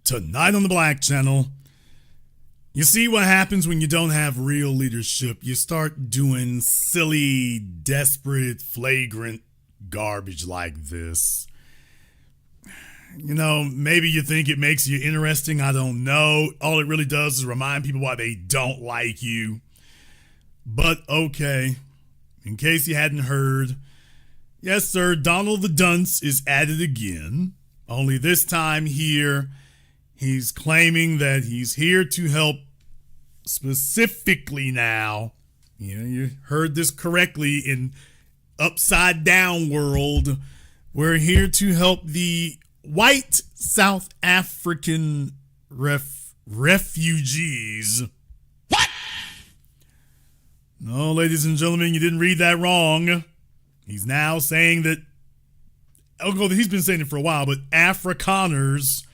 Tonight on the Black Channel, you see what happens when you don't have real leadership. You start doing silly, desperate, flagrant garbage like this. You know, maybe you think it makes you interesting. I don't know. All it really does is remind people why they don't like you. But okay, in case you hadn't heard, yes, sir, Donald the Dunce is at it again. Only this time here, he's claiming that he's here to help specifically now. You know, you heard this correctly in Upside Down World. We're here to help the white South African refugees. What? No, ladies and gentlemen, you didn't read that wrong. He's now saying that, although he's been saying it for a while, but Afrikaners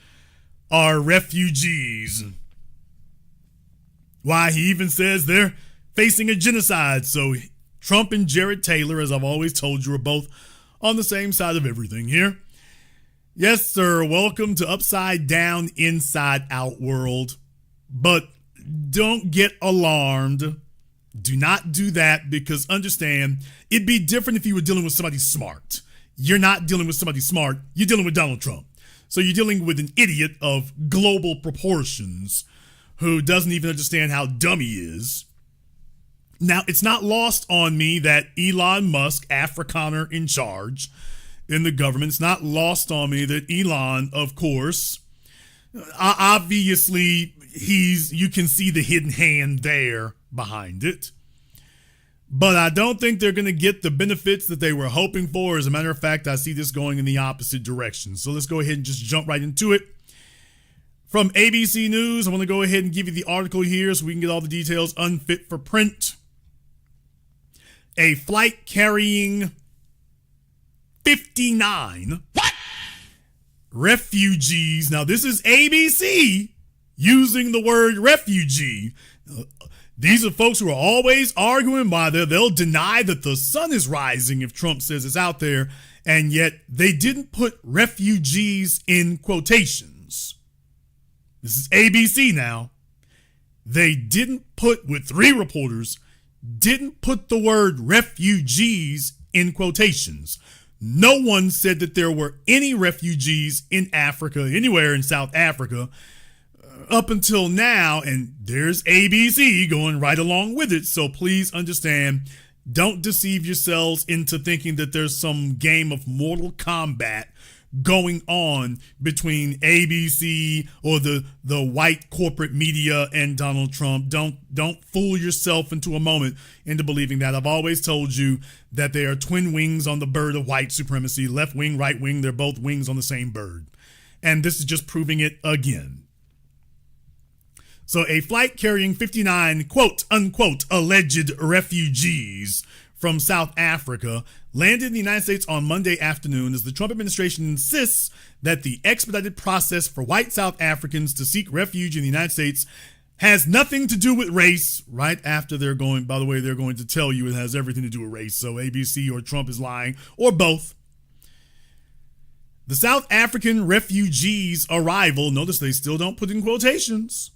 are refugees. Why, he even says they're facing a genocide. So Trump and Jared Taylor, as I've always told you, are both on the same side of everything here. Yes, sir, welcome to Upside Down, Inside Out World. But don't get alarmed. Do not do that, because understand, it'd be different if you were dealing with somebody smart. You're not dealing with somebody smart. You're dealing with Donald Trump. So you're dealing with an idiot of global proportions who doesn't even understand how dumb he is. Now, it's not lost on me that Elon Musk, Afrikaner in charge in the government, it's not lost on me that Elon, of course, obviously you can see the hidden hand there behind it. But I don't think they're going to get the benefits that they were hoping for. As a matter of fact, I see this going in the opposite direction. So let's go ahead and just jump right into it. From ABC News, I want to go ahead and give you the article here so we can get all the details. Unfit for print. A flight carrying 59 refugees. Now, this is ABC using the word refugee. These are folks who are always arguing why they'll deny that the sun is rising if Trump says it's out there, and yet they didn't put refugees in quotations. This is ABC now. They didn't put, with 3 reporters, didn't put the word refugees in quotations. No one said that there were any refugees in Africa, anywhere in South Africa, up until now, and there's ABC going right along with it. So please understand, don't deceive yourselves into thinking that there's some game of Mortal Kombat going on between ABC or the white corporate media and Donald Trump. Don't fool yourself into a moment into believing that. I've always told you that they are twin wings on the bird of white supremacy. Left wing, right wing, they're both wings on the same bird. And this is just proving it again. So a flight carrying 59 quote unquote alleged refugees from South Africa landed in the United States on Monday afternoon as the Trump administration insists that the expedited process for white South Africans to seek refuge in the United States has nothing to do with race. Right after they're going to tell you it has everything to do with race. So ABC or Trump is lying, or both. The South African refugees' arrival, notice they still don't put in quotations.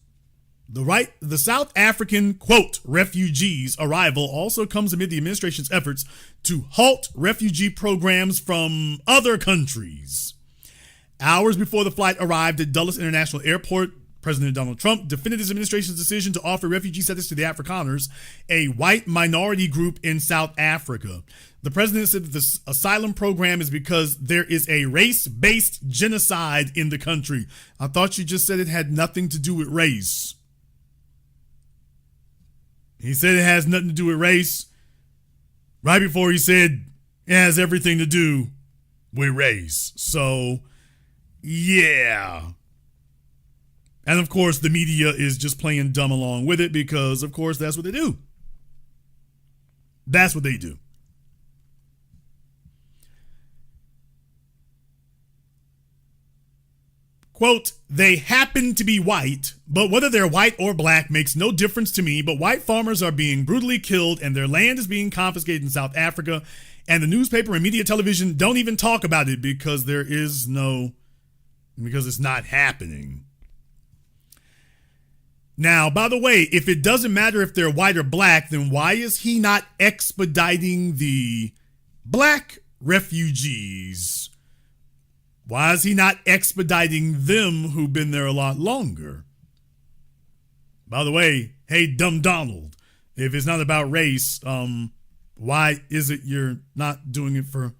The South African, quote, refugees' arrival also comes amid the administration's efforts to halt refugee programs from other countries. Hours before the flight arrived at Dulles International Airport, President Donald Trump defended his administration's decision to offer refugee status to the Afrikaners, a white minority group in South Africa. The president said that this asylum program is because there is a race-based genocide in the country. I thought you just said it had nothing to do with race. He said it has nothing to do with race. Right before he said it has everything to do with race. So, yeah. And of course, the media is just playing dumb along with it because, of course, that's what they do. That's what they do. Quote, they happen to be white, but whether they're white or black makes no difference to me. But white farmers are being brutally killed and their land is being confiscated in South Africa. And the newspaper and media television don't even talk about it because it's not happening. Now, by the way, if it doesn't matter if they're white or black, then why is he not expediting the black refugees? Why is he not expediting them who've been there a lot longer? By the way, hey, dumb Donald, if it's not about race, why is it you're not doing it for,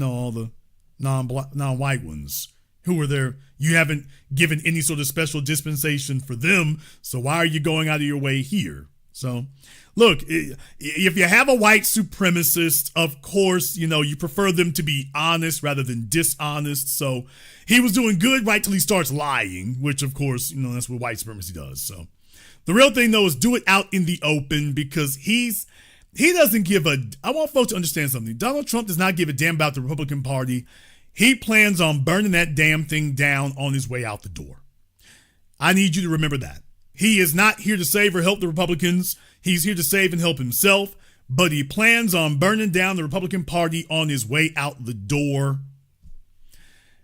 all the non-white ones who were there? You haven't given any sort of special dispensation for them, so why are you going out of your way here? So, look, if you have a white supremacist, of course, you prefer them to be honest rather than dishonest. So he was doing good right till he starts lying, which, of course, that's what white supremacy does. So the real thing, though, is do it out in the open, because he doesn't give I want folks to understand something. Donald Trump does not give a damn about the Republican Party. He plans on burning that damn thing down on his way out the door. I need you to remember that. He is not here to save or help the Republicans. He's here to save and help himself, but he plans on burning down the Republican Party on his way out the door.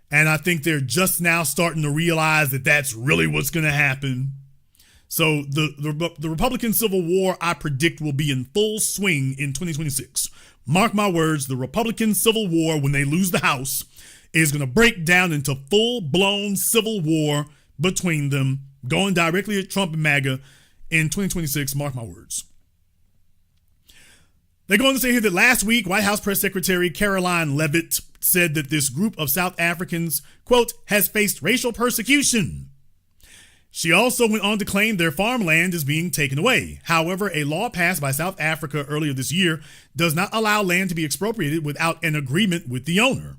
And I think they're just now starting to realize that that's really what's going to happen. So the Republican Civil War, I predict, will be in full swing in 2026. Mark my words, the Republican Civil War, when they lose the House, is going to break down into full-blown civil war between them, going directly at Trump and MAGA in 2026. Mark my words. They go on to say here that last week, White House Press Secretary Caroline Leavitt said that this group of South Africans, quote, has faced racial persecution. She also went on to claim their farmland is being taken away. However, a law passed by South Africa earlier this year does not allow land to be expropriated without an agreement with the owner.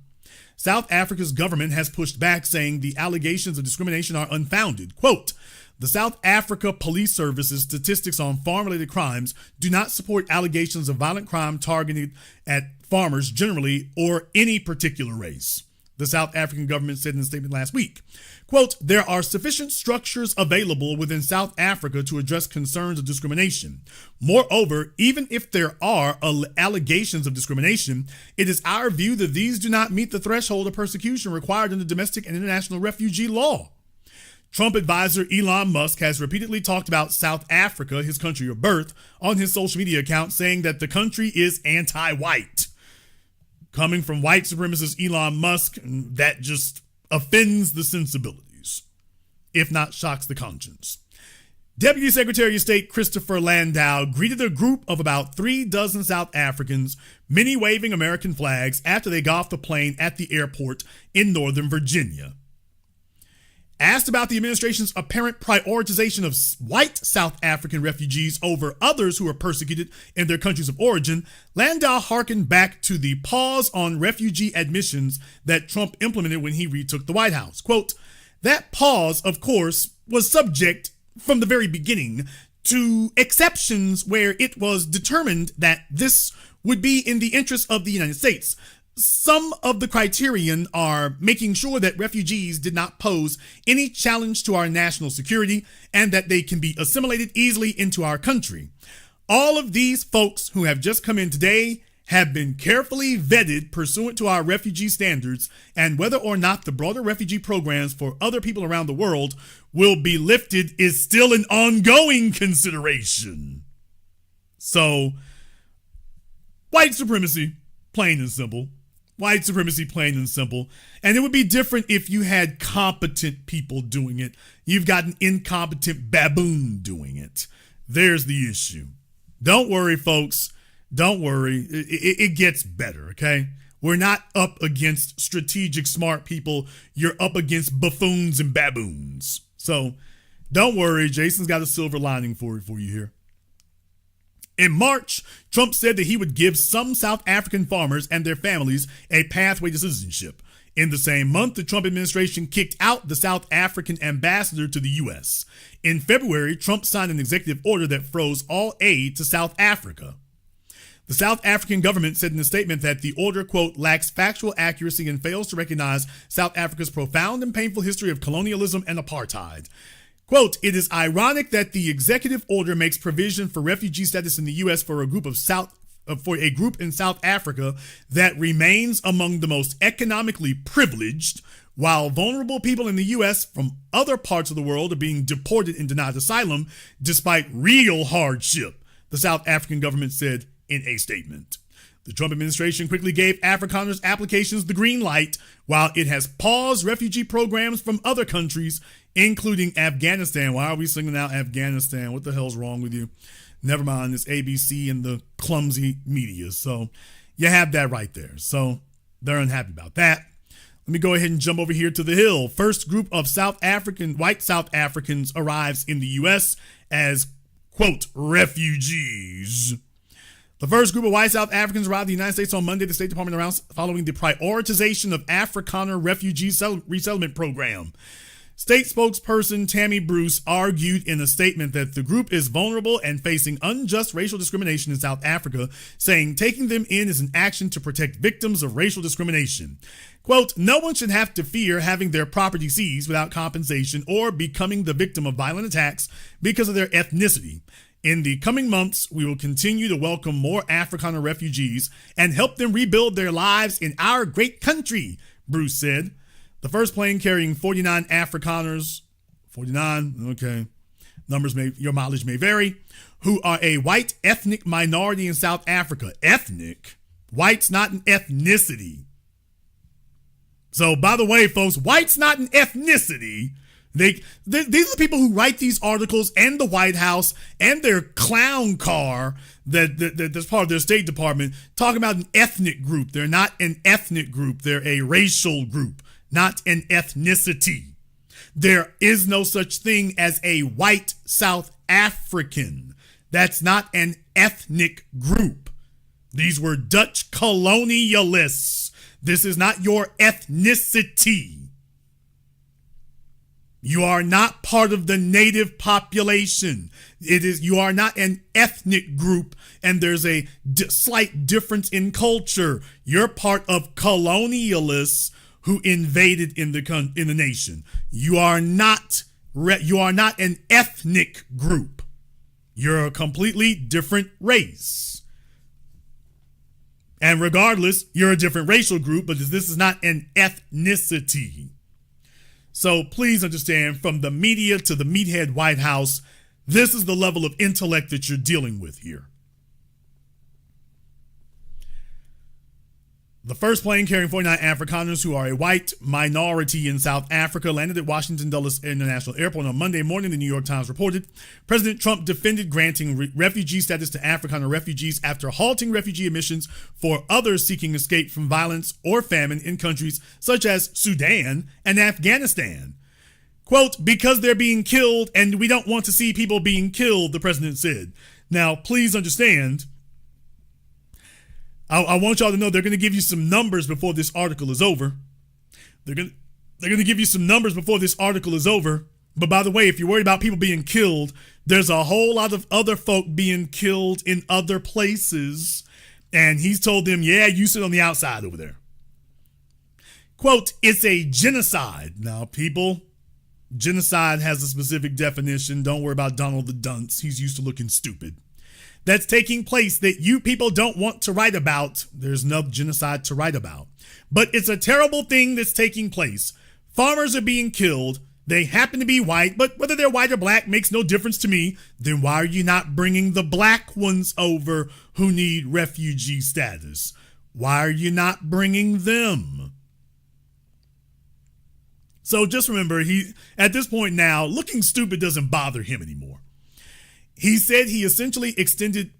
South Africa's government has pushed back, saying the allegations of discrimination are unfounded. Quote, the South Africa Police Service's statistics on farm-related crimes do not support allegations of violent crime targeted at farmers generally or any particular race, the South African government said in a statement last week. Quote, there are sufficient structures available within South Africa to address concerns of discrimination. Moreover, even if there are allegations of discrimination, it is our view that these do not meet the threshold of persecution required under domestic and international refugee law. Trump advisor Elon Musk has repeatedly talked about South Africa, his country of birth, on his social media account, saying that the country is anti-white. Coming from white supremacist Elon Musk, that just offends the sensibilities, if not shocks the conscience. Deputy Secretary of State Christopher Landau greeted a group of about 36 South Africans, many waving American flags, after they got off the plane at the airport in Northern Virginia. Asked about the administration's apparent prioritization of white South African refugees over others who are persecuted in their countries of origin, Landau hearkened back to the pause on refugee admissions that Trump implemented when he retook the White House. Quote, that pause, of course, was subject from the very beginning to exceptions where it was determined that this would be in the interest of the United States. Some of the criterion are making sure that refugees did not pose any challenge to our national security and that they can be assimilated easily into our country. All of these folks who have just come in today have been carefully vetted pursuant to our refugee standards, and whether or not the broader refugee programs for other people around the world will be lifted is still an ongoing consideration. So, white supremacy, plain and simple. White supremacy, plain and simple. And it would be different if you had competent people doing it. You've got an incompetent baboon doing it. There's the issue. Don't worry, folks. Don't worry. It gets better, okay? We're not up against strategic, smart people. You're up against buffoons and baboons. So don't worry. Jason's got a silver lining for you here. In March, Trump said that he would give some South African farmers and their families a pathway to citizenship. In the same month, the Trump administration kicked out the South African ambassador to the U.S. In February, Trump signed an executive order that froze all aid to South Africa. The South African government said in a statement that the order, quote, lacks factual accuracy and fails to recognize South Africa's profound and painful history of colonialism and apartheid. Quote, it is ironic that the executive order makes provision for refugee status in the U.S. for a group in South Africa that remains among the most economically privileged, while vulnerable people in the U.S. from other parts of the world are being deported and denied asylum despite real hardship, the South African government said in a statement. The Trump administration quickly gave Afrikaners applications the green light, while it has paused refugee programs from other countries, including Afghanistan. Why are we singling out Afghanistan? What the hell's wrong with you? Never mind, it's ABC and the clumsy media. So you have that right there. So they're unhappy about that. Let me go ahead and jump over here to the Hill. First group of white South Africans arrives in the U.S. as, quote, refugees. The first group of white South Africans arrived in the United States on Monday, the State Department announced, following the prioritization of Afrikaner refugee resettlement program. State spokesperson Tammy Bruce argued in a statement that the group is vulnerable and facing unjust racial discrimination in South Africa, saying taking them in is an action to protect victims of racial discrimination. Quote, no one should have to fear having their property seized without compensation or becoming the victim of violent attacks because of their ethnicity. In the coming months, we will continue to welcome more Afrikaner refugees and help them rebuild their lives in our great country, Bruce said. The first plane carrying 49 Afrikaners, 49, okay, your mileage may vary, who are a white ethnic minority in South Africa. Ethnic? White's not an ethnicity. So, by the way, folks, white's not an ethnicity. These are the people who write these articles, and the White House and their clown car that's part of their State Department, talking about an ethnic group. They're not an ethnic group. They're a racial group, not an ethnicity. There is no such thing as a white South African. That's not an ethnic group. These were Dutch colonialists. This is not your ethnicity. You are not part of the native population. You are not an ethnic group, and there's a slight difference in culture. You're part of colonialists who invaded in the nation. You are not an ethnic group. You're a completely different race. And regardless, you're a different racial group, but this is not an ethnicity. So please understand, from the media to the meathead White House, this is the level of intellect that you're dealing with here. The first plane carrying 49 Afrikaners, who are a white minority in South Africa, landed at Washington Dulles International Airport on Monday morning, the New York Times reported. President Trump defended granting refugee status to Afrikaner refugees after halting refugee admissions for others seeking escape from violence or famine in countries such as Sudan and Afghanistan. Quote, because they're being killed and we don't want to see people being killed, the president said. Now, please understand, I want y'all to know they're going to give you some numbers before this article is over. They're going to give you some numbers before this article is over. But by the way, if you're worried about people being killed, there's a whole lot of other folk being killed in other places. And he's told them, yeah, you sit on the outside over there. Quote, it's a genocide. Now, people, genocide has a specific definition. Don't worry about Donald the Dunce. He's used to looking stupid. That's taking place that you people don't want to write about. There's no genocide to write about. But it's a terrible thing that's taking place. Farmers are being killed. They happen to be white, but whether they're white or black makes no difference to me. Then why are you not bringing the black ones over who need refugee status? Why are you not bringing them? So just remember, at this point now, looking stupid doesn't bother him anymore. He said he essentially extended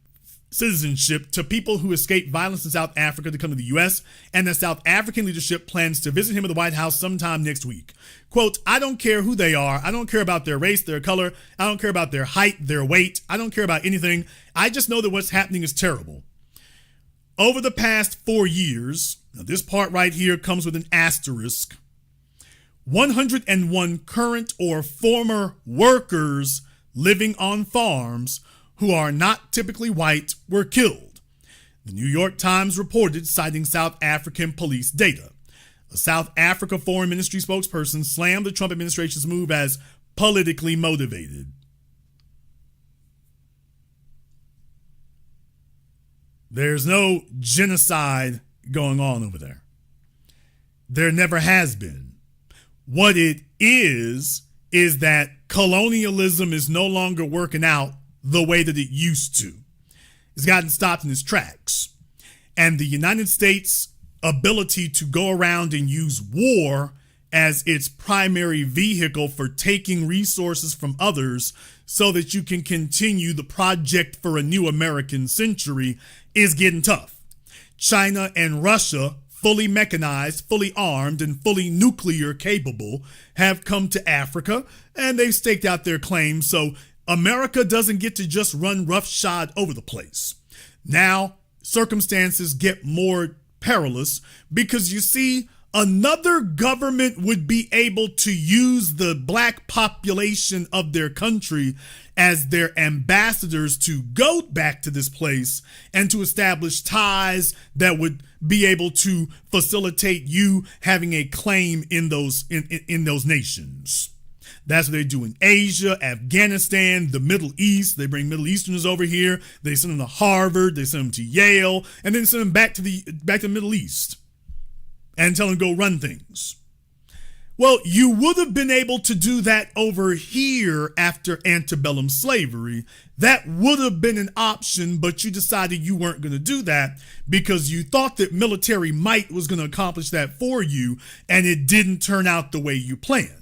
citizenship to people who escaped violence in South Africa to come to the U.S., and the South African leadership plans to visit him at the White House sometime next week. Quote, I don't care who they are. I don't care about their race, their color. I don't care about their height, their weight. I don't care about anything. I just know that what's happening is terrible. Over the past 4 years, now this part right here comes with an asterisk, 101 current or former workers living on farms who are not typically white were killed. The New York Times reported, citing South African police data. A South Africa Foreign Ministry spokesperson slammed the Trump administration's move as politically motivated. There's no genocide going on over there. There never has been. What it is that colonialism is no longer working out the way that it used to. It's gotten stopped in its tracks. And the United States' ability to go around and use war as its primary vehicle for taking resources from others so that you can continue the project for a new American century is getting tough. China and Russia, fully mechanized, fully armed, and fully nuclear capable, have come to Africa, and they've staked out their claims, so America doesn't get to just run roughshod over the place. Now, circumstances get more perilous because, you see, another government would be able to use the black population of their country as their ambassadors to go back to this place and to establish ties that would be able to facilitate you having a claim in those nations. That's what they do in Asia, Afghanistan, the Middle East. They bring Middle Easterners over here. They send them to Harvard. They send them to Yale, and then send them back to the Middle East and tell them to go run things. Well, you would have been able to do that over here after antebellum slavery. That would have been an option, but you decided you weren't going to do that because you thought that military might was going to accomplish that for you, and it didn't turn out the way you planned.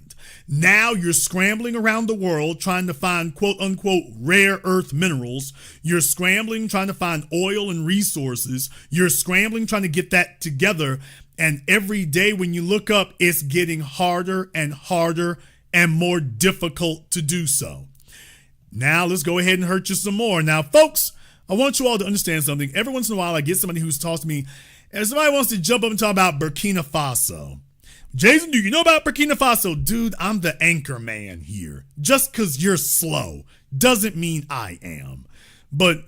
Now you're scrambling around the world trying to find quote unquote rare earth minerals. You're scrambling trying to find oil and resources. You're scrambling trying to get that together. And every day when you look up, it's getting harder and harder and more difficult to do so. Now let's go ahead and hurt you some more. Now, folks, I want you all to understand something. Every once in a while, I get somebody who's talks to me, and somebody wants to jump up and talk about Burkina Faso. Jason, do you know about Burkina Faso? Dude, I'm the anchor man here. Just because you're slow doesn't mean I am. But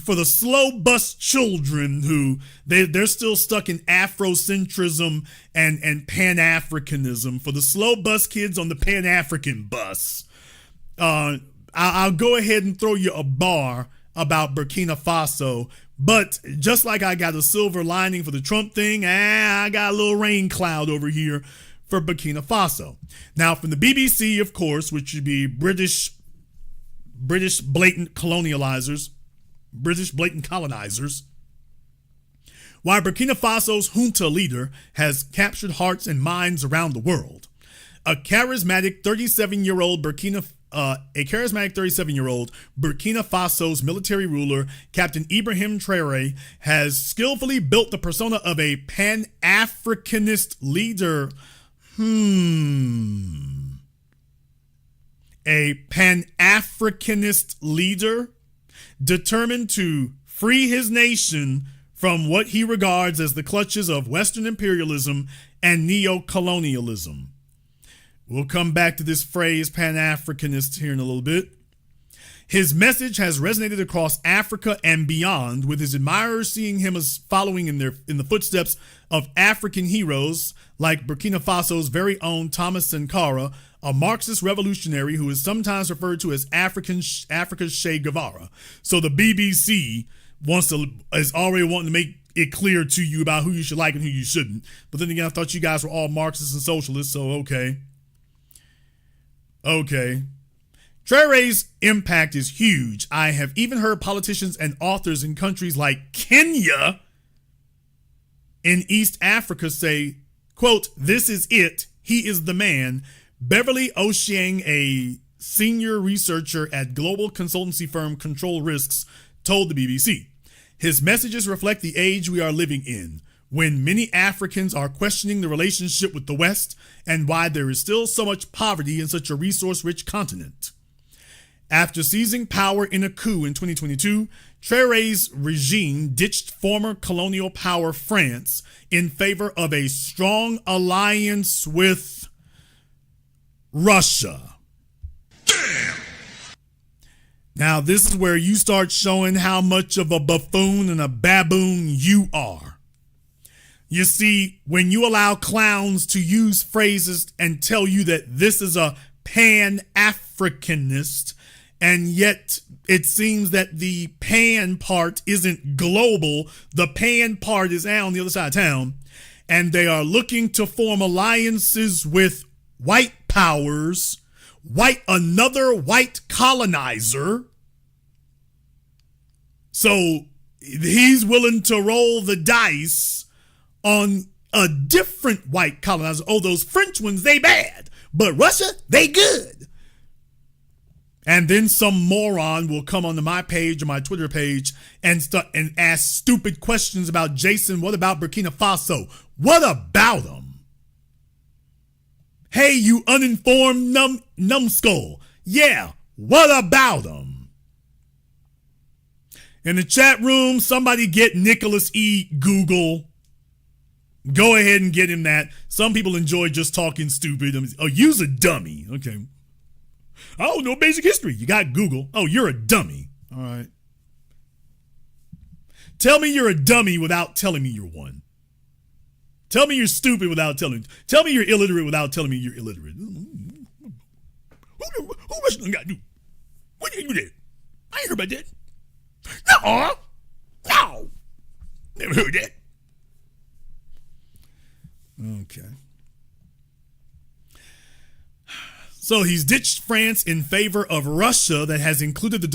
for the slow bus children who they're still stuck in Afrocentrism and Pan-Africanism, for the slow bus kids on the Pan-African bus, I'll go ahead and throw you a bar about Burkina Faso. But just like I got a silver lining for the Trump thing, I got a little rain cloud over here for Burkina Faso. Now, from the BBC, of course, which would be British blatant colonizers, why Burkina Faso's junta leader has captured hearts and minds around the world. A charismatic 37-year-old Burkina Faso's military ruler, Captain Ibrahim Traoré, has skillfully built the persona of a Pan-Africanist leader. A Pan-Africanist leader determined to free his nation from what he regards as the clutches of Western imperialism and neo-colonialism. We'll come back to this phrase Pan-Africanist here in a little bit. His message has resonated across Africa and beyond, with his admirers seeing him as following in the footsteps of African heroes like Burkina Faso's very own Thomas Sankara, a Marxist revolutionary who is sometimes referred to as Africa's Che Guevara. So the BBC is already wanting to make it clear to you about who you should like and who you shouldn't. But then again, I thought you guys were all Marxists and socialists, so okay. Traoré's impact is huge. I have even heard politicians and authors in countries like Kenya in East Africa say, quote, "This is it. He is the man." Beverly Oshiang, a senior researcher at global consultancy firm Control Risks, told the BBC, "His messages reflect the age we are living in, when many Africans are questioning the relationship with the West and why there is still so much poverty in such a resource-rich continent." After seizing power in a coup in 2022, Traoré's regime ditched former colonial power France in favor of a strong alliance with Russia. Damn. Now, this is where you start showing how much of a buffoon and a baboon you are. You see, when you allow clowns to use phrases and tell you that this is a Pan-Africanist, and yet it seems that the pan part isn't global, the pan part is on the other side of town, and they are looking to form alliances with white powers, another white colonizer. So he's willing to roll the dice on a different white colonizer. Oh, those French ones, they bad, but Russia, they good. And then some moron will come onto my page or my Twitter page and start and ask stupid questions about Jason. What about Burkina Faso? What about them? Hey, you uninformed numbskull. Yeah, what about them? In the chat room, somebody get Nicholas E. Google. Go ahead and get him that. Some people enjoy just talking stupid. Oh, you's a dummy. Okay. I don't know basic history. You got Google. Oh, you're a dummy. All right. Tell me you're a dummy without telling me you're one. Tell me you're stupid without telling me. Tell me you're illiterate without telling me you're illiterate. Who Russian got to do? What did you do that? I ain't heard about that. No. Never heard that. Okay. So he's ditched France in favor of Russia that has included the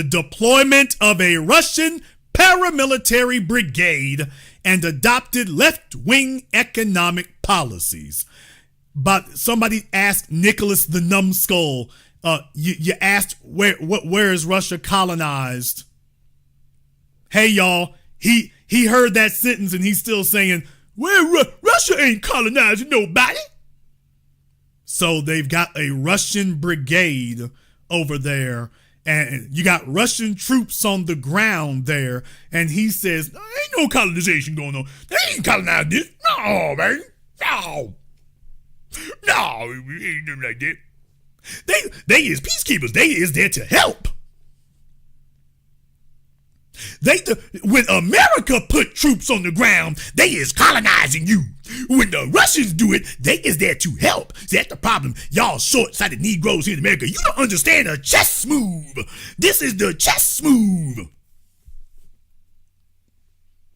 deployment of a Russian paramilitary brigade and adopted left-wing economic policies. But somebody asked Nicholas the Numbskull, you asked where is Russia colonized? Hey y'all, he heard that sentence and he's still saying, Russia ain't colonizing nobody. So they've got a Russian brigade over there, and you got Russian troops on the ground there, and he says, ain't no colonization going on. They ain't colonizing this. No, man. No, we ain't doing like that. They is peacekeepers. They is there to help. When America put troops on the ground, they is colonizing you. When the Russians do it, they is there to help. See, that's the problem. Y'all short-sighted Negroes here in America, you don't understand a chess move. This is the chess move.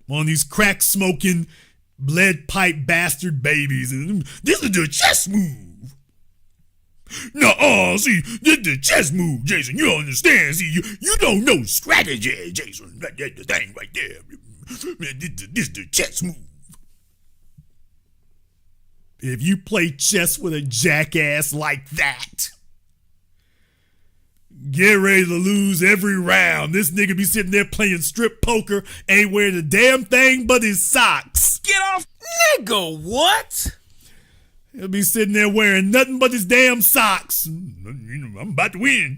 On these crack-smoking, lead-pipe bastard babies. This is the chess move. No, see, this is the chess move, Jason. You don't understand. See, you don't know strategy, Jason. That's the thing right there. This is the chess move. If you play chess with a jackass like that, get ready to lose every round. This nigga be sitting there playing strip poker, ain't wearing a damn thing but his socks. Get off, nigga, what? He'll be sitting there wearing nothing but his damn socks. I'm about to win.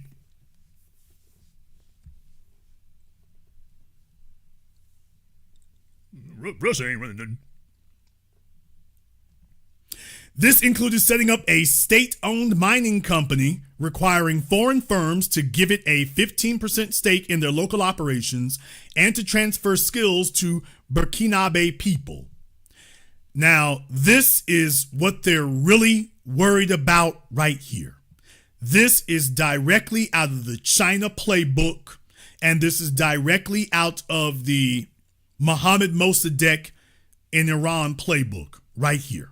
Russia ain't running nothing. This included setting up a state-owned mining company requiring foreign firms to give it a 15% stake in their local operations and to transfer skills to Burkinabe people. Now, this is what they're really worried about right here. This is directly out of the China playbook, and this is directly out of the Mohammed Mossadegh in Iran playbook right here.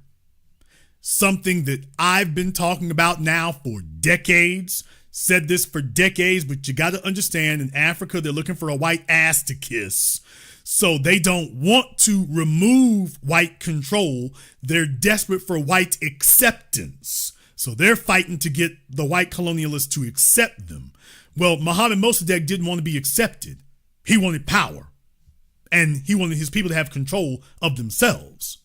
Something that I've been talking about now for decades, said this for decades, but you got to understand in Africa, they're looking for a white ass to kiss. So they don't want to remove white control. They're desperate for white acceptance. So they're fighting to get the white colonialists to accept them. Well, Mohammed Mossadegh didn't want to be accepted. He wanted power. And he wanted his people to have control of themselves.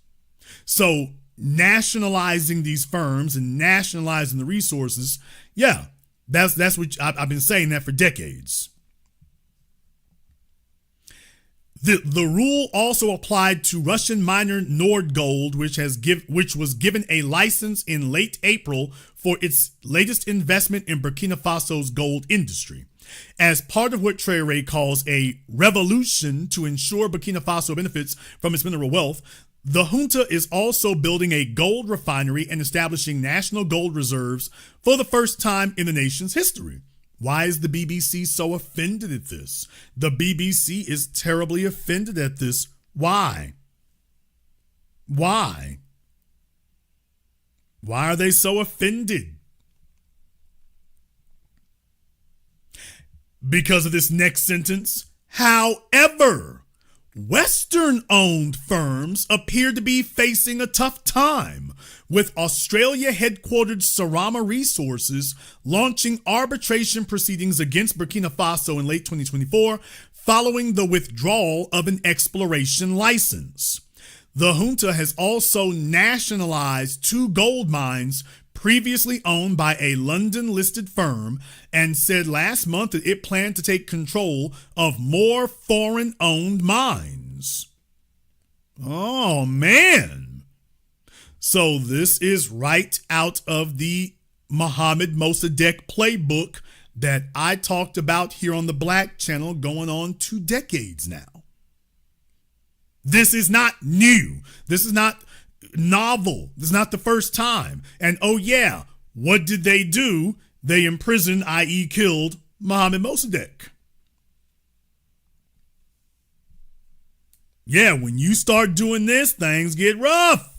So nationalizing these firms and nationalizing the resources, yeah, that's what I've been saying that for decades. The rule also applied to Russian miner Nordgold, which was given a license in late April for its latest investment in Burkina Faso's gold industry. As part of what Traoré calls a revolution to ensure Burkina Faso benefits from its mineral wealth, the junta is also building a gold refinery and establishing national gold reserves for the first time in the nation's history. Why is the BBC so offended at this? The BBC is terribly offended at this. Why? Why are they so offended? Because of this next sentence. However, Western-owned firms appear to be facing a tough time, with Australia-headquartered Sarama Resources launching arbitration proceedings against Burkina Faso in late 2024 following the withdrawal of an exploration license. The junta has also nationalized 2 gold mines previously owned by a London-listed firm and said last month that it planned to take control of more foreign-owned mines. Oh, man. So this is right out of the Mohammed Mossadegh playbook that I talked about here on the Black Channel going on 2 decades now. This is not new. This is not novel. This is not the first time. And oh yeah, what did they do? They imprisoned, i.e. killed, Mohammed Mossadegh. Yeah, when you start doing this, things get rough.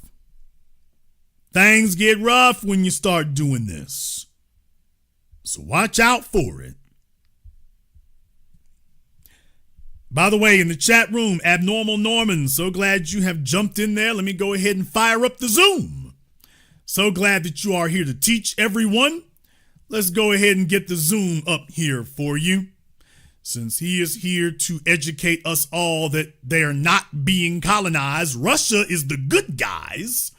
Things get rough when you start doing this. So watch out for it. By the way, in the chat room, Abnormal Norman, so glad you have jumped in there. Let me go ahead and fire up the Zoom. So glad that you are here to teach everyone. Let's go ahead and get the Zoom up here for you, since he is here to educate us all that they are not being colonized. Russia is the good guys.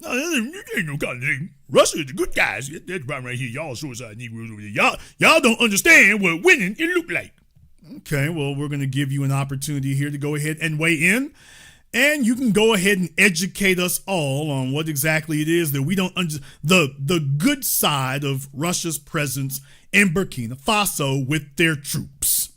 No, ain't no colonization. Russia is the good guys. That's right here. Y'all suicide Negroes over there. Y'all don't understand what winning it look like. Okay, well, we're going to give you an opportunity here to go ahead and weigh in, and you can go ahead and educate us all on what exactly it is that we don't understand, the good side of Russia's presence in Burkina Faso with their troops.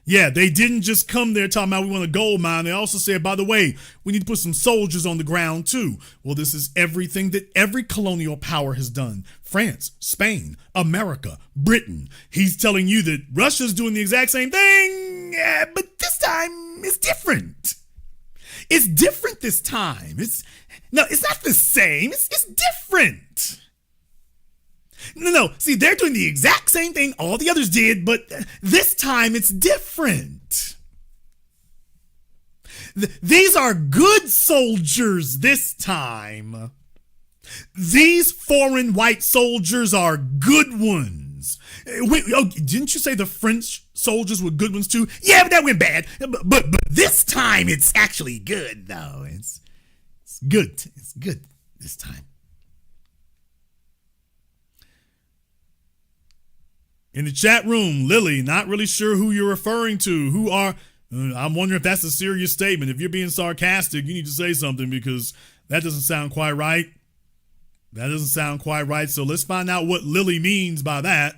Yeah, they didn't just come there talking about we want a gold mine. They also said, by the way, we need to put some soldiers on the ground too. Well, this is everything that every colonial power has done. France, Spain, America, Britain. He's telling you that Russia's doing the exact same thing, but this time it's different. It's different this time. It's not the same. It's different. No. See, they're doing the exact same thing all the others did, but this time it's different. These are good soldiers this time. These foreign white soldiers are good ones. Wait, didn't you say the French soldiers were good ones too? Yeah, but that went bad. But this time it's actually good, though. It's good. It's good this time. In the chat room, Lily, not really sure who you're referring to. I'm wondering if that's a serious statement. If you're being sarcastic, you need to say something, because that doesn't sound quite right. That doesn't sound quite right. So let's find out what Lily means by that.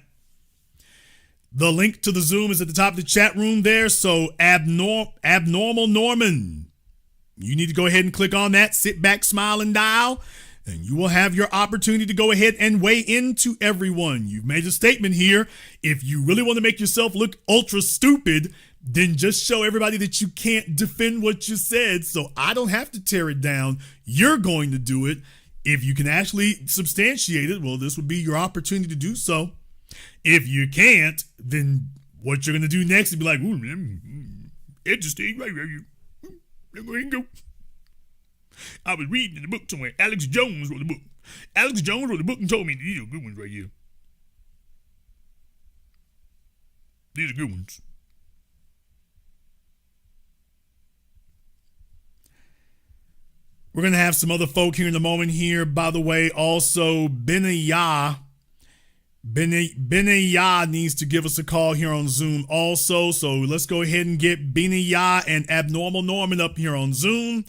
The link to the Zoom is at the top of the chat room there. So Abnormal Norman, you need to go ahead and click on that. Sit back, smile, and dial. And you will have your opportunity to go ahead and weigh into everyone. You've made a statement here. If you really want to make yourself look ultra stupid, then just show everybody that you can't defend what you said, so I don't have to tear it down. You're going to do it. If you can actually substantiate it, well, this would be your opportunity to do so. If you can't, then what you're going to do next is be like, interesting. Go ahead and go. I was reading in the book somewhere. Alex Jones wrote the book. Alex Jones wrote the book and told me these are good ones right here. These are good ones. We're going to have some other folk here in a moment here. By the way, also, Benaya needs to give us a call here on Zoom also. So let's go ahead and get Benaya and Abnormal Norman up here on Zoom.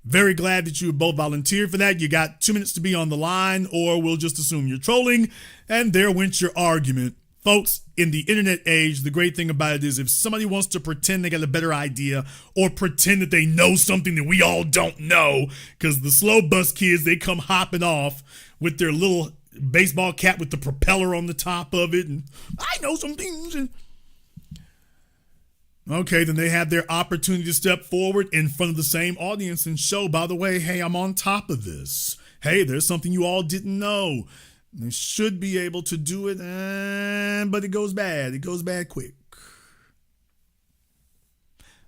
Very glad that you both volunteered for that. You got 2 minutes to be on the line, or we'll just assume you're trolling. And there went your argument. Folks, in the internet age, the great thing about it is if somebody wants to pretend they got a better idea or pretend that they know something that we all don't know, because the slow bus kids, they come hopping off with their little baseball cap with the propeller on the top of it. And I know some things. Okay, then they have their opportunity to step forward in front of the same audience and show, by the way, hey, I'm on top of this. Hey, there's something you all didn't know. They should be able to do it, but it goes bad. It goes bad quick.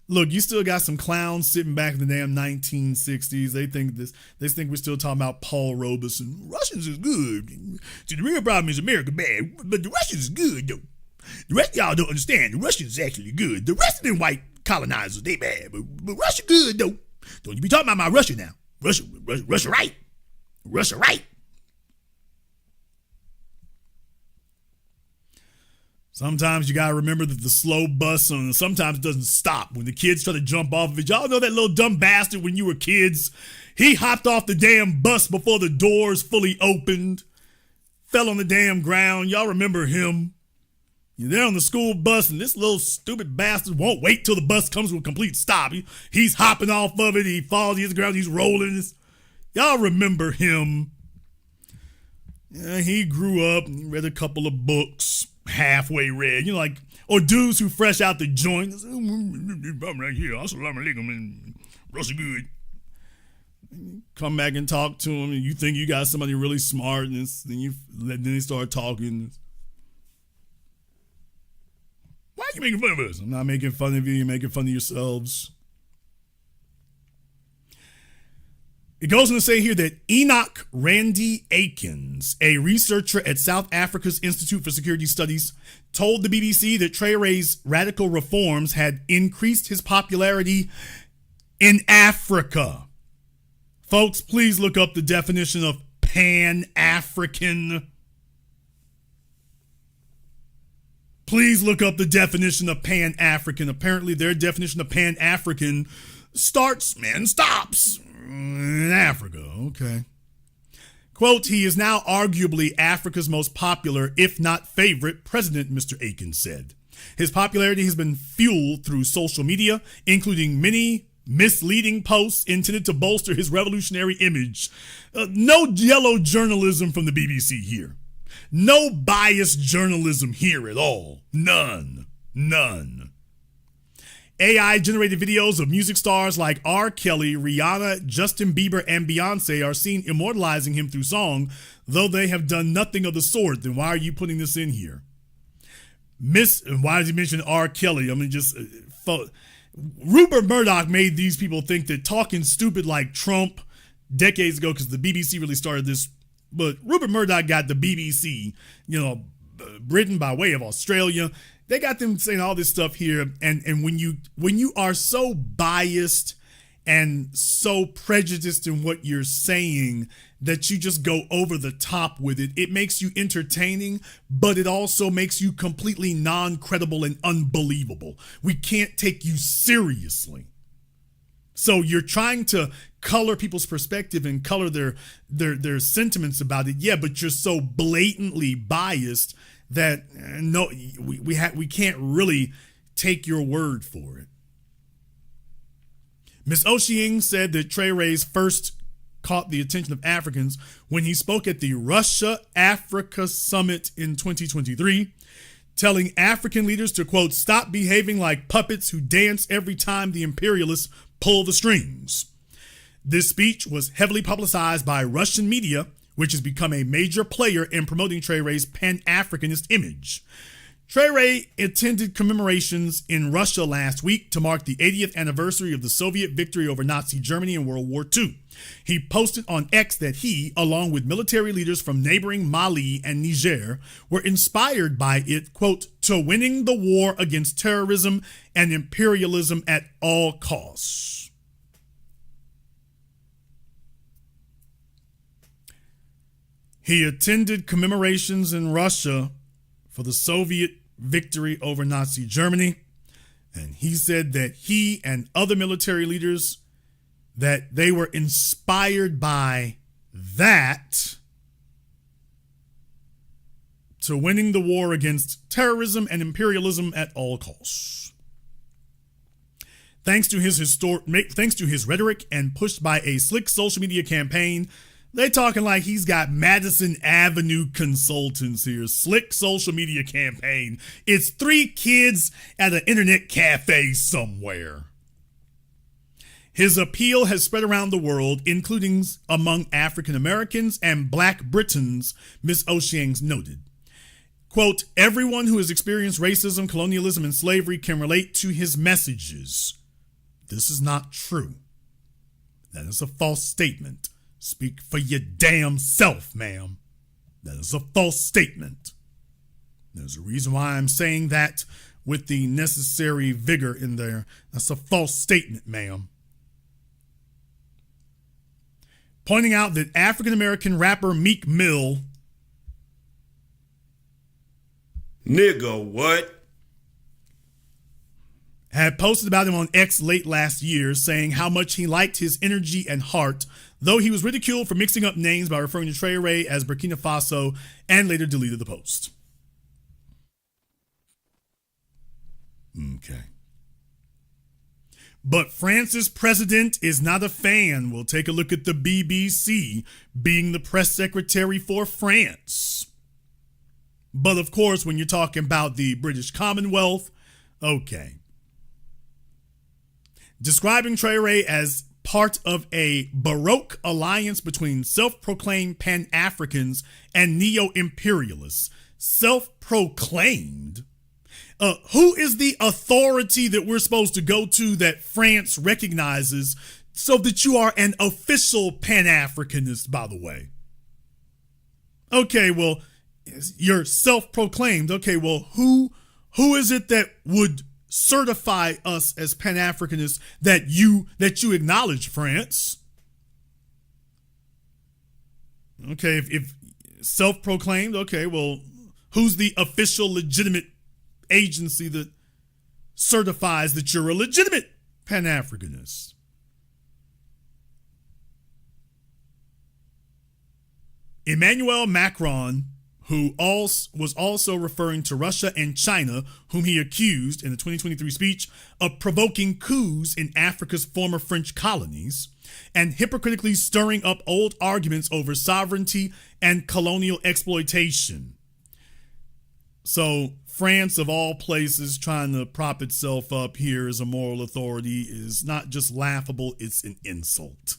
Look, you still got some clowns sitting back in the damn 1960s. They think we're still talking about Paul Robeson. Russians is good. See, the real problem is America bad, but the Russians is good though. The rest of y'all don't understand. The Russians is actually good. The rest of them white colonizers, they bad, but Russia good though. Don't you be talking about my Russia now. Russia right. Russia right. Sometimes you gotta remember that the slow bus sometimes doesn't stop when the kids try to jump off of it. Y'all know that little dumb bastard when you were kids? He hopped off the damn bus before the doors fully opened, fell on the damn ground. Y'all remember him? You're there on the school bus and this little stupid bastard won't wait till the bus comes to a complete stop. He's hopping off of it. He falls, he hits the ground, he's rolling. Y'all remember him? Yeah, he grew up and read a couple of books. Halfway read, like, or dudes who fresh out the joint. I'm right here. Assalamu alaikum and Russia good. Come back and talk to him, and you think you got somebody really smart, and then they start talking. Why are you making fun of us? I'm not making fun of you. You're making fun of yourselves. It goes on to say here that Enoch Randy Akins, a researcher at South Africa's Institute for Security Studies, told the BBC that Traore's radical reforms had increased his popularity in Africa. Folks, please look up the definition of Pan-African. Please look up the definition of Pan-African. Apparently, their definition of Pan-African starts and stops in Africa. Okay. Quote, he is now arguably Africa's most popular, if not favorite, president, Mr. Akins said. His popularity has been fueled through social media, including many misleading posts intended to bolster his revolutionary image. No yellow journalism from the BBC here. No biased journalism here at all. None. AI-generated videos of music stars like R. Kelly, Rihanna, Justin Bieber, and Beyonce are seen immortalizing him through song, though they have done nothing of the sort. Then why are you putting this in here? Why does he mention R. Kelly? I mean, Rupert Murdoch made these people think that talking stupid like Trump decades ago, because the BBC really started this, but Rupert Murdoch got the BBC, Britain by way of Australia. They got them saying all this stuff here, and when you are so biased and so prejudiced in what you're saying that you just go over the top with it, it makes you entertaining, but it also makes you completely non-credible and unbelievable. We can't take you seriously. So you're trying to color people's perspective and color their sentiments about it, yeah, but you're so blatantly biased that no, we can't really take your word for it. Ms. Oshieng said that Traoré first caught the attention of Africans when he spoke at the Russia-Africa Summit in 2023, telling African leaders to, quote, stop behaving like puppets who dance every time the imperialists pull the strings. This speech was heavily publicized by Russian media, which has become a major player in promoting Traoré's Pan-Africanist image. Traoré attended commemorations in Russia last week to mark the 80th anniversary of the Soviet victory over Nazi Germany in World War II. He posted on X that he, along with military leaders from neighboring Mali and Niger, were inspired by it, quote, to winning the war against terrorism and imperialism at all costs. He attended commemorations in Russia for the Soviet victory over Nazi Germany, and he said that he and other military leaders, that they were inspired by that to winning the war against terrorism and imperialism at all costs. Thanks to his rhetoric and pushed by a slick social media campaign, they talking like he's got Madison Avenue consultants here. Slick social media campaign. It's 3 kids at an internet cafe somewhere. His appeal has spread around the world, including among African Americans and Black Britons, Ms. Oshiangs noted. Quote, everyone who has experienced racism, colonialism, and slavery can relate to his messages. This is not true. That is a false statement. Speak for your damn self, ma'am. That is a false statement. There's a reason why I'm saying that with the necessary vigor in there. That's a false statement, ma'am. Pointing out that African-American rapper Meek Mill Nigga, what? had posted about him on X late last year, saying how much he liked his energy and heart, though he was ridiculed for mixing up names by referring to Traoré as Burkina Faso, and later deleted the post. Okay. But France's president is not a fan. We'll take a look at the BBC being the press secretary for France. But of course, when you're talking about the British Commonwealth, okay. Describing Traoré as part of a Baroque alliance between self-proclaimed Pan-Africans and neo-imperialists. Self-proclaimed? Who is the authority that we're supposed to go to that France recognizes so that you are an official Pan-Africanist, by the way? Okay, well, you're self-proclaimed. Okay, well, who is it that would certify us as Pan-Africanists that you acknowledge France? Okay, if self-proclaimed, okay, well, who's the official legitimate agency that certifies that you're a legitimate Pan-Africanist? Emmanuel Macron, who was also referring to Russia and China, whom he accused in the 2023 speech of provoking coups in Africa's former French colonies and hypocritically stirring up old arguments over sovereignty and colonial exploitation. So France, of all places, trying to prop itself up here as a moral authority is not just laughable, it's an insult.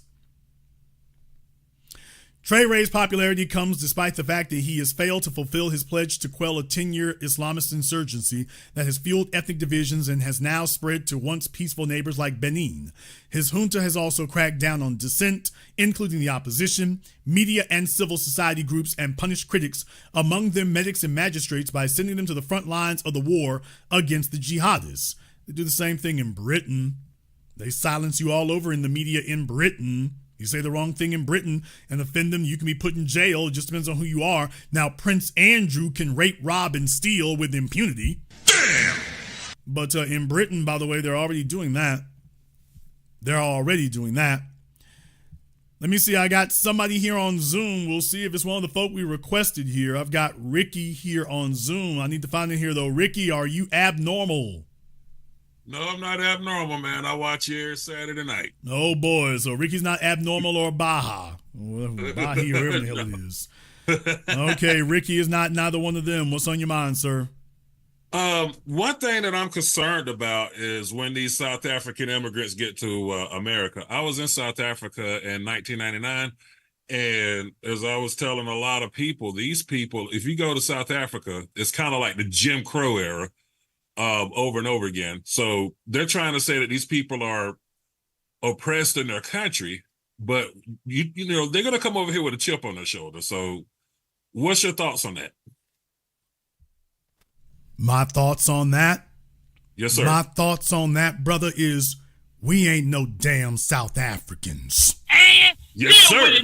Traoré's popularity comes despite the fact that he has failed to fulfill his pledge to quell a 10-year Islamist insurgency that has fueled ethnic divisions and has now spread to once peaceful neighbors like Benin. His junta has also cracked down on dissent, including the opposition, media and civil society groups, and punished critics, among them medics and magistrates, by sending them to the front lines of the war against the jihadists. They do the same thing in Britain. They silence you all over in the media in Britain. You say the wrong thing in Britain and offend them, you can be put in jail. It just depends on who you are. Now, Prince Andrew can rape, rob, and steal with impunity. Damn! But in Britain, by the way, they're already doing that. Let me see. I got somebody here on Zoom. We'll see if it's one of the folk we requested here. I've got Ricky here on Zoom. I need to find it here, though. Ricky, are you abnormal? No, I'm not abnormal, man. I watch you every Saturday night. Oh, boy. So Ricky's not abnormal or Baja. Bahi, whoever the hell it is. Okay, Ricky is neither one of them. What's on your mind, sir? One thing that I'm concerned about is when these South African immigrants get to America. I was in South Africa in 1999, and as I was telling a lot of people, these people, if you go to South Africa, it's kind of like the Jim Crow era. Over and over again. So they're trying to say that these people are oppressed in their country, but you know they're going to come over here with a chip on their shoulder. So what's your thoughts on that? My thoughts on that? Yes, sir. My thoughts on that, brother, is we ain't no damn South Africans. Yes, sir.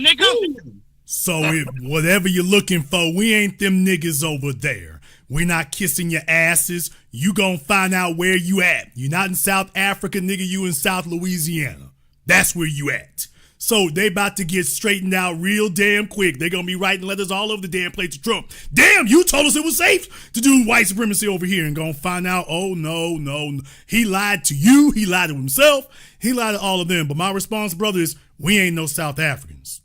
So whatever you're looking for, we ain't them niggas over there. We're not kissing your asses. You gonna find out where you at. You're not in South Africa, nigga. You in South Louisiana. That's where you at. So they about to get straightened out real damn quick. They gonna be writing letters all over the damn place to Trump. Damn, you told us it was safe to do white supremacy over here, and gonna find out, oh, no. He lied to you. He lied to himself. He lied to all of them. But my response, brother, is we ain't no South Africans.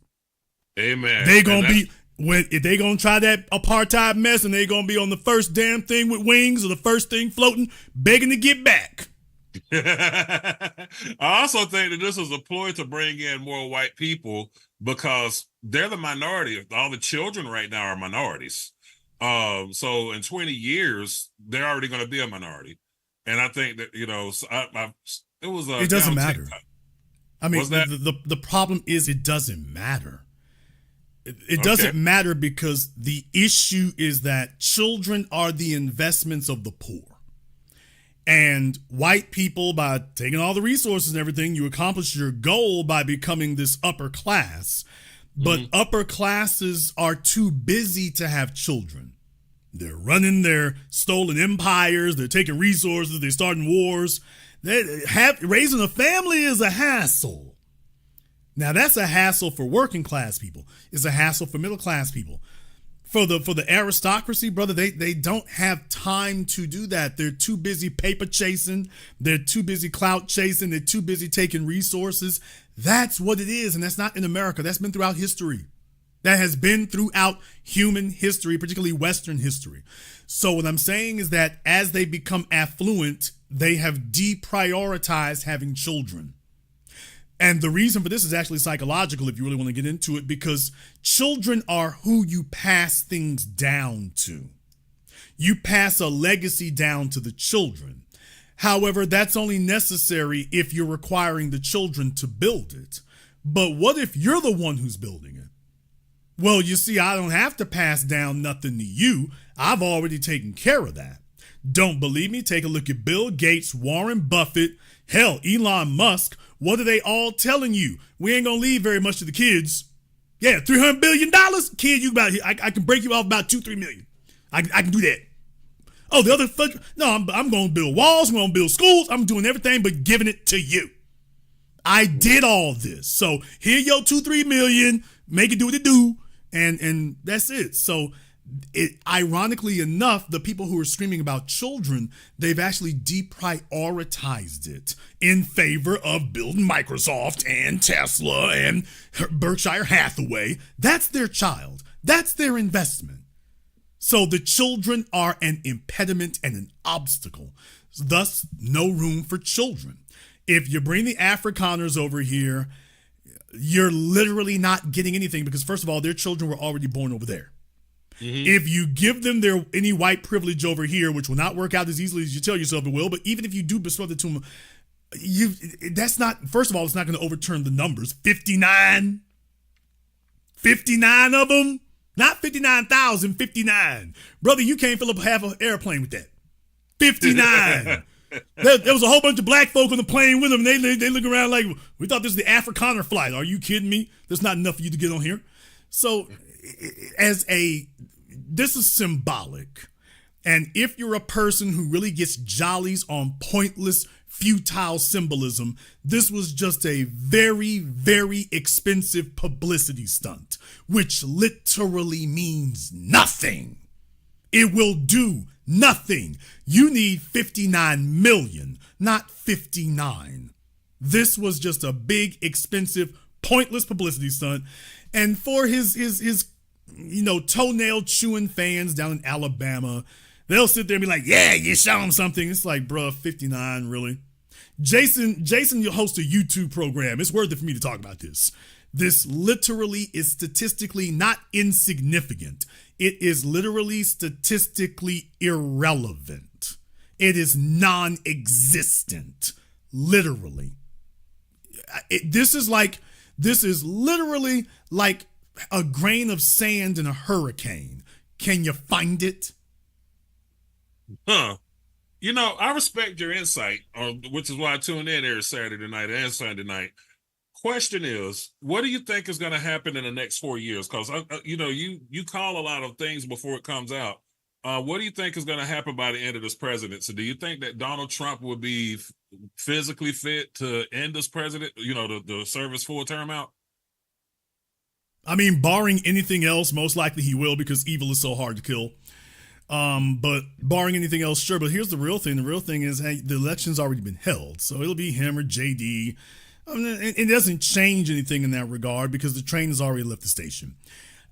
Amen. They gonna be... if they gonna try that apartheid mess and they gonna be on the first damn thing with wings or the first thing floating, begging to get back. I also think that this is a ploy to bring in more white people because they're the minority. All the children right now are minorities. So in 20 years, they're already going to be a minority. And I think that, it was a It doesn't matter. TikTok. I mean, Was that- the problem is it doesn't matter. It Okay. doesn't matter because the issue is that children are the investments of the poor. And white people, by taking all the resources and everything, you accomplish your goal by becoming this upper class. But upper classes are too busy to have children. They're running their stolen empires. They're taking resources. They're starting wars. Raising a family is a hassle. Now, that's a hassle for working class people. It's a hassle for middle class people. For the aristocracy, brother, they don't have time to do that. They're too busy paper chasing. They're too busy clout chasing. They're too busy taking resources. That's what it is. And that's not in America. That's been throughout history. That has been throughout human history, particularly Western history. So what I'm saying is that as they become affluent, they have deprioritized having children. And the reason for this is actually psychological, if you really want to get into it, because children are who you pass things down to. You pass a legacy down to the children. However, that's only necessary if you're requiring the children to build it. But what if you're the one who's building it? Well, you see, I don't have to pass down nothing to you. I've already taken care of that. Don't believe me? Take a look at Bill Gates, Warren Buffett, hell, Elon Musk. What are they all telling you? We ain't gonna leave very much to the kids. Yeah, $300 billion? Kid, I can break you off about $2-3 million. I can do that. Oh, the other, no, I'm gonna build walls, I'm gonna build schools, I'm doing everything but giving it to you. I did all this. So here your $2-3 million, make it do what it do, and that's it. So ironically enough, the people who are screaming about children, they've actually deprioritized it in favor of building Microsoft and Tesla and Berkshire Hathaway. That's their child. That's their investment. So the children are an impediment and an obstacle. Thus, no room for children. If you bring the Afrikaners over here, you're literally not getting anything because, first of all, their children were already born over there. Mm-hmm. If you give them any white privilege over here, which will not work out as easily as you tell yourself it will, but even if you do bestow it to them, that's not, first of all, it's not going to overturn the numbers. 59 of them, not 59,000, 59. Brother, you can't fill up half an airplane with that. 59. There was a whole bunch of black folk on the plane with them. And they look around like, we thought this was the Afrikaner flight. Are you kidding me? There's not enough for you to get on here. So this is symbolic. And if you're a person who really gets jollies on pointless, futile symbolism, this was just a very, very expensive publicity stunt, which literally means nothing. It will do nothing. You need 59 million, not 59. This was just a big, expensive, pointless publicity stunt. And for his toenail chewing fans down in Alabama, they'll sit there and be like, yeah, you show them something. It's like, bruh, 59, really? Jason, you host a YouTube program. It's worth it for me to talk about this. This literally is statistically not insignificant. It is literally statistically irrelevant. It is non-existent, literally. This is literally like a grain of sand in a hurricane. Can you find it? Huh. I respect your insight, which is why I tune in every Saturday night and Sunday night. Question is, what do you think is going to happen in the next 4 years? Because, you call a lot of things before it comes out. What do you think is going to happen by the end of this presidency? Do you think that Donald Trump will be physically fit to end this president, the service full term out? I mean, barring anything else, most likely he will because evil is so hard to kill. But barring anything else, sure. But here's the real thing. The real thing is, hey, the election's already been held. So it'll be him or JD. I mean, it doesn't change anything in that regard because the train has already left the station.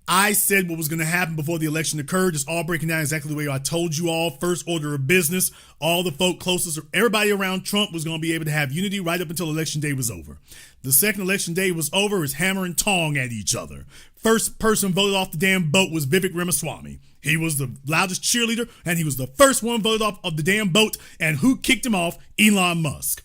I said what was going to happen before the election occurred. It's all breaking down exactly the way I told you all. First order of business, all the folk closest, everybody around Trump was going to be able to have unity right up until election day was over. The second election day was over, is hammer and tong at each other. First person voted off the damn boat was Vivek Ramaswamy. He was the loudest cheerleader, and he was the first one voted off of the damn boat. And who kicked him off? Elon Musk.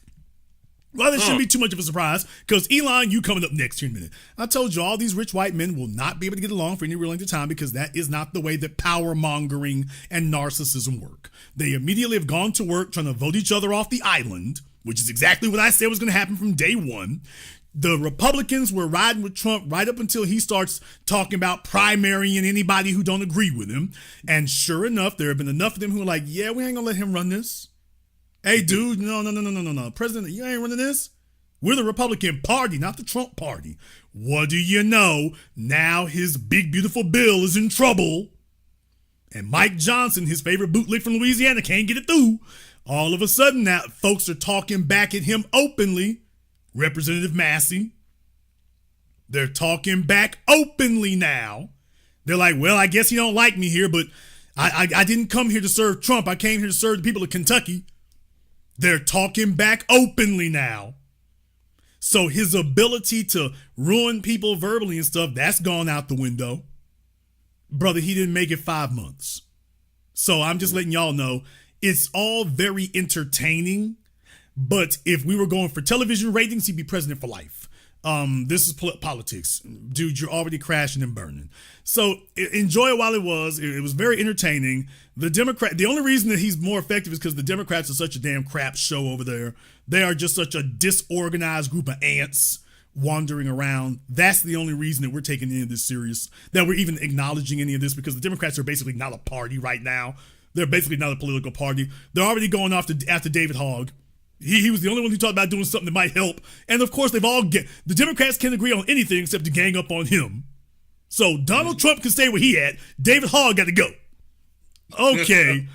Well, that shouldn't be too much of a surprise, because Elon, you coming up next here in a minute. I told you all these rich white men will not be able to get along for any real length of time, because that is not the way that power mongering and narcissism work. They immediately have gone to work trying to vote each other off the island, which is exactly what I said was going to happen from day one. The Republicans were riding with Trump right up until he starts talking about primarying anybody who don't agree with him. And sure enough, there have been enough of them who are like, yeah, we ain't gonna let him run this. Hey, dude, no. President, you ain't running this. We're the Republican Party, not the Trump Party. What do you know? Now his big, beautiful bill is in trouble. And Mike Johnson, his favorite bootlick from Louisiana, can't get it through. All of a sudden now, folks are talking back at him openly. Representative Massey. They're talking back openly now. They're like, well, I guess he don't like me here, but I didn't come here to serve Trump. I came here to serve the people of Kentucky. They're talking back openly now. So his ability to ruin people verbally and stuff, that's gone out the window. Brother, he didn't make it 5 months. So I'm just letting y'all know, it's all very entertaining. But if we were going for television ratings, he'd be president for life. This is politics. Dude, you're already crashing and burning. So enjoy it while it was. It was very entertaining. The only reason that he's more effective is because the Democrats are such a damn crap show over there. They are just such a disorganized group of ants wandering around. That's the only reason that we're taking any of this serious, that we're even acknowledging any of this, because the Democrats are basically not a party right now. They're basically not a political party. They're already going off after David Hogg. He was the only one who talked about doing something that might help. And of course, the Democrats can't agree on anything except to gang up on him. So Donald Trump can stay where he at. David Hogg got to go. Okay.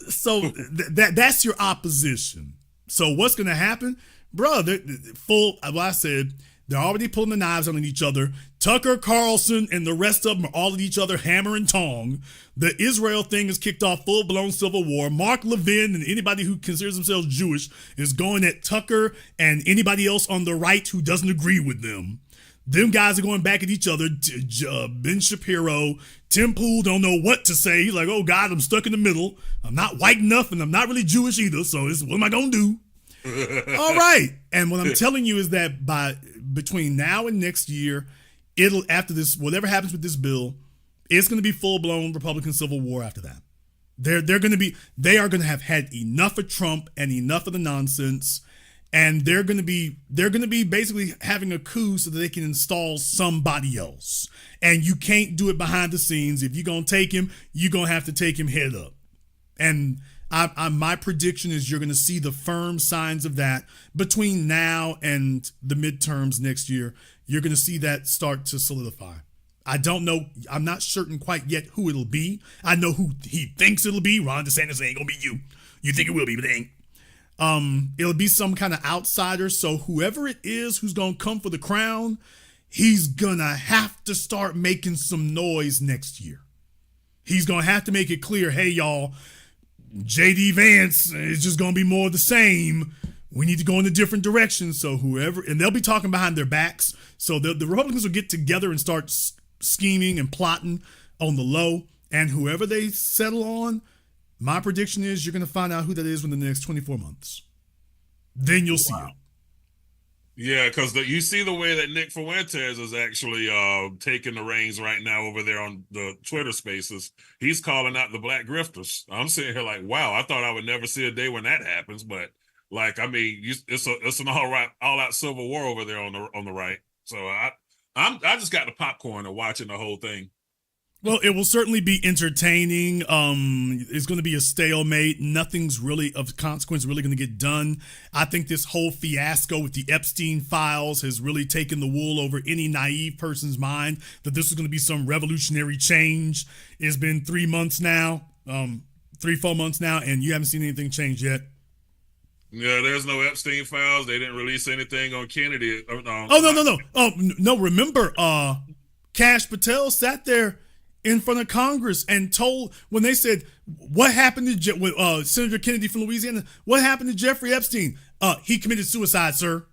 So that's your opposition. So what's going to happen? Bro, I said, they're already pulling the knives on each other. Tucker Carlson and the rest of them are all at each other, hammer and tong. The Israel thing has kicked off full-blown civil war. Mark Levin and anybody who considers themselves Jewish is going at Tucker and anybody else on the right who doesn't agree with them. Them guys are going back at each other. Ben Shapiro, Tim Pool don't know what to say. He's like, oh God, I'm stuck in the middle. I'm not white enough and I'm not really Jewish either. So what am I going to do? All right. And what I'm telling you is that between now and next year, after this, whatever happens with this bill, it's going to be full-blown Republican civil war after that. They are going to have had enough of Trump and enough of the nonsense, and they're going to be basically having a coup so that they can install somebody else. And you can't do it behind the scenes. If you're going to take him, you're going to have to take him head up. And my prediction is you're going to see the firm signs of that between now and the midterms next year. You're going to see that start to solidify. I don't know. I'm not certain quite yet who it'll be. I know who he thinks it'll be. Ron DeSantis ain't going to be you. You think it will be, but it ain't. It'll be some kind of outsider. So whoever it is who's going to come for the crown, he's going to have to start making some noise next year. He's going to have to make it clear, hey, y'all, J.D. Vance is just going to be more of the same. We need to go in a different direction. So whoever, and they'll be talking behind their backs. So the Republicans will get together and start scheming and plotting on the low. And whoever they settle on, my prediction is you're going to find out who that is within the next 24 months. Then you'll see it. Yeah, because you see the way that Nick Fuentes is actually taking the reins right now over there on the Twitter spaces. He's calling out the black grifters. I'm sitting here like, wow, I thought I would never see a day when that happens. But like, I mean, it's an all out civil war over there on the right. So I just got the popcorn and watching the whole thing. Well, it will certainly be entertaining. It's going to be a stalemate. Nothing's really of consequence really going to get done. I think this whole fiasco with the Epstein files has really taken the wool over any naive person's mind that this is going to be some revolutionary change. It's been 3 months now, 3-4 months now, and you haven't seen anything change yet. Yeah, there's no Epstein files. They didn't release anything on Kennedy. No. Oh, no. Remember, Kash Patel sat there in front of Congress and told, when they said, what happened to Senator Kennedy from Louisiana, what happened to Jeffrey Epstein? He committed suicide, sir.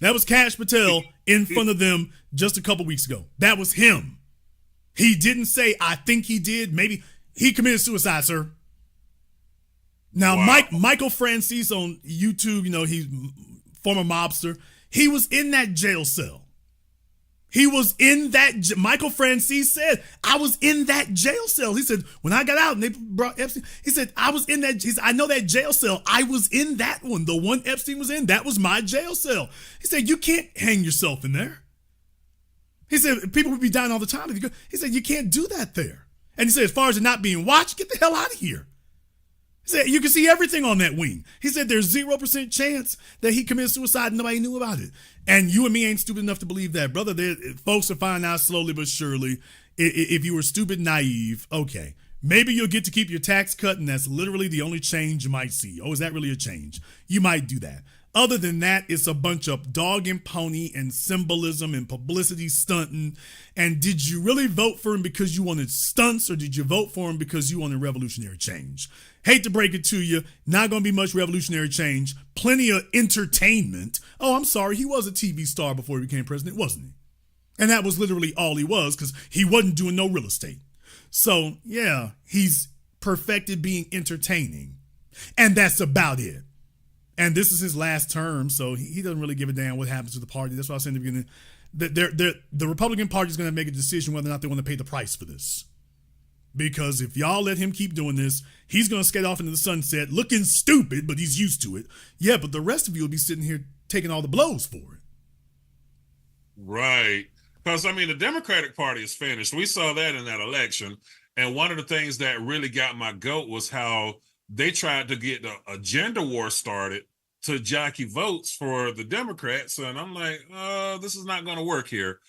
That was Kash Patel in front of them just a couple weeks ago. That was him. He didn't say, I think he did. Maybe he committed suicide, sir. Now, wow. Michael Francis on YouTube, he's former mobster. He was in that jail cell. He was in that, Michael Francis said, I was in that jail cell. He said, when I got out and they brought Epstein, he said, I was in that, he said, I know that jail cell. I was in that one. The one Epstein was in, that was my jail cell. He said, you can't hang yourself in there. He said, people would be dying all the time if you go. He said, you can't do that there. And he said, as far as it not being watched, get the hell out of here. He said, you can see everything on that wing. He said, there's 0% chance that he committed suicide and nobody knew about it. And you and me ain't stupid enough to believe that. Brother, folks are finding out slowly but surely. If you were stupid, naive, okay. Maybe you'll get to keep your tax cut, and that's literally the only change you might see. Oh, is that really a change? You might do that. Other than that, it's a bunch of dog and pony and symbolism and publicity stunting. And did you really vote for him because you wanted stunts, or did you vote for him because you wanted revolutionary change? Hate to break it to you, not going to be much revolutionary change. Plenty of entertainment. Oh, I'm sorry, he was a TV star before he became president, wasn't he? And that was literally all he was, because he wasn't doing no real estate. So, yeah, he's perfected being entertaining. And that's about it. And this is his last term, so he doesn't really give a damn what happens to the party. That's why I said in the beginning that the Republican Party is going to make a decision whether or not they want to pay the price for this. Because if y'all let him keep doing this, he's going to skate off into the sunset looking stupid, but he's used to it. Yeah, but the rest of you will be sitting here taking all the blows for it. Right. Because, the Democratic Party is finished. We saw that in that election. And one of the things that really got my goat was how they tried to get a gender war started to jockey votes for the Democrats. And I'm like, this is not going to work here.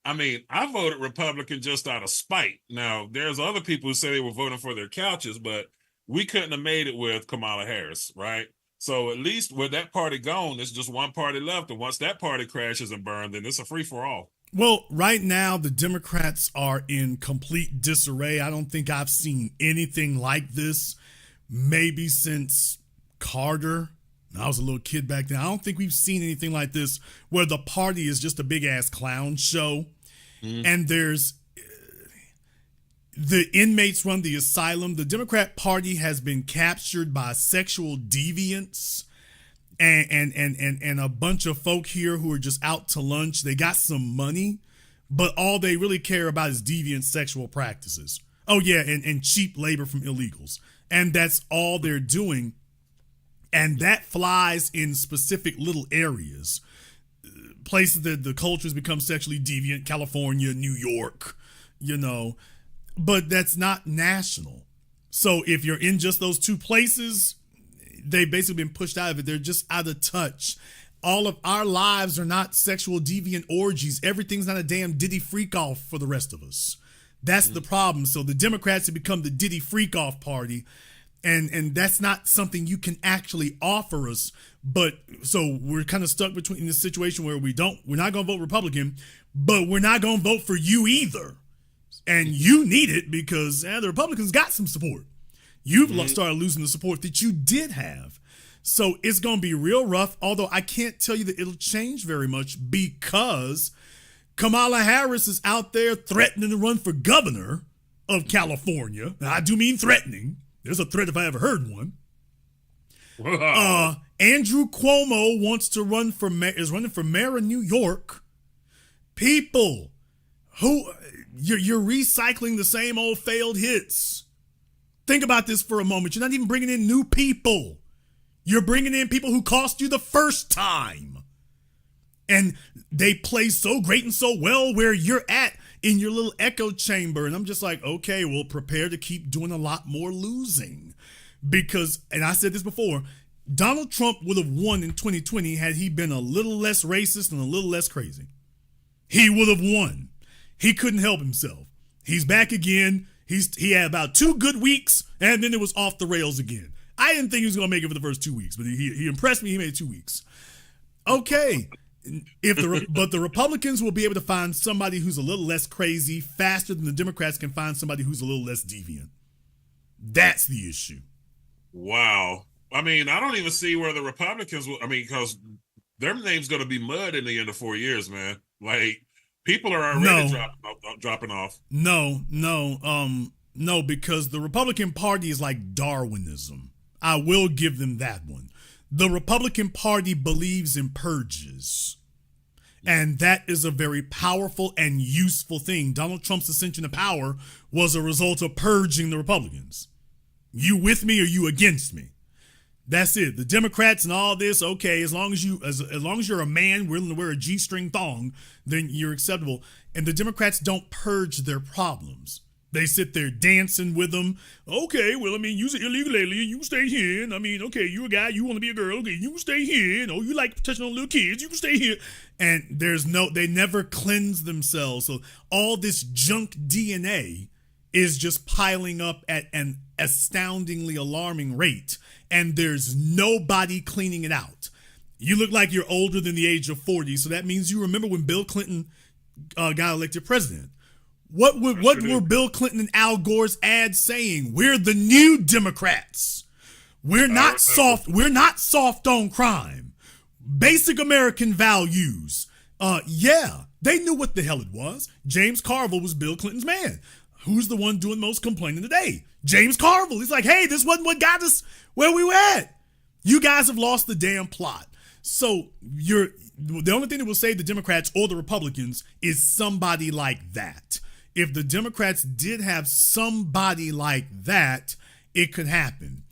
I voted Republican just out of spite. Now, there's other people who say they were voting for their couches, but we couldn't have made it with Kamala Harris, right? So at least with that party gone, there's just one party left. And once that party crashes and burns, then it's a free-for-all. Well, right now, the Democrats are in complete disarray. I don't think I've seen anything like this maybe since Carter. I was a little kid back then. I don't think we've seen anything like this where the party is just a big-ass clown show. And there's the inmates run the asylum. The Democrat Party has been captured by sexual deviants and a bunch of folk here who are just out to lunch. They got some money, but all they really care about is deviant sexual practices. Oh, yeah, and cheap labor from illegals. And that's all they're doing. And that flies in specific little areas. Places that the cultures become sexually deviant, California, New York, but that's not national. So if you're in just those two places, they've basically been pushed out of it. They're just out of touch. All of our lives are not sexual deviant orgies. Everything's not a damn Diddy freak off for the rest of us. That's the problem. So the Democrats have become the Diddy freak off party. And that's not something you can actually offer us. But so we're kind of stuck between this situation where we're not going to vote Republican, but we're not going to vote for you either. And you need it because the Republicans got some support. You've started losing the support that you did have. So it's going to be real rough, although I can't tell you that it'll change very much because Kamala Harris is out there threatening to run for governor of California. Now, I do mean threatening. There's a threat if I ever heard one. Andrew Cuomo is running for mayor of New York. People who you're recycling the same old failed hits. Think about this for a moment. You're not even bringing in new people. You're bringing in people who cost you the first time. And they play so great and so well where you're at in your little echo chamber. And I'm just like, okay, well, prepare to keep doing a lot more losing. Because, and I said this before, Donald Trump would have won in 2020 had he been a little less racist and a little less crazy. He would have won. He couldn't help himself. He's back again. He had about 2 good weeks, and then it was off the rails again. I didn't think he was going to make it for the first 2 weeks, but he impressed me. He made 2 weeks. Okay. But the Republicans will be able to find somebody who's a little less crazy faster than the Democrats can find somebody who's a little less deviant. That's the issue. Wow. I mean, I don't even see where the Republicans will. I mean, because their name's going to be mud in the end of 4 years, man. Like, people are already dropping off. No, because the Republican Party is like Darwinism. I will give them that one. The Republican Party believes in purges. And that is a very powerful and useful thing. Donald Trump's ascension to power was a result of purging the Republicans. You with me or you against me? That's it. The Democrats and all this, okay, as long as you're a man willing to wear a G-string thong, then you're acceptable. And the Democrats don't purge their problems. They sit there dancing with them. Okay, well, I mean, use it illegally. You stay here. And I mean, okay, you a guy, you want to be a girl. Okay, you stay here. And, you like touching on little kids. You can stay here. And they never cleanse themselves. So all this junk DNA is just piling up at an astoundingly alarming rate. And there's nobody cleaning it out. You look like you're older than the age of 40. So that means you remember when Bill Clinton got elected president. What were Bill Clinton and Al Gore's ads saying? We're the new Democrats. We're not soft. We're not soft on crime. Basic American values. Yeah, they knew what the hell it was. James Carville was Bill Clinton's man. Who's the one doing most complaining today? James Carville. He's like, hey, this wasn't what got us where we were at. You guys have lost the damn plot. So the only thing that will save the Democrats or the Republicans is somebody like that. If the Democrats did have somebody like that, it could happen.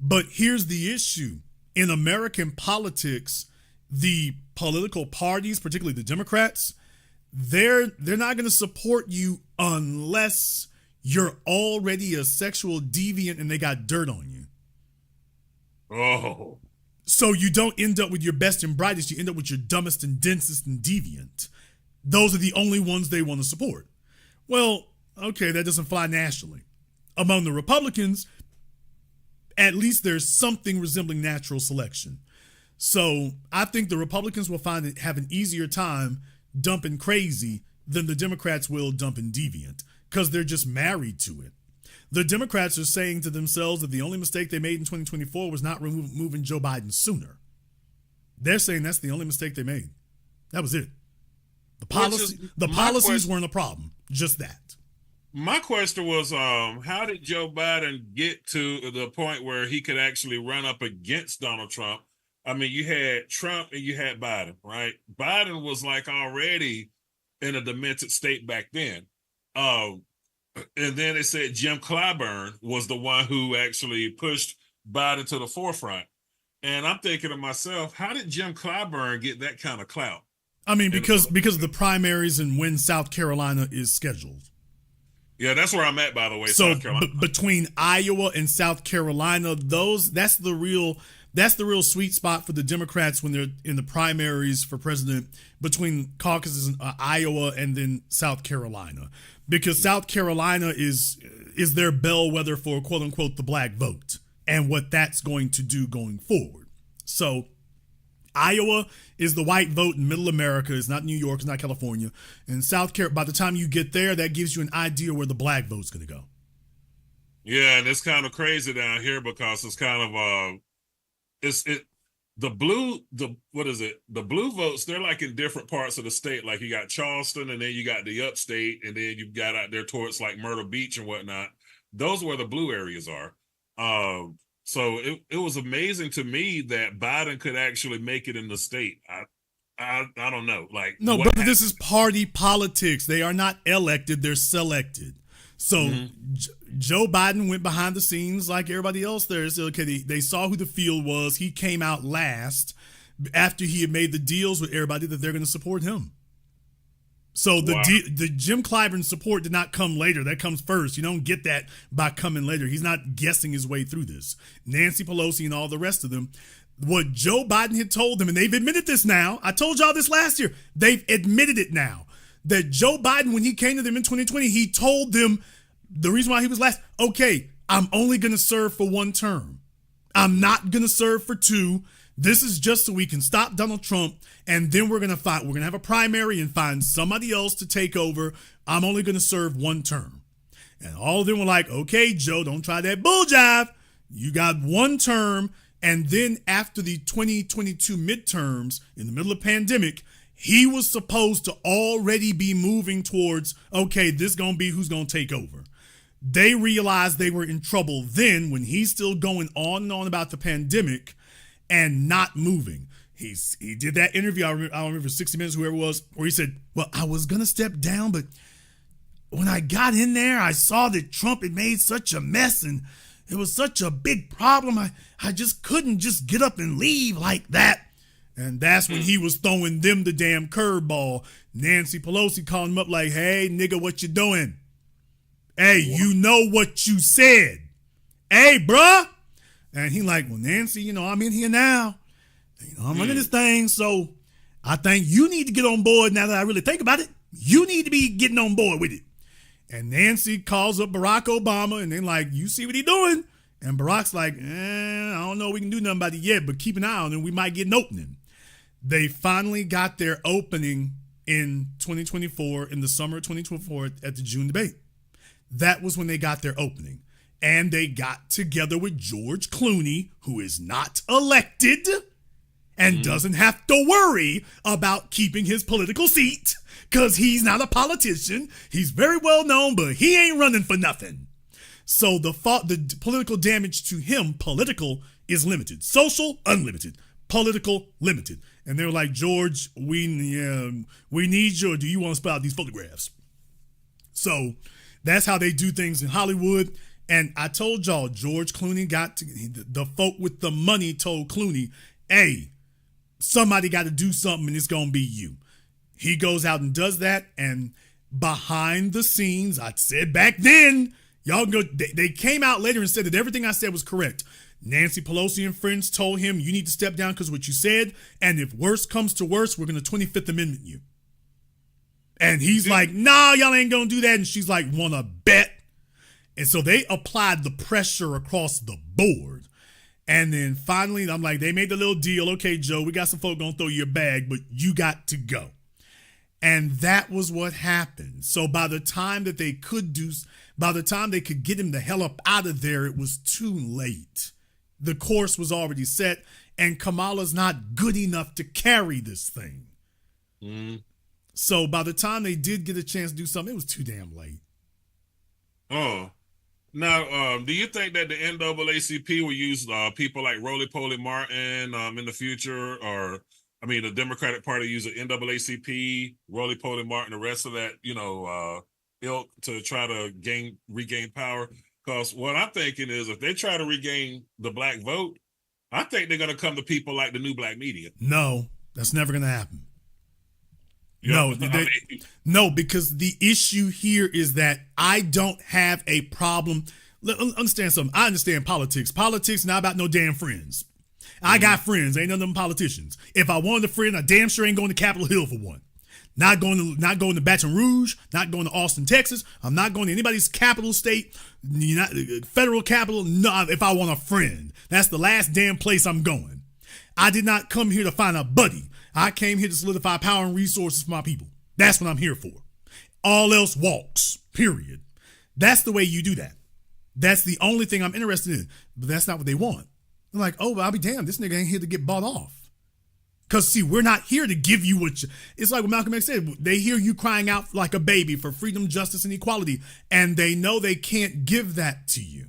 But here's the issue. In American politics, the political parties, particularly the Democrats, they're not going to support you unless you're already a sexual deviant and they got dirt on you. Oh. So you don't end up with your best and brightest. You end up with your dumbest and densest and deviant. Those are the only ones they want to support. Well, okay, that doesn't fly nationally. Among the Republicans, at least there's something resembling natural selection. So I think the Republicans will have an easier time dumping crazy than the Democrats will dumping deviant because they're just married to it. The Democrats are saying to themselves that the only mistake they made in 2024 was not moving Joe Biden sooner. They're saying that's the only mistake they made. That was it. The policies weren't a problem. Just that. My question was, how did Joe Biden get to the point where he could actually run up against Donald Trump? I mean, you had Trump and you had Biden, right? Biden was like already in a demented state back then. And then they said Jim Clyburn was the one who actually pushed Biden to the forefront. And I'm thinking to myself, how did Jim Clyburn get that kind of clout? I mean, because of the primaries and when South Carolina is scheduled. Yeah, that's where I'm at, by the way. So South Carolina. Between Iowa and South Carolina, that's the real sweet spot for the Democrats when they're in the primaries for president, between caucuses in Iowa and then South Carolina, because South Carolina is their bellwether for quote unquote the black vote and what that's going to do going forward. So Iowa is the white vote in middle America. It's not New York, it's not California. And South Carolina, by the time you get there, that gives you an idea where the black vote's going to go. Yeah, and it's kind of crazy down here because it's kind of the blue votes, they're like in different parts of the state. Like you got Charleston, and then you got the upstate, and then you've got out there towards like Myrtle Beach and whatnot. Those are where the blue areas are. So it was amazing to me that Biden could actually make it in the state. I don't know. Like, no, brother, this is party politics. They are not elected, they're selected. So Joe Biden went behind the scenes like everybody else there. So, okay, they saw who the field was. He came out last after he had made the deals with everybody that they're going to support him. So the Jim Clyburn support did not come later. That comes first. You don't get that by coming later. He's not guessing his way through this. Nancy Pelosi and all the rest of them. What Joe Biden had told them, and they've admitted this now. I told y'all this last year. They've admitted it now. That Joe Biden, when he came to them in 2020, he told them the reason why he was last, okay, I'm only going to serve for one term. I'm not going to serve for 2. This is just so we can stop Donald Trump, and then we're going to have a primary and find somebody else to take over. I'm only going to serve 1 term. And all of them were like, okay, Joe, don't try that bull jive. You got 1 term. And then after the 2022 midterms in the middle of the pandemic, he was supposed to already be moving towards, okay, this is going to be who's going to take over. They realized they were in trouble then when he's still going on and on about the pandemic and not moving. He did that interview, I don't remember 60 Minutes, whoever it was, where he said, well, I was going to step down, but when I got in there, I saw that Trump had made such a mess and it was such a big problem. I just couldn't just get up and leave like that. And that's when he was throwing them the damn curveball. Nancy Pelosi called him up like, hey, nigga, what you doing? Hey, you know what you said. Hey, bruh. And he like, well, Nancy, I'm in here now. I'm running this thing, so I think you need to get on board now that I really think about it. You need to be getting on board with it. And Nancy calls up Barack Obama, and they're like, you see what he doing? And Barack's like, I don't know we can do nothing about it yet, but keep an eye on it. We might get an opening. They finally got their opening in 2024, in the summer of 2024 at the June debate. That was when they got their opening. And they got together with George Clooney, who is not elected and doesn't have to worry about keeping his political seat because he's not a politician. He's very well known, but he ain't running for nothing. So the political damage to him, political, is limited. Social, unlimited. Political, limited. And they were like, George, we need you, or do you want to spell out these photographs? So that's how they do things in Hollywood. And I told y'all, George Clooney the folk with the money told Clooney, hey, somebody got to do something and it's going to be you. He goes out and does that. And behind the scenes, I said back then, y'all go, they came out later and said that everything I said was correct. Nancy Pelosi and friends told him, you need to step down because of what you said. And if worse comes to worse, we're going to 25th Amendment you. And he's like, nah, y'all ain't going to do that. And she's like, want to bet? And so they applied the pressure across the board. And then finally, I'm like, they made the little deal. Okay, Joe, we got some folk going to throw you a bag, but you got to go. And that was what happened. So by the time they could get him the hell up out of there, it was too late. The course was already set, and Kamala's not good enough to carry this thing. So by the time they did get a chance to do something, it was too damn late. Oh. Now, do you think that the NAACP will use people like Roly Poly Martin in the future? Or, I mean, the Democratic Party use the NAACP, Roly Poly Martin, the rest of that, ilk to try to regain power? Because what I'm thinking is if they try to regain the black vote, I think they're going to come to people like the new black media. No, that's never going to happen. Yeah, No, because the issue here is that I don't have a problem. Understand something. I understand politics. Politics not about no damn friends. I got friends. Ain't none of them politicians. If I wanted a friend, I damn sure ain't going to Capitol Hill for one. Not going to Baton Rouge. Not going to Austin, Texas. I'm not going to anybody's capital state, federal capital. No, if I want a friend, that's the last damn place I'm going. I did not come here to find a buddy. I came here to solidify power and resources for my people. That's what I'm here for. All else walks, period. That's the way you do that. That's the only thing I'm interested in. But that's not what they want. They're like, oh, well, I'll be damned. This nigga ain't here to get bought off. Because, see, we're not here to give you what you... It's like what Malcolm X said. They hear you crying out like a baby for freedom, justice, and equality. And they know they can't give that to you.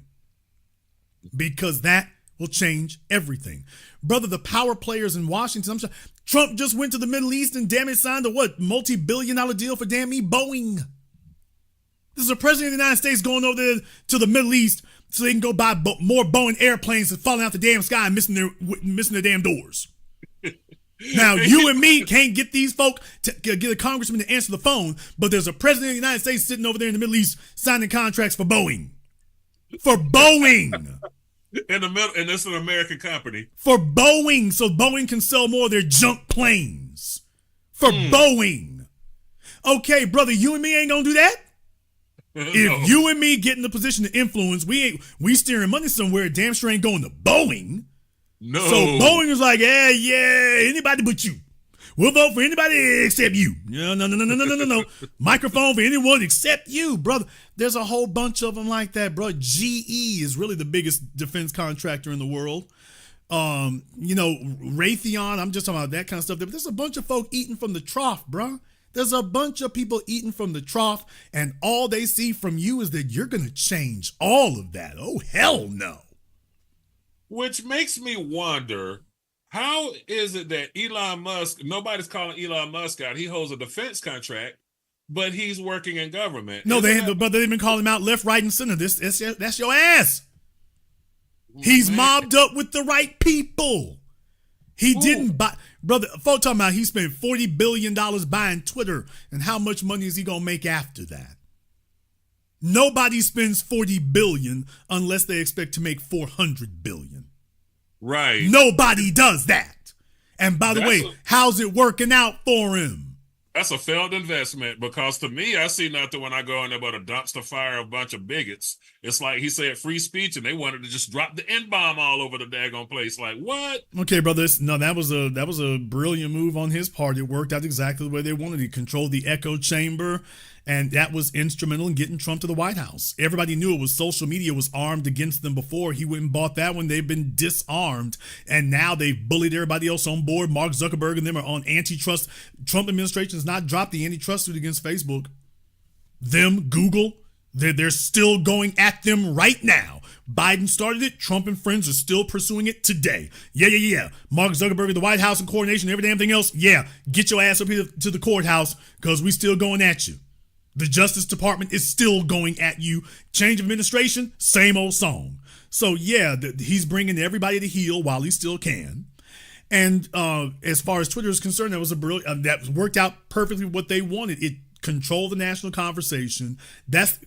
Because that will change everything. Brother, the power players in Washington... Trump just went to the Middle East and damn it signed a multi-billion-dollar deal for damn me Boeing. This is the president of the United States going over there to the Middle East so they can go buy more Boeing airplanes that's falling out the damn sky and missing their damn doors. Now, you and me can't get these folk to get a congressman to answer the phone, but there's a president of the United States sitting over there in the Middle East signing contracts for Boeing. For Boeing. In the middle, and it's an American company. For Boeing, so Boeing can sell more of their junk planes. For Boeing. Okay, brother, you and me ain't gonna do that? If you and me get in the position to influence, we steering money somewhere. Damn sure ain't going to Boeing. No. So Boeing is like, yeah, anybody but you. We'll vote for anybody except you. No. Microphone for anyone except you, brother. There's a whole bunch of them like that, bro. GE is really the biggest defense contractor in the world. Raytheon, I'm just talking about that kind of stuff. There's a bunch of folk eating from the trough, bro. There's a bunch of people eating from the trough, and all they see from you is that you're going to change all of that. Oh, hell no. Which makes me wonder, how is it that Elon Musk, nobody's calling Elon Musk out. He holds a defense contract, but he's working in government. No, they've been calling him out left, right, and center. That's your ass. He's mobbed up with the right people. He didn't buy, brother. Folk talking about he spent $40 billion buying Twitter, and how much money is he gonna make after that? Nobody spends $40 billion unless they expect to make $400 billion. Right. Nobody does that. And by the way, how's it working out for him? That's a failed investment, because to me, I see nothing when I go in there but a dumpster fire of a bunch of bigots. It's like he said free speech, and they wanted to just drop the N-bomb all over the daggone place. Like, what? Okay, brother. No, that was a brilliant move on his part. It worked out exactly the way they wanted. He controlled the echo chamber, and that was instrumental in getting Trump to the White House. Everybody knew it was social media was armed against them before. He went and bought that one. They've been disarmed, and now they've bullied everybody else on board. Mark Zuckerberg and them are on antitrust. Trump administration has not dropped the antitrust suit against Facebook. Them, Google, they're still going at them right now. Biden started it. Trump and friends are still pursuing it today. Yeah. Mark Zuckerberg at the White House and coordination, every damn thing else. Yeah, get your ass up here to the courthouse, because we still going at you. The Justice Department is still going at you. Change of administration, same old song. So yeah, he's bringing everybody to heel while he still can. And as far as Twitter is concerned, that was that worked out perfectly what they wanted. It controlled the national conversation.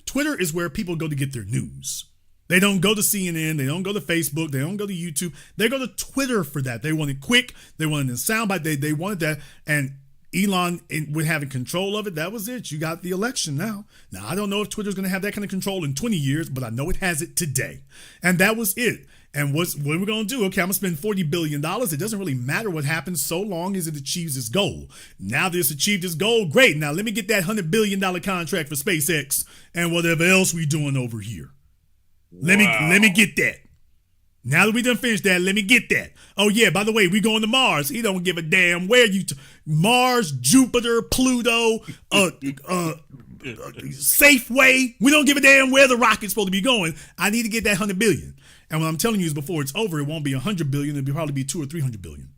Twitter is where people go to get their news. They don't go to CNN. They don't go to Facebook. They don't go to YouTube. They go to Twitter for that. They want it quick. They want it in soundbite. They wanted that. And Elon, with having control of it, that was it. You got the election now. Now, I don't know if Twitter's going to have that kind of control in 20 years, but I know it has it today. And that was it. And what are we going to do? Okay, I'm going to spend $40 billion. It doesn't really matter what happens so long as it achieves its goal. Now that it's achieved its goal, great. Now let me get that $100 billion contract for SpaceX and whatever else we doing over here. Let me get that. Now that we done finished that, let me get that. Oh yeah, by the way, we going to Mars. He don't give a damn where you Mars, Jupiter, Pluto, Safeway. We don't give a damn where the rocket's supposed to be going. I need to get that $100 billion. And what I'm telling you is, before it's over, it won't be $100 billion. It'll probably be $200 or $300 billion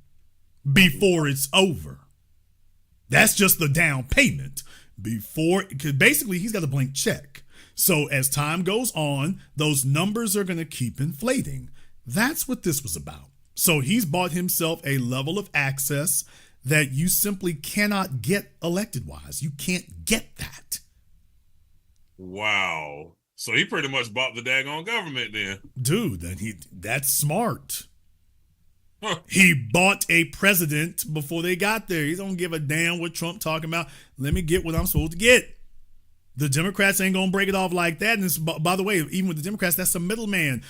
before it's over. That's just the down payment. Because basically he's got a blank check. So as time goes on, those numbers are going to keep inflating. That's what this was about. So he's bought himself a level of access that you simply cannot get elected-wise. You can't get that. Wow. So he pretty much bought the daggone government then. Dude, that's smart. Huh. He bought a president before they got there. He don't give a damn what Trump talking about. Let me get what I'm supposed to get. The Democrats ain't going to break it off like that. And by the way, even with the Democrats, that's a middleman.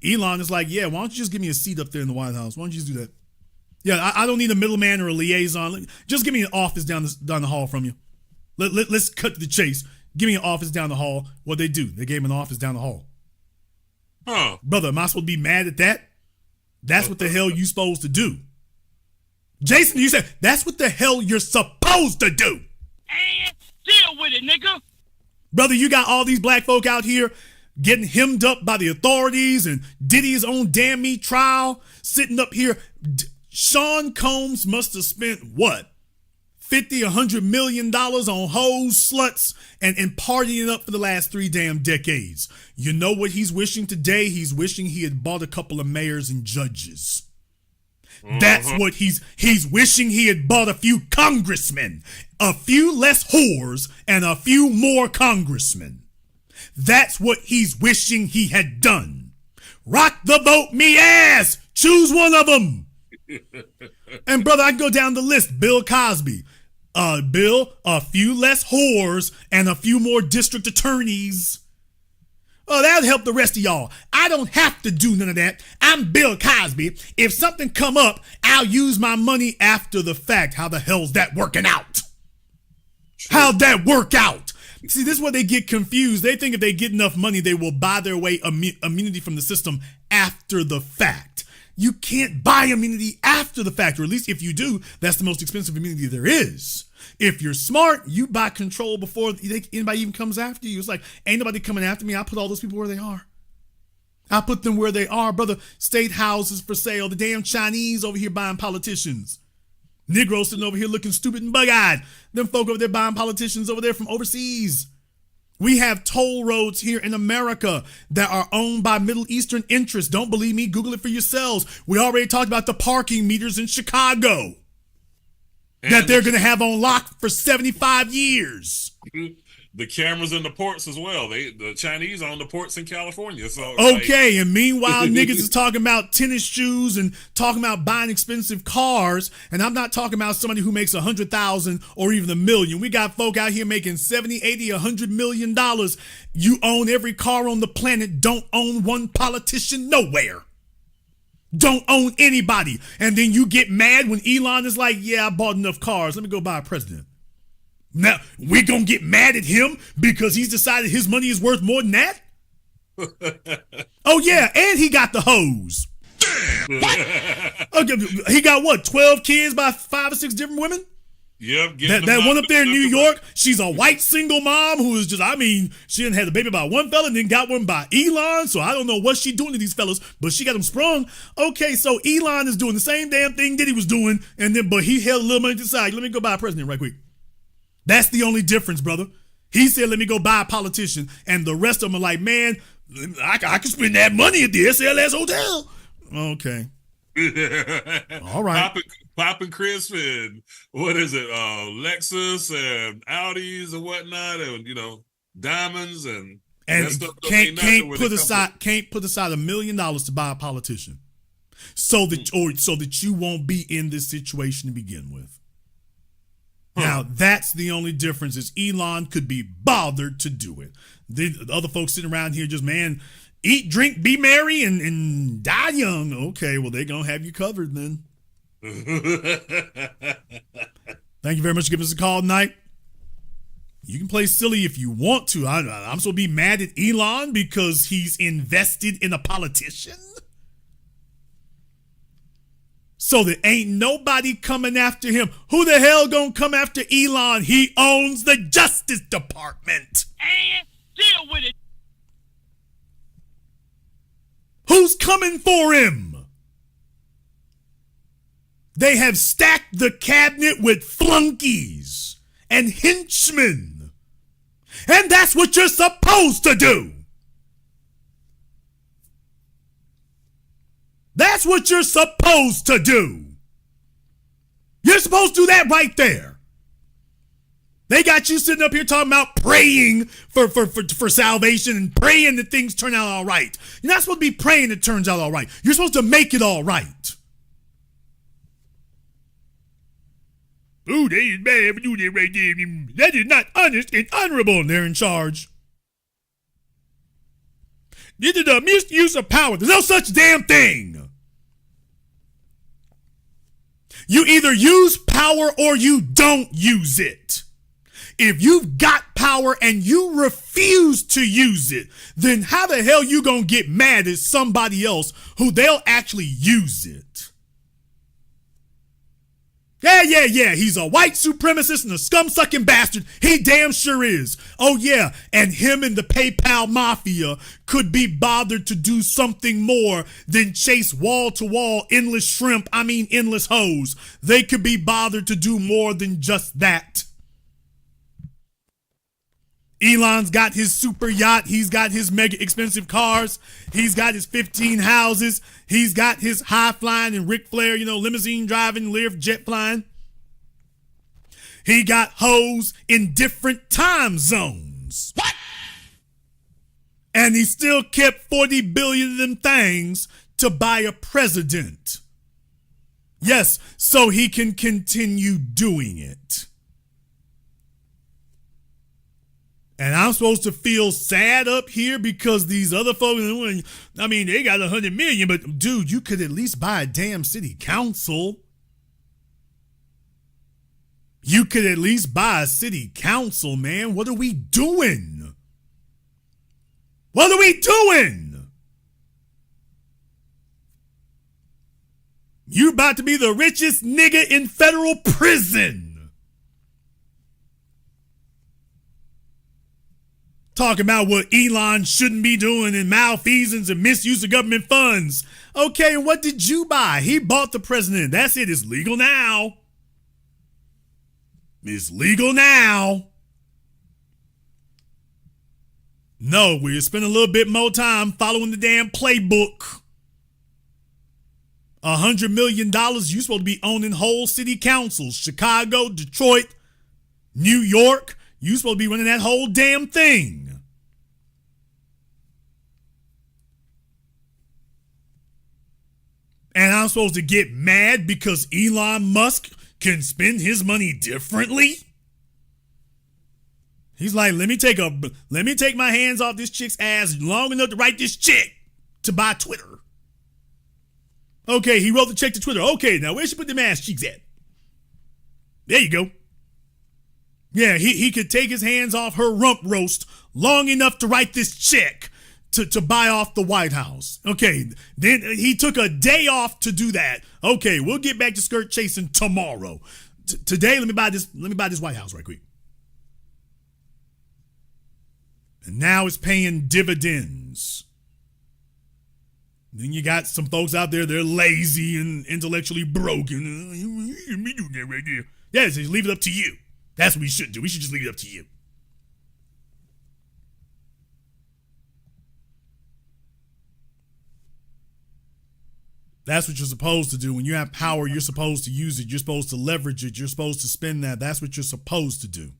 Elon is like, yeah, why don't you just give me a seat up there in the White House? Why don't you just do that? Yeah, I don't need a middleman or a liaison. Just give me an office down the hall from you. Let's cut to the chase. Give me an office down the hall. What'd they do? They gave him an office down the hall. Huh. Brother, am I supposed to be mad at that? That's what the hell you supposed to do. Jason, you said that's what the hell you're supposed to do. And deal with it, nigga. Brother, you got all these black folk out here getting hemmed up by the authorities and Diddy's own damn me trial, sitting up here. Sean Combs must have spent what? $50, $100 million on hoes, sluts, and partying up for the last 3 damn decades. You know what he's wishing today? He's wishing he had bought a couple of mayors and judges. That's what he's wishing he had bought a few congressmen, a few less whores, and a few more congressmen. That's what he's wishing he had done. Rock the vote me ass. Choose one of them. And brother, I can go down the list. Bill Cosby. Bill, a few less whores and a few more district attorneys. Oh, that'll help the rest of y'all. I don't have to do none of that. I'm Bill Cosby. If something come up, I'll use my money after the fact. How the hell's that working out? How'd that work out? See, this is where they get confused. They think if they get enough money, they will buy their way immunity from the system after the fact. You can't buy immunity after the fact, or at least if you do, that's the most expensive immunity there is. If you're smart, you buy control before anybody even comes after you. It's like, ain't nobody coming after me. I put all those people where they are. I put them where they are, brother. State houses for sale. The damn Chinese over here buying politicians. Negroes sitting over here looking stupid and bug-eyed. Them folk over there buying politicians over there from overseas. We have toll roads here in America that are owned by Middle Eastern interests. Don't believe me? Google it for yourselves. We already talked about the parking meters in Chicago that they're going to have on lock for 75 years. The cameras in the ports as well. The Chinese own the ports in California. So okay, and meanwhile, niggas is talking about tennis shoes and talking about buying expensive cars. And I'm not talking about somebody who makes $100,000 or even $1 million. We got folk out here making $70, $80, $100 million. You own every car on the planet. Don't own one politician nowhere. Don't own anybody. And then you get mad when Elon is like, yeah, I bought enough cars. Let me go buy a president. Now, we're going to get mad at him because he's decided his money is worth more than that? Oh, yeah, and he got the hose. Okay, he got what, 12 kids by 5 or 6 different women? Yep. That one up there in New York, she's a white single mom who is just, she done had a baby by one fella and then got one by Elon, so I don't know what she doing to these fellas, but she got them sprung. Okay, so Elon is doing the same damn thing Diddy was doing, but he held a little money to the side. Let me go buy a president right quick. That's the only difference, brother. He said, let me go buy a politician. And the rest of them are like, man, I can spend that money at the SLS hotel. Okay. All right. Popping crisp and what is it? Lexus and Audis and whatnot, and diamonds and can't put aside $1 million to buy a politician, so that you won't be in this situation to begin with. Now, that's the only difference is Elon could be bothered to do it. The other folks sitting around here just, man, eat, drink, be merry, and die young. Okay, well, they're going to have you covered then. Thank you very much for giving us a call tonight. You can play silly if you want to. I'm supposed to be mad at Elon because he's invested in a politician? So there ain't nobody coming after him. Who the hell gonna come after Elon? He owns the Justice Department. And deal with it. Who's coming for him? They have stacked the cabinet with flunkies and henchmen. And that's what you're supposed to do. That's what you're supposed to do. You're supposed to do that right there. They got you sitting up here talking about praying for salvation and praying that things turn out all right. You're not supposed to be praying it turns out all right. You're supposed to make it all right. Oh, they is bad for doing that right there. That is not honest and honorable. And they're in charge. This is a misuse of power. There's no such damn thing. You either use power or you don't use it. If you've got power and you refuse to use it, then how the hell you gonna get mad at somebody else who they'll actually use it? Yeah, he's a white supremacist and a scum-sucking bastard. He damn sure is. Oh yeah, and him and the PayPal mafia could be bothered to do something more than chase wall-to-wall endless endless hoes. They could be bothered to do more than just that. Elon's got his super yacht. He's got his mega expensive cars. He's got his 15 houses. He's got his high flying and Ric Flair, limousine driving, Lear jet flying. He got hoes in different time zones. What? And he still kept 40 billion of them things to buy a president. Yes, so he can continue doing it. And I'm supposed to feel sad up here because these other folks, I mean, they got 100 million, but dude, you could at least buy a damn city council. You could at least buy a city council, man. What are we doing? What are we doing? You about to be the richest nigga in federal prison. Talking about what Elon shouldn't be doing and malfeasance and misuse of government funds. Okay, what did you buy? He bought the president. That's it. It's legal now. It's legal now. No, we're spending a little bit more time following the damn playbook. $100 million, you're supposed to be owning whole city councils. Chicago, Detroit, New York. You're supposed to be running that whole damn thing. And I'm supposed to get mad because Elon Musk can spend his money differently? He's like, let me take my hands off this chick's ass long enough to write this check to buy Twitter. Okay, he wrote the check to Twitter. Okay, now where should put them ass cheeks at? There you go. Yeah, he could take his hands off her rump roast long enough to write this check to buy off the White House. Okay, then he took a day off to do that. Okay, we'll get back to skirt chasing tomorrow. Today, let me buy this White House right quick. And now it's paying dividends. Then you got some folks out there, they're lazy and intellectually broken. Me do that right there. Yeah, just leave it up to you. That's what we should do. We should just leave it up to you. That's what you're supposed to do. When you have power, you're supposed to use it. You're supposed to leverage it. You're supposed to spend that. That's what you're supposed to do.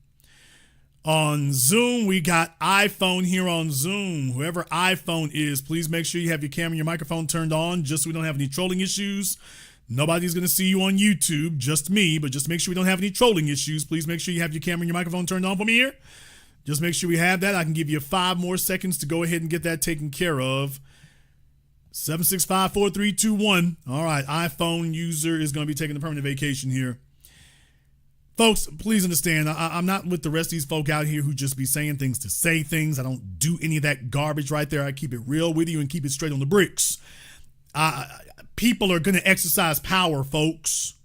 On Zoom, we got iPhone here on Zoom. Whoever iPhone is, please make sure you have your camera and your microphone turned on just so we don't have any trolling issues. Nobody's going to see you on YouTube, just me, but just make sure we don't have any trolling issues. Please make sure you have your camera and your microphone turned on for me here. Just make sure we have that. I can give you 5 more seconds to go ahead and get that taken care of. 765-4321. All right, iPhone user is going to be taking a permanent vacation here. Folks, please understand, I'm not with the rest of these folk out here who just be saying things to say things. I don't do any of that garbage right there. I keep it real with you and keep it straight on the bricks. People are going to exercise power, folks.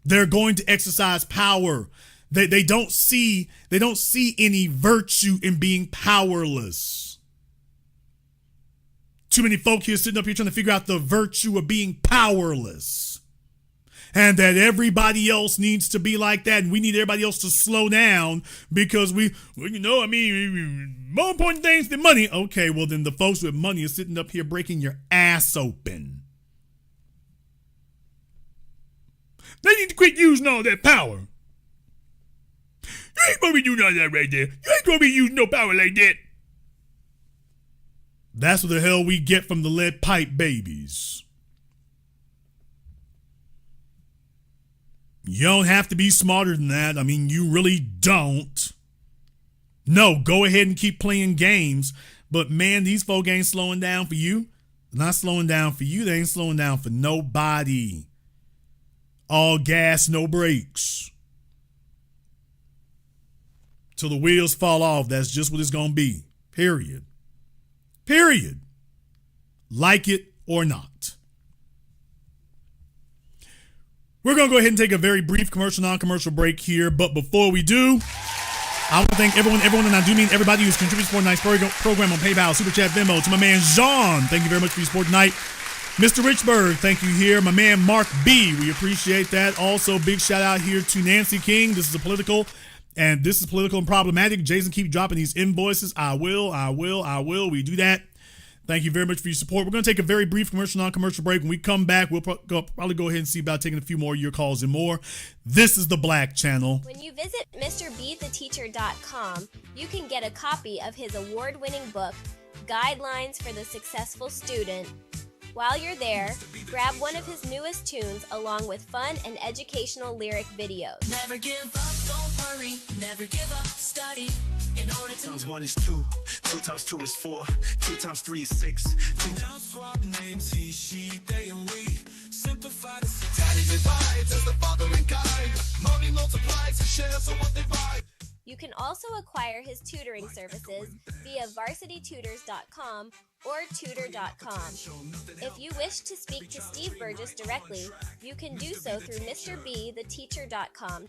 They're going to exercise power. They don't see any virtue in being powerless. Too many folk here sitting up here trying to figure out the virtue of being powerless. And that everybody else needs to be like that, and we need everybody else to slow down because more important things than money. Okay, well then the folks with money are sitting up here breaking your ass open. They need to quit using all that power. You ain't gonna be doing all that right there. You ain't gonna be using no power like that. That's what the hell we get from the lead pipe babies. You don't have to be smarter than that. I mean, you really don't. No, go ahead and keep playing games. But man, these folk ain't slowing down for you. They're not slowing down for you. They ain't slowing down for nobody. All gas, no brakes. Till the wheels fall off. That's just what it's going to be. Period. Period. Like it or not. We're going to go ahead and take a very brief commercial, non-commercial break here. But before we do, I want to thank everyone, and I do mean everybody who's contributed to a nice program on PayPal, Super Chat, Venmo. To my man, Jean, thank you very much for your support tonight. Mr. Richburg, thank you here. My man, Mark B, we appreciate that. Also, big shout out here to Nancy King. This is political and problematic. Jason, keep dropping these invoices. I will. We do that. Thank you very much for your support. We're going to take a very brief commercial, non-commercial break. When we come back, we'll probably go ahead and see about taking a few more of your calls and more. This is the Black Channel. When you visit MrBeTheTeacher.com, you can get a copy of his award-winning book, Guidelines for the Successful Student. While you're there, grab one of his newest tunes along with fun and educational lyric videos. Never give up, don't worry, never give up, study. Times 1 is 2, 2 times 2 is 4, 2 times 3 is 6. 2 now swap names, he, she, they, and we. Simplify the daddy divides as the father and guide. Money multiplies and shares on what they buy. You can also acquire his tutoring services via varsitytutors.com or tutor.com. If you wish to speak to Steve Burgess directly, you can do so through MrBTheTeacher.com.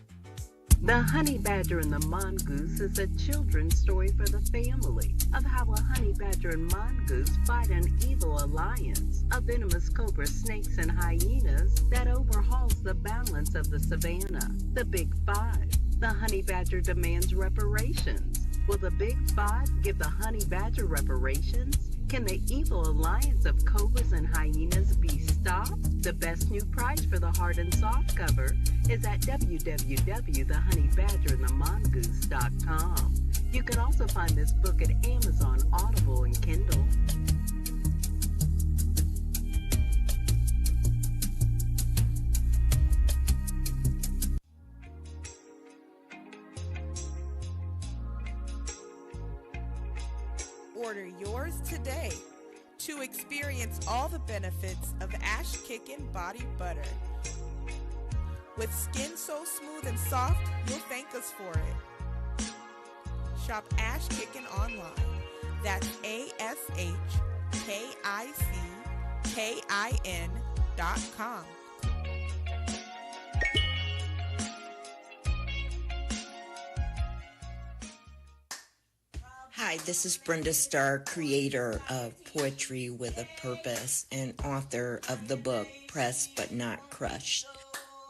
The Honey Badger and the Mongoose is a children's story for the family of how a honey badger and mongoose fight an evil alliance of venomous cobra snakes and hyenas that overhauls the balance of the savannah. The Big Five. The honey badger demands reparations. Will the Big Five give the honey badger reparations? Can the evil alliance of cobras and hyenas be stopped? The best new price for the hard and soft cover is at www.thehoneybadgerandthemongoose.com. You can also find this book at Amazon, Audible, and Kindle. Order yours today to experience all the benefits of Ash Kickin' Body Butter. With skin so smooth and soft, you'll thank us for it. Shop Ash Kickin' online. That's ASHKICKIN.com. Hi, this is Brenda Starr, creator of Poetry with a Purpose and author of the book Pressed But Not Crushed.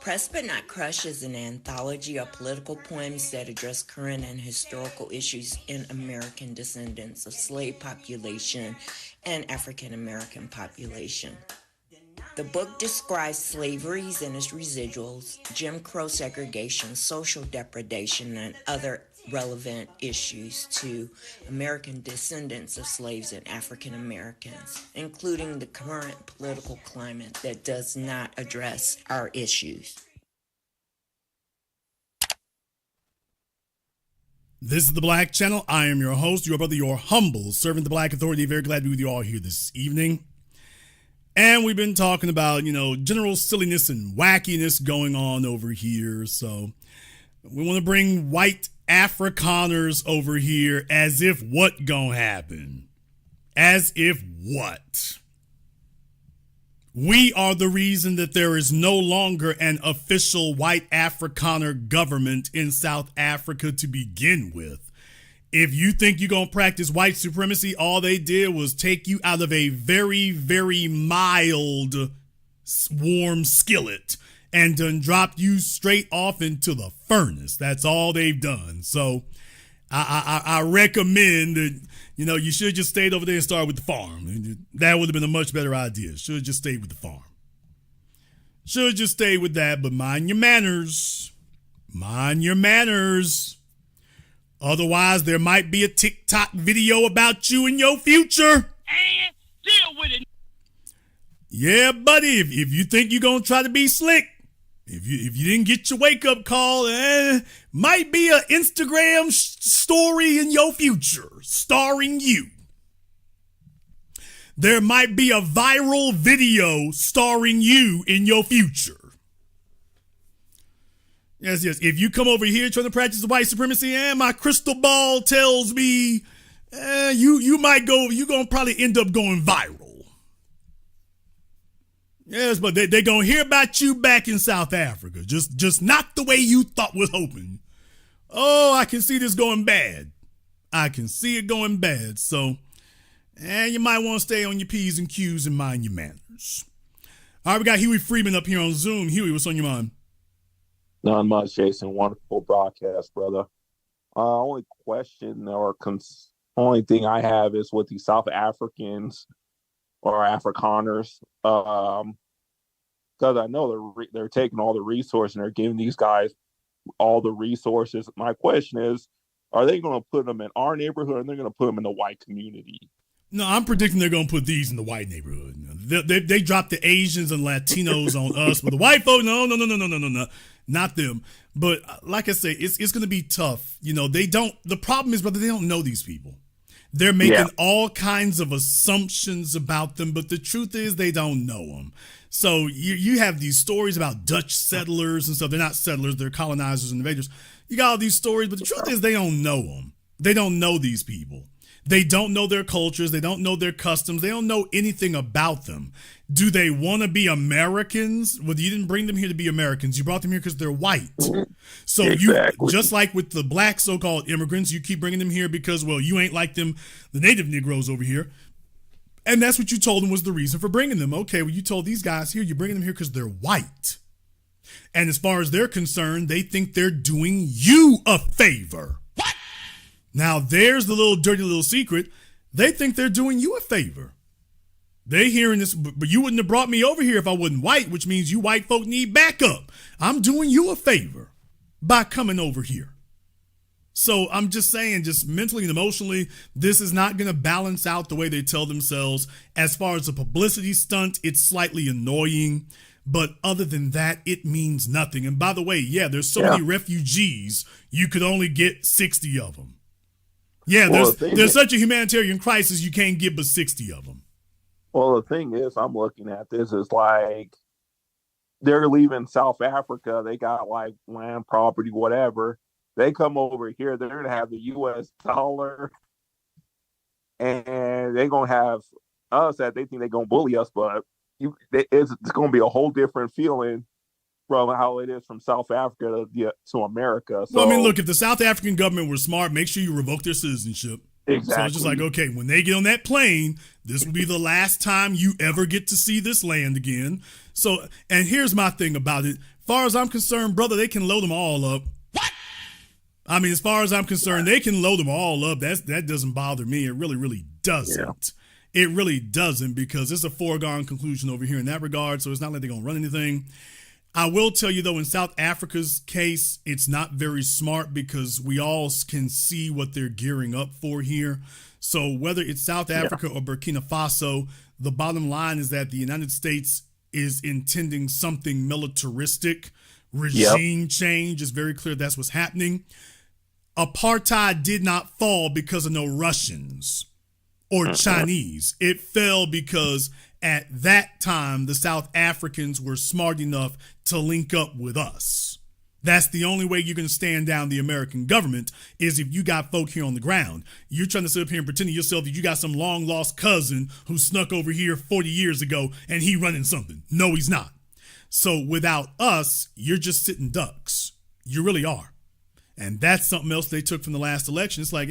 Pressed But Not Crushed is an anthology of political poems that address current and historical issues in American descendants of slave population and African American population. The book describes slaveries and its residuals, Jim Crow segregation, social depredation, and other relevant issues to American descendants of slaves and African Americans, including the current political climate that does not address our issues. This is the Black Channel. I am your host, your brother, your humble servant, the Black Authority. Very glad to be with you all here this evening. And we've been talking about, general silliness and wackiness going on over here. So we want to bring white Afrikaners over here as if what gonna happen? As if what? We are the reason that there is no longer an official white Afrikaner government in South Africa to begin with. If you think you're going to practice white supremacy, all they did was take you out of a very, very mild, warm skillet and done dropped you straight off into the furnace. That's all they've done. So I recommend that, you should have just stayed over there and started with the farm. That would have been a much better idea. Should have just stayed with the farm. Should have just stayed with that, but mind your manners. Mind your manners. Otherwise, there might be a TikTok video about you in your future. And deal with it. Yeah, buddy, if you think you're going to try to be slick, if you didn't get your wake-up call, might be an Instagram story in your future starring you. There might be a viral video starring you in your future. Yes. If you come over here trying to practice white supremacy, my crystal ball tells me you're going to probably end up going viral. Yes, but they're going to hear about you back in South Africa. Just not the way you thought was hoping. Oh, I can see this going bad. I can see it going bad. So, you might want to stay on your P's and Q's and mind your manners. All right, we got Huey Freeman up here on Zoom. Huey, what's on your mind? Not much, Jason. Wonderful broadcast, brother. Only question or only thing I have is with the South Africans or Afrikaners, because I know they're taking all the resources and they're giving these guys all the resources. My question is, are they going to put them in our neighborhood, or are they going to put them in the white community? No, I'm predicting they're going to put these in the white neighborhood. They dropped the Asians and Latinos on us, but the white folk, no. not them. But like I say, it's going to be tough. The problem is, brother, they don't know these people. They're making all kinds of assumptions about them, but the truth is they don't know them. So you have these stories about Dutch settlers and stuff. They're not settlers, they're colonizers and invaders. You got all these stories, but the truth is they don't know them. They don't know these people. They don't know their cultures. They don't know their customs. They don't know anything about them. Do they want to be Americans? Well, you didn't bring them here to be Americans. You brought them here because they're white. So you, just like with the black so-called immigrants, you keep bringing them here because, well, you ain't like them, the native Negroes over here. And that's what you told them was the reason for bringing them. Okay, well, you told these guys here, you're bringing them here because they're white. And as far as they're concerned, they think they're doing you a favor. What? Now, there's the little dirty little secret. They think they're doing you a favor. They hearing this, but you wouldn't have brought me over here if I wasn't white, which means you white folk need backup. I'm doing you a favor by coming over here. So I'm just saying, just mentally and emotionally, this is not going to balance out the way they tell themselves. As far as a publicity stunt, it's slightly annoying. But other than that, it means nothing. And by the way, there's so many refugees, you could only get 60 of them. Yeah, there's such a humanitarian crisis, you can't get but 60 of them. Well, the thing is, I'm looking at this is like they're leaving South Africa. They got like land, property, whatever. They come over here. They're going to have the U.S. dollar. And they're going to have us that they think they're going to bully us. But it's going to be a whole different feeling from how it is from South Africa to America. So, well, I mean, look, if the South African government were smart, make sure you revoke their citizenship. Exactly. So it's just like, okay, when they get on that plane, this will be the last time you ever get to see this land again. So, and here's my thing about it. As far as I'm concerned, brother, they can load them all up. What? I mean, as far as I'm concerned, they can load them all up. That doesn't bother me. It really, really doesn't. Yeah. It really doesn't, because it's a foregone conclusion over here in that regard. So it's not like they're going to run anything. I will tell you, though, in South Africa's case, it's not very smart because we all can see what they're gearing up for here. So whether it's South Africa or Burkina Faso, the bottom line is that the United States is intending something militaristic. Regime change is very clear. That's what's happening. Apartheid did not fall because of no Russians or Chinese. It fell because at that time, the South Africans were smart enough to link up with us. That's the only way you can stand down the American government, is if you got folk here on the ground. You're trying to sit up here and pretend to yourself that you got some long lost cousin who snuck over here 40 years ago and he running something. No, he's not. So without us, you're just sitting ducks. You really are. And that's something else they took from the last election. It's like,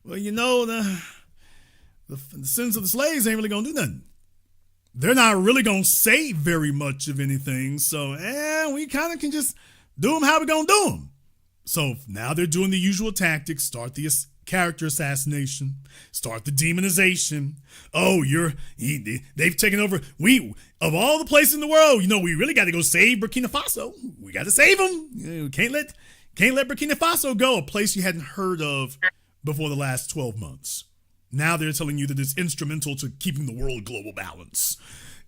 well, the sins of the slaves ain't really going to do nothing. They're not really going to say very much of anything. So, we kind of can just do them how we going to do them. So now they're doing the usual tactics. Start the character assassination. Start the demonization. Oh, they've taken over. Of all the places in the world, we really got to go save Burkina Faso. We got to save them. We can't let Burkina Faso go, a place you hadn't heard of before the last 12 months. Now they're telling you that it's instrumental to keeping the world global balance.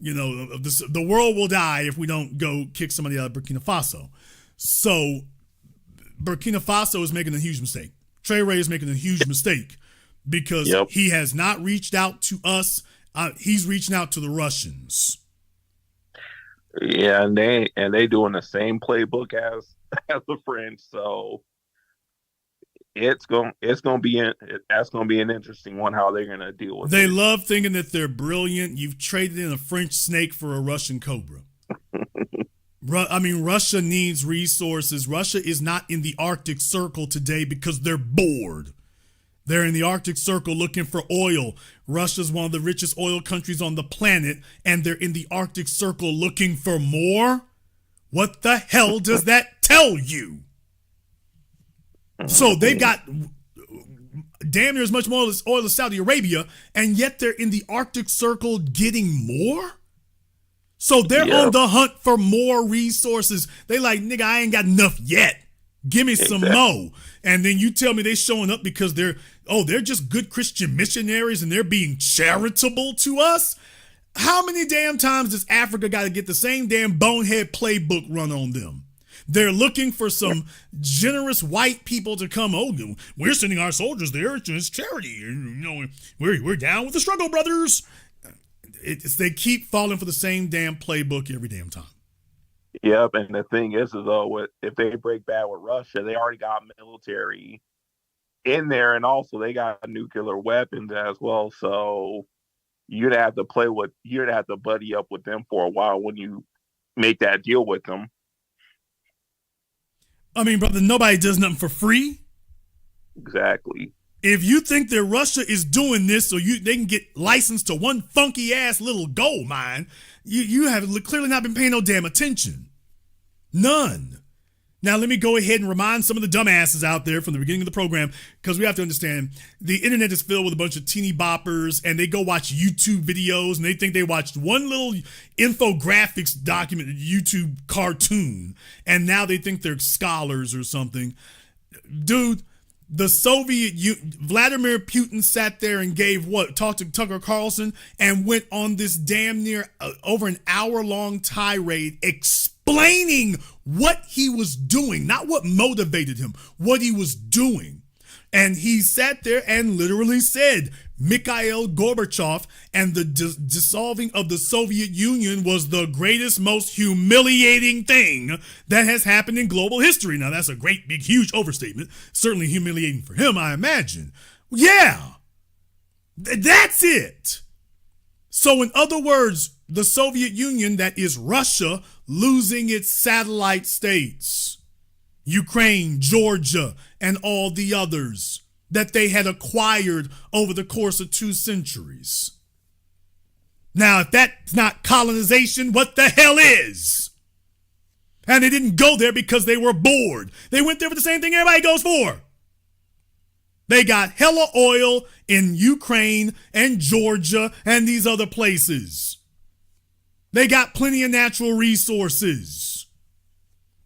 The world will die if we don't go kick somebody out of Burkina Faso. So Burkina Faso is making a huge mistake. Traoré is making a huge mistake because he has not reached out to us. He's reaching out to the Russians. Yeah, and they doing the same playbook as the French. So that's gonna be an interesting one, how they're gonna deal with it. They love thinking that they're brilliant. You've traded in a French snake for a Russian cobra. Russia needs resources. Russia is not in the Arctic Circle today because they're bored. They're in the Arctic Circle looking for oil. Russia's one of the richest oil countries on the planet, and they're in the Arctic Circle looking for more? What the hell does that tell you? So they've got damn near as much more oil as Saudi Arabia, and yet they're in the Arctic Circle getting more? So they're on the hunt for more resources. They like, nigga, I ain't got enough yet. Give me some more. And then you tell me they showing up because they're just good Christian missionaries and they're being charitable to us? How many damn times does Africa got to get the same damn bonehead playbook run on them? They're looking for some generous white people to come. Oh, we're sending our soldiers there to his charity. You know, we're down with the struggle, brothers. They keep falling for the same damn playbook every damn time. Yep, and the thing is though, if they break bad with Russia, they already got military in there, and also they got nuclear weapons as well. So you'd have to buddy up with them for a while when you make that deal with them. I mean, brother, nobody does nothing for free. Exactly. If you think that Russia is doing this so they can get licensed to one funky ass little gold mine, you have clearly not been paying no damn attention. None. Now, let me go ahead and remind some of the dumbasses out there from the beginning of the program, because we have to understand the internet is filled with a bunch of teeny boppers, and they go watch YouTube videos, and they think they watched one little infographics document, YouTube cartoon, and now they think they're scholars or something. Dude, the Vladimir Putin sat there and talked to Tucker Carlson and went on this damn near over an hour-long tirade explaining what he was doing, not what motivated him, what he was doing. And he sat there and literally said Mikhail Gorbachev and the dissolving of the Soviet Union was the greatest, most humiliating thing that has happened in global history. Now, that's a great, big, huge overstatement. Certainly humiliating for him, I imagine. Yeah, that's it. So in other words, the Soviet Union, that is Russia, losing its satellite states, Ukraine, Georgia, and all the others that they had acquired over the course of 2 centuries. Now, if that's not colonization, what the hell is? And they didn't go there because they were bored. They went there for the same thing everybody goes for. They got hella oil in Ukraine and Georgia and these other places. They got plenty of natural resources.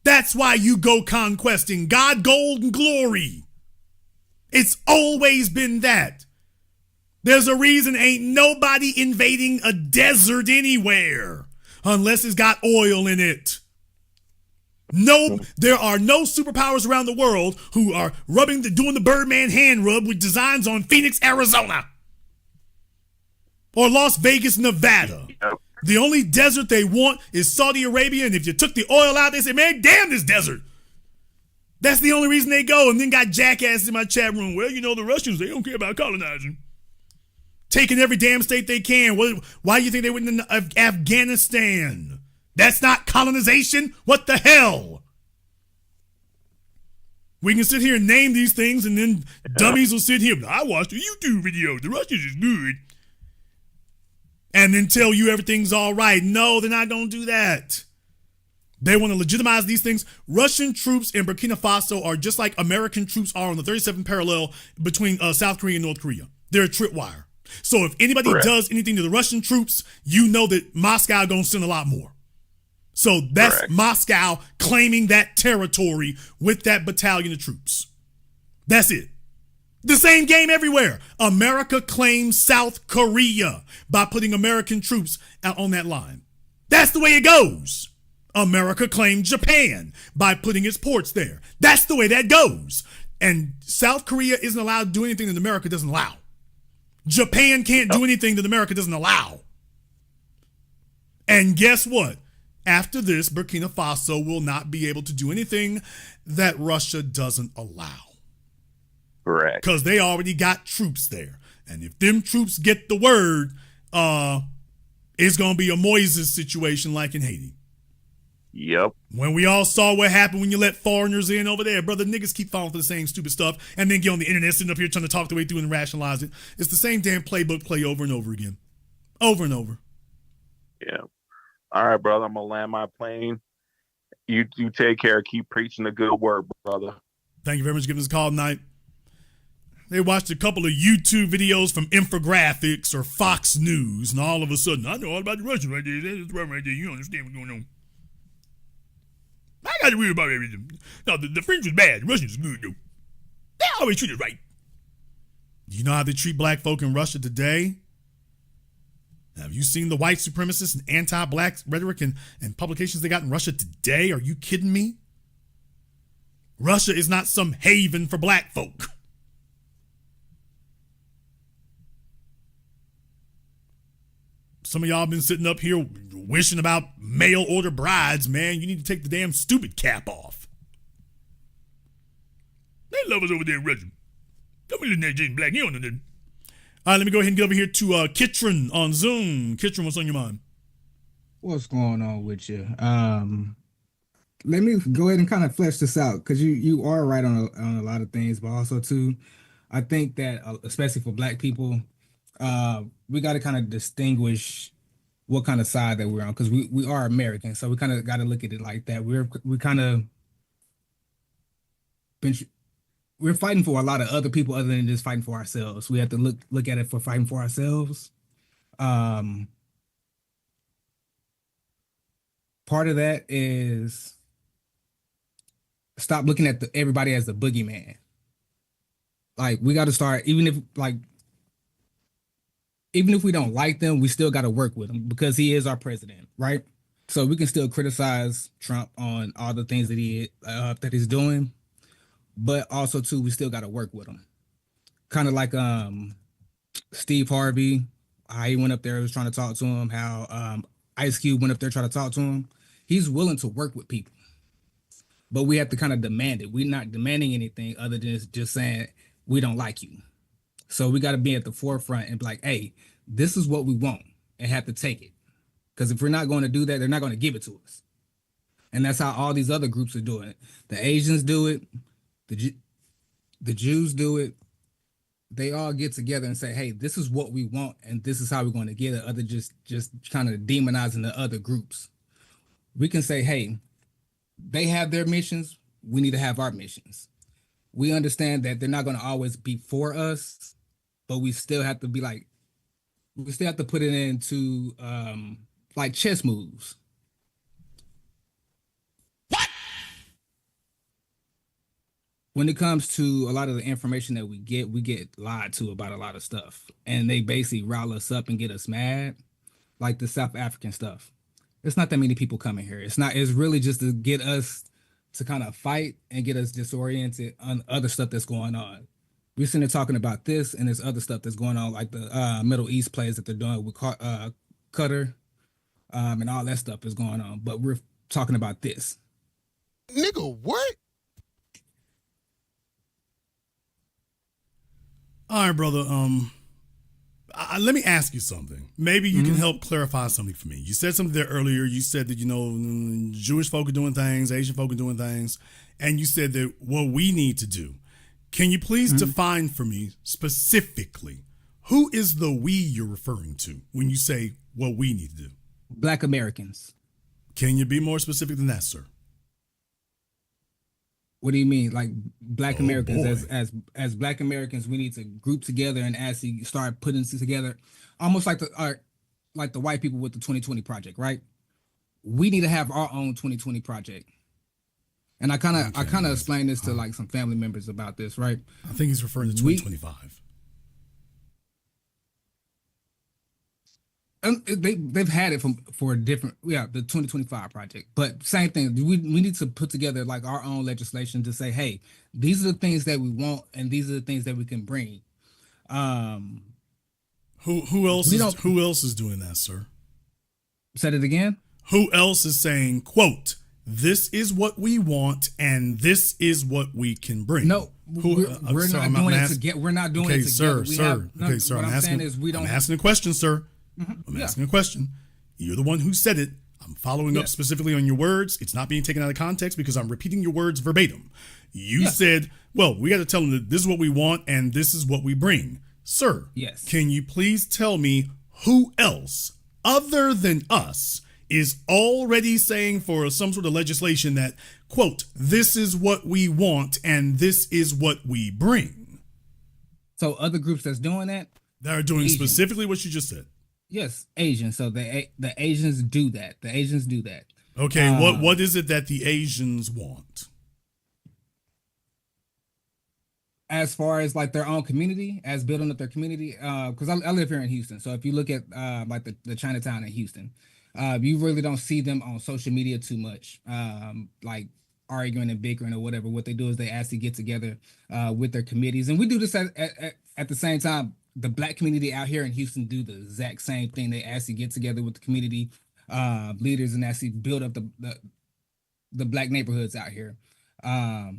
That's why you go conquesting. God, gold, and glory. It's always been that. There's a reason ain't nobody invading a desert anywhere unless it's got oil in it. No, there are no superpowers around the world who are doing the Birdman hand rub with designs on Phoenix, Arizona, or Las Vegas, Nevada. The only desert they want is Saudi Arabia, and if you took the oil out, they say, man, damn this desert. That's the only reason they go. And then got jackasses in my chat room. Well, you know, the Russians, they don't care about colonizing. Taking every damn state they can. Why do you think they went into Afghanistan? That's not colonization? What the hell? We can sit here and name these things, and then dummies will sit here. I watched a YouTube video. The Russians is good. And then tell you everything's all right. No, they're not going to do that. They want to legitimize these things. Russian troops in Burkina Faso are just like American troops are on the 37th parallel between South Korea and North Korea. They're a tripwire. So if anybody does anything to the Russian troops, you know that Moscow going to send a lot more. So that's Moscow claiming that territory with that battalion of troops. That's it. The same game everywhere. America claims South Korea by putting American troops out on that line. That's the way it goes. America claimed Japan by putting its ports there. That's the way that goes. And South Korea isn't allowed to do anything that America doesn't allow. Japan can't do anything that America doesn't allow. And guess what? After this, Burkina Faso will not be able to do anything that Russia doesn't allow. Correct. Because they already got troops there. And if them troops get the word, it's going to be a Moises situation like in Haiti. Yep. When we all saw what happened when you let foreigners in over there, brother, niggas keep falling for the same stupid stuff and then get on the internet sitting up here trying to talk their way through and rationalize it. It's the same damn playbook play over and over again. Over and over. Yeah. All right, brother, I'm going to land my plane. You take care. Keep preaching the good word, brother. Thank you very much for giving us a call tonight. They watched a couple of YouTube videos from Infographics or Fox News, and all of a sudden, I know all about the Russians right there. That's right there. You don't understand what's going on. I got to worry about everything. No, the French was bad. The Russians is good, though. They always treat it right. Do you know how they treat black folk in Russia today? Have you seen the white supremacist and anti-black rhetoric and publications they got in Russia today? Are you kidding me? Russia is not some haven for black folk. Some of y'all been sitting up here wishing about mail order brides, man. You need to take the damn stupid cap off. They love us over there in Russia. Don't be letting that black. You don't know nothing. All right, let me go ahead and get over here to Kitron on Zoom. Kitron, what's on your mind? What's going on with you? Let me go ahead and kind of flesh this out, because you are right on a lot of things, but also too, I think that especially for black people, we got to kind of distinguish what kind of side that we're on, because we are American, so we kind of got to look at it like that. We kind of we're fighting for a lot of other people other than just fighting for ourselves. We have to look at it for fighting for ourselves. Part of that is stop looking at everybody as the boogeyman. Like, we got to start, even if we don't like them, we still got to work with him because he is our president, right? So we can still criticize Trump on all the things that he's doing, but also too, we still got to work with him. Kind of like Steve Harvey, how he went up there, was trying to talk to him, how Ice Cube went up there trying to talk to him. He's willing to work with people, but we have to kind of demand it. We're not demanding anything other than just saying we don't like you. So we got to be at the forefront and be like, hey, this is what we want, and have to take it. Because if we're not going to do that, they're not going to give it to us. And that's how all these other groups are doing it. The Asians do it. The Jews do it. They all get together and say, hey, this is what we want, and this is how we're going to get it, other just kind of demonizing the other groups. We can say, hey, they have their missions. We need to have our missions. We understand that they're not going to always be for us, but we still have to be like, we still have to put it into like chess moves. What? When it comes to a lot of the information that we get lied to about a lot of stuff, and they basically rile us up and get us mad, like the South African stuff. It's not that many people coming here. It's really just to get us to kind of fight and get us disoriented on other stuff that's going on. We're sitting there talking about this, and there's other stuff that's going on, like the Middle East plays that they're doing with Qatar, and all that stuff is going on. But we're talking about this. Nigga, what? All right, brother. Let me ask you something. Maybe you can help clarify something for me. You said something there earlier. You said that, Jewish folk are doing things, Asian folk are doing things, and you said that what we need to do. Can you please define for me specifically who is the we you're referring to when you say what we need to do? Black Americans. Can you be more specific than that, sir? What do you mean? Like Black Americans, as Black Americans, we need to group together and actually start putting this together, almost like the white people with the 2020 project, right? We need to have our own 2020 project. And I kind of explained this to like some family members about this, right? I think he's referring to 2025. They've had it for a different, the 2025 project, but same thing. We need to put together like our own legislation to say, hey, these are the things that we want, and these are the things that we can bring. Who else is doing that, sir? Said it again. Who else is saying, quote, this is what we want and this is what we can bring? No, we're not doing it together. We're not doing it together. Sir. I'm asking a question, sir. I'm asking a question. You're the one who said it. I'm following up specifically on your words. It's not being taken out of context because I'm repeating your words verbatim. You said, well, we got to tell them that this is what we want and this is what we bring. Sir, can you please tell me who else other than us is already saying for some sort of legislation that, quote, this is what we want and this is what we bring? So other groups that's doing that? That are doing specifically what you just said. Yes, Asian. So the Asians do that. The Asians do that. Okay, what is it that the Asians want? As far as like their own community, as building up their community, because I live here in Houston. So if you look at like the Chinatown in Houston, you really don't see them on social media too much. Like arguing and bickering or whatever. What they do is they actually get together with their committees, and we do this at the same time. The Black community out here in Houston do the exact same thing. They actually get together with the community leaders and actually build up the Black neighborhoods out here. A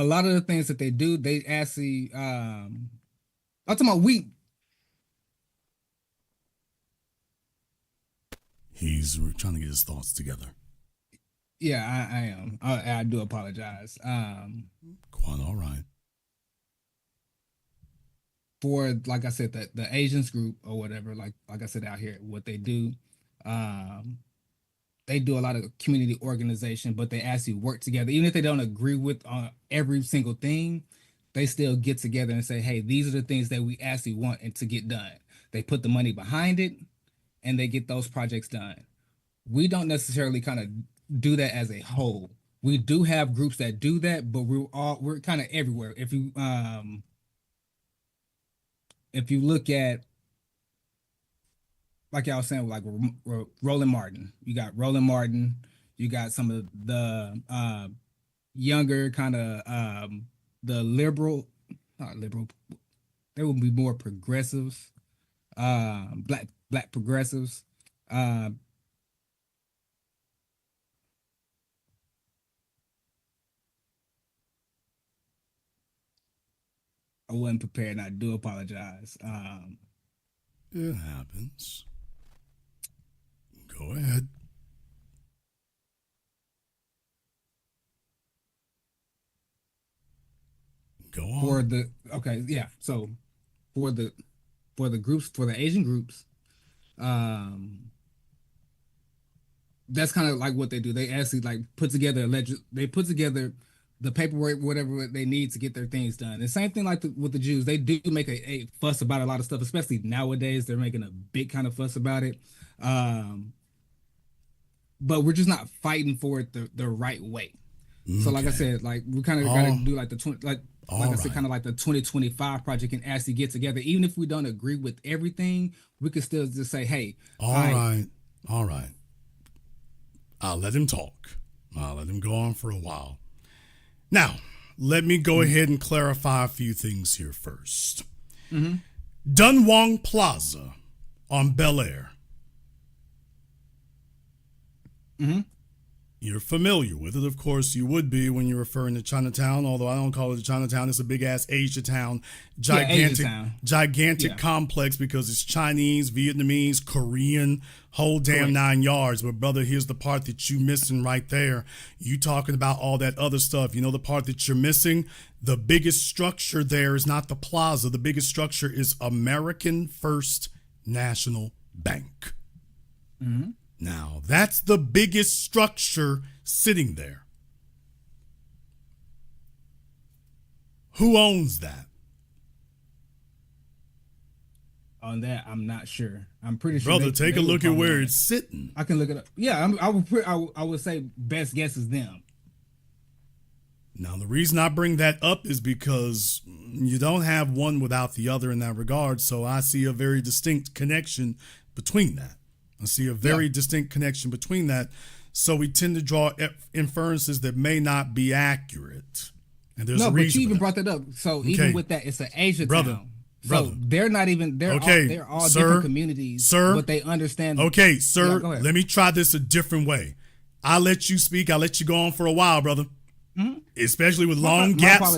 lot of the things that they do, they actually I'm talking about He's trying to get his thoughts together. Yeah, I am. I do apologize. Quite all right. For, like I said, the Asians group or whatever, like I said out here, what they do a lot of community organization, but they actually work together. Even if they don't agree with every single thing, they still get together and say, hey, these are the things that we actually want and to get done. They put the money behind it and they get those projects done. We don't necessarily kind of do that as a whole. We do have groups that do that, but we're kind of everywhere. If you look at, like y'all was saying, like Roland Martin, you got Roland Martin, you got some of the younger kind of the not liberal, they would be more progressives, black progressives. I wasn't prepared, and I do apologize. It happens. Go ahead. Go on. So for the groups, for the Asian groups, that's kind of like what they do. They actually like put together the paperwork, whatever they need to get their things done. The same thing like with the Jews, they do make a fuss about a lot of stuff, especially nowadays. They're making a big kind of fuss about it. But we're just not fighting for it the right way. Okay. So like I said, like we kind of got to do like I said, kind of like the 2025 project and actually get together. Even if we don't agree with everything, we can still just say, hey. All right. I'll let him talk. I'll let him go on for a while. Now, let me go ahead and clarify a few things here first. Mm-hmm. Dunwong Plaza on Bel Air. Mm-hmm. You're familiar with it. Of course, you would be when you're referring to Chinatown, although I don't call it Chinatown. It's a big-ass Asia town. Gigantic complex because it's Chinese, Vietnamese, Korean, whole damn 9 yards. But, brother, here's the part that you missing right there. You talking about all that other stuff. You know the part that you're missing? The biggest structure there is not the plaza. The biggest structure is American First National Bank. Mm-hmm. Now, that's the biggest structure sitting there. Who owns that? On that, I'm not sure. I'm pretty sure. Brother, take a look at where it's sitting. I can look it up. Yeah, I would say best guess is them. Now, the reason I bring that up is because you don't have one without the other in that regard, so I see a very distinct connection between that. I see a very distinct connection between that. So we tend to draw inferences that may not be accurate. And there's a reason. But you even brought that up. So even with that, it's an Asia town. So they're not even, they're all different communities. But they understand. Okay, sir, let me try this a different way. I'll let you speak. I'll let you go on for a while, brother. Mm-hmm. Especially with long gaps.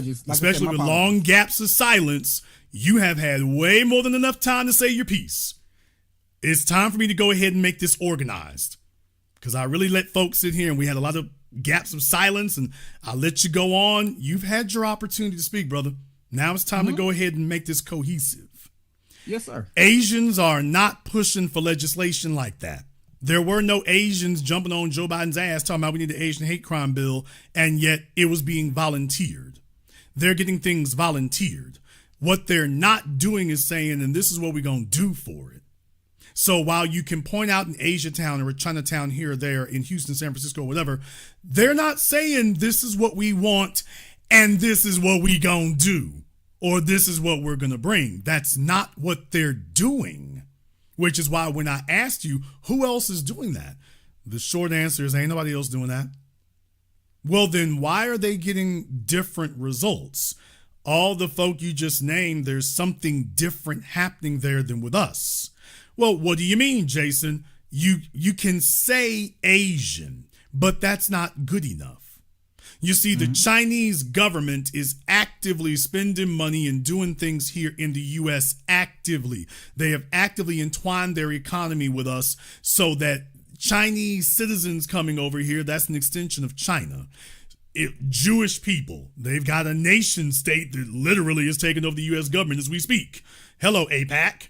Long gaps of silence. You have had way more than enough time to say your piece. It's time for me to go ahead and make this organized because I really let folks sit here and we had a lot of gaps of silence and I'll let you go on. You've had your opportunity to speak, brother. Now it's time to go ahead and make this cohesive. Yes, sir. Asians are not pushing for legislation like that. There were no Asians jumping on Joe Biden's ass talking about we need the Asian hate crime bill, and yet it was being volunteered. They're getting things volunteered. What they're not doing is saying, and this is what we're going to do for it. So while you can point out an Asia town or a Chinatown here or there in Houston, San Francisco, or whatever, they're not saying this is what we want and this is what we gonna do or this is what we're gonna bring. That's not what they're doing, which is why when I asked you who else is doing that, The short answer is ain't nobody else doing that. Well, then why are they getting different results? All the folk you just named, there's something different happening there than with us. Well, what do you mean, Jason? You can say Asian, but that's not good enough. You see, the Chinese government is actively spending money and doing things here in the U.S. actively. They have actively entwined their economy with us so that Chinese citizens coming over here, that's an extension of China. Jewish people, they've got a nation state that literally is taking over the U.S. government as we speak. Hello, APAC.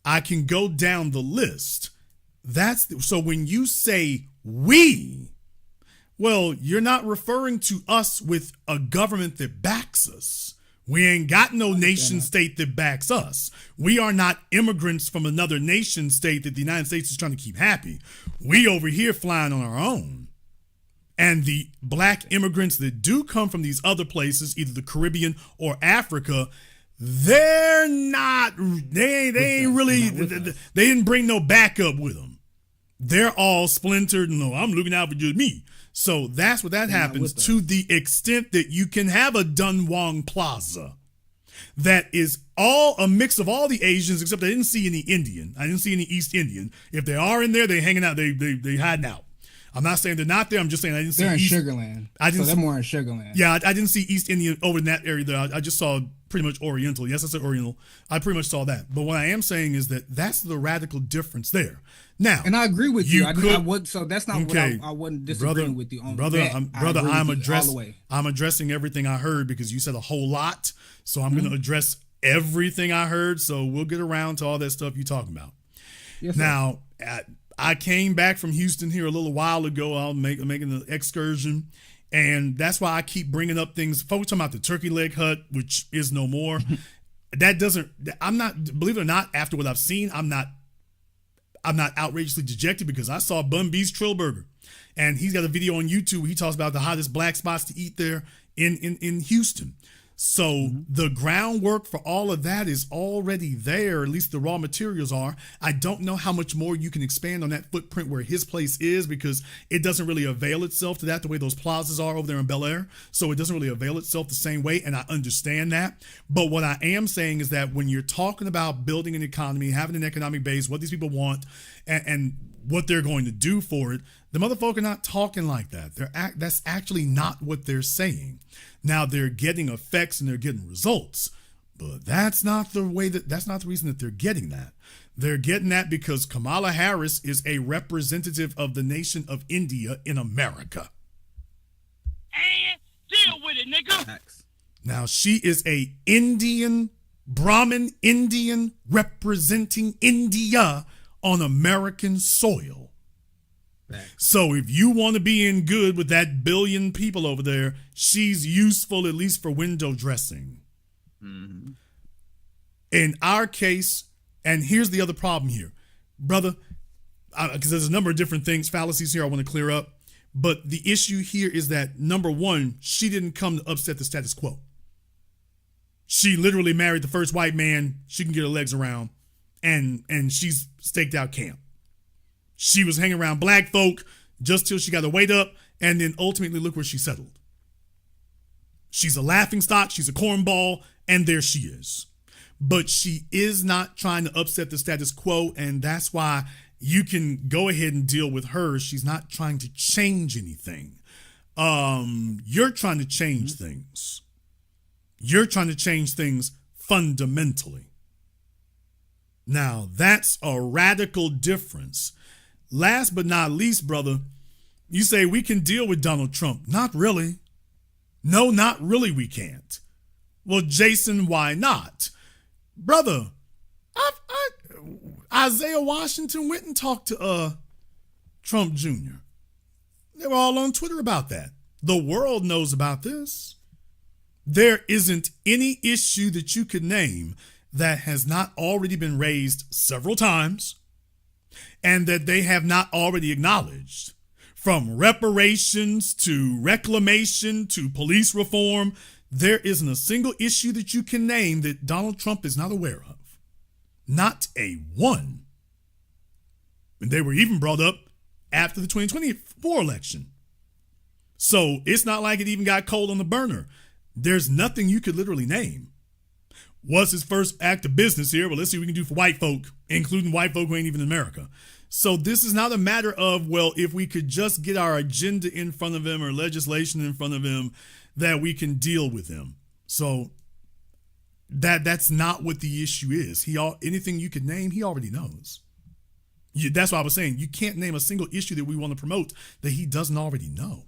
I can go down the list. So when you say we, well, you're not referring to us with a government that backs us. We ain't got no nation state that backs us. We are not immigrants from another nation state that the United States is trying to keep happy. We over here flying on our own. And the black immigrants that do come from these other places, either the Caribbean or Africa, they didn't bring no backup with them. They're all splintered. No, I'm looking out for just me. So that's what that happens to the extent that you can have a Dunhuang Plaza that is all a mix of all the Asians, except I didn't see any Indian. I didn't see any East Indian. If they are in there, they hanging out. They hiding out. I'm not saying they're not there. I'm just saying I didn't see. They're in Sugarland. They're more in Sugarland. Yeah, I didn't see East Indian over in that area there. I just saw pretty much Oriental. Yes, I said Oriental. I pretty much saw that. But what I am saying is that that's the radical difference there. Now, and I agree with you. I would. So that's not what I wasn't disagreeing with you on. I'm addressing everything I heard because you said a whole lot. So I'm going to address everything I heard. So we'll get around to all that stuff you're talking about. Yes, now, I came back from Houston here a little while ago. I'm making an excursion. And that's why I keep bringing up things. Folks talking about the turkey leg hut, which is no more. I'm not, believe it or not, after what I've seen, I'm not outrageously dejected because I saw Bun B's Trillburger. And he's got a video on YouTube where he talks about the hottest black spots to eat there in Houston. So the groundwork for all of that is already there, at least the raw materials are. I don't know how much more you can expand on that footprint where his place is because it doesn't really avail itself to that the way those plazas are over there in Bel Air. So it doesn't really avail itself the same way, and I understand that. But what I am saying is that when you're talking about building an economy, having an economic base, what these people want, and what they're going to do for it, the motherfucker are not talking like that. That's actually not what they're saying. Now they're getting effects and they're getting results, but that's not the reason that they're getting that. They're getting that because Kamala Harris is a representative of the nation of India in America. And deal with it, nigga. Now she is a Brahmin Indian representing India on American soil. So if you want to be in good with that billion people over there, she's useful at least for window dressing. Mm-hmm. In our case, and here's the other problem here, brother, because there's a number of different things, fallacies here I want to clear up. But the issue here is that, number one, she didn't come to upset the status quo. She literally married the first white man she can get her legs around, and she's staked out camp. She was hanging around black folk just till she got her weight up, and then ultimately look where she settled. She's a laughingstock, she's a cornball, and there she is. But she is not trying to upset the status quo, and that's why you can go ahead and deal with her. She's not trying to change anything. You're trying to change things. You're trying to change things fundamentally. Now, that's a radical difference. Last but not least, brother, you say we can deal with Donald Trump. Not really. No, not really we can't. Well, Jason, why not? Brother, Isaiah Washington went and talked to Trump Jr. They were all on Twitter about that. The world knows about this. There isn't any issue that you could name that has not already been raised several times and that they have not already acknowledged. From reparations to reclamation to police reform, there isn't a single issue that you can name that Donald Trump is not aware of. Not a one. And they were even brought up after the 2024 election. So it's not like it even got cold on the burner. There's nothing you could literally name. What's his first act of business here? Well, let's see what we can do for white folk, including white folk who ain't even in America. So this is not a matter of, well, if we could just get our agenda in front of him or legislation in front of him, that we can deal with him. So that's not what the issue is. Anything you could name, he already knows. That's why I was saying you can't name a single issue that we want to promote that he doesn't already know.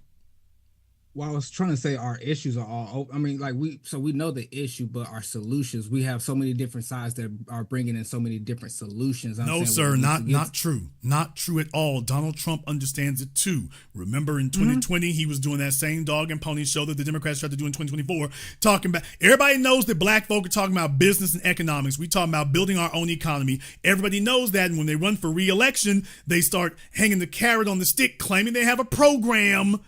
Well, I was trying to say our issues are all, I mean, like we know the issue, but our solutions, we have so many different sides that are bringing in so many different solutions. No, sir, not true. Not true at all. Donald Trump understands it too. Remember in 2020, he was doing that same dog and pony show that the Democrats tried to do in 2024, talking about, everybody knows that black folk are talking about business and economics. We talking about building our own economy. Everybody knows that. And when they run for re-election, they start hanging the carrot on the stick, claiming they have a program,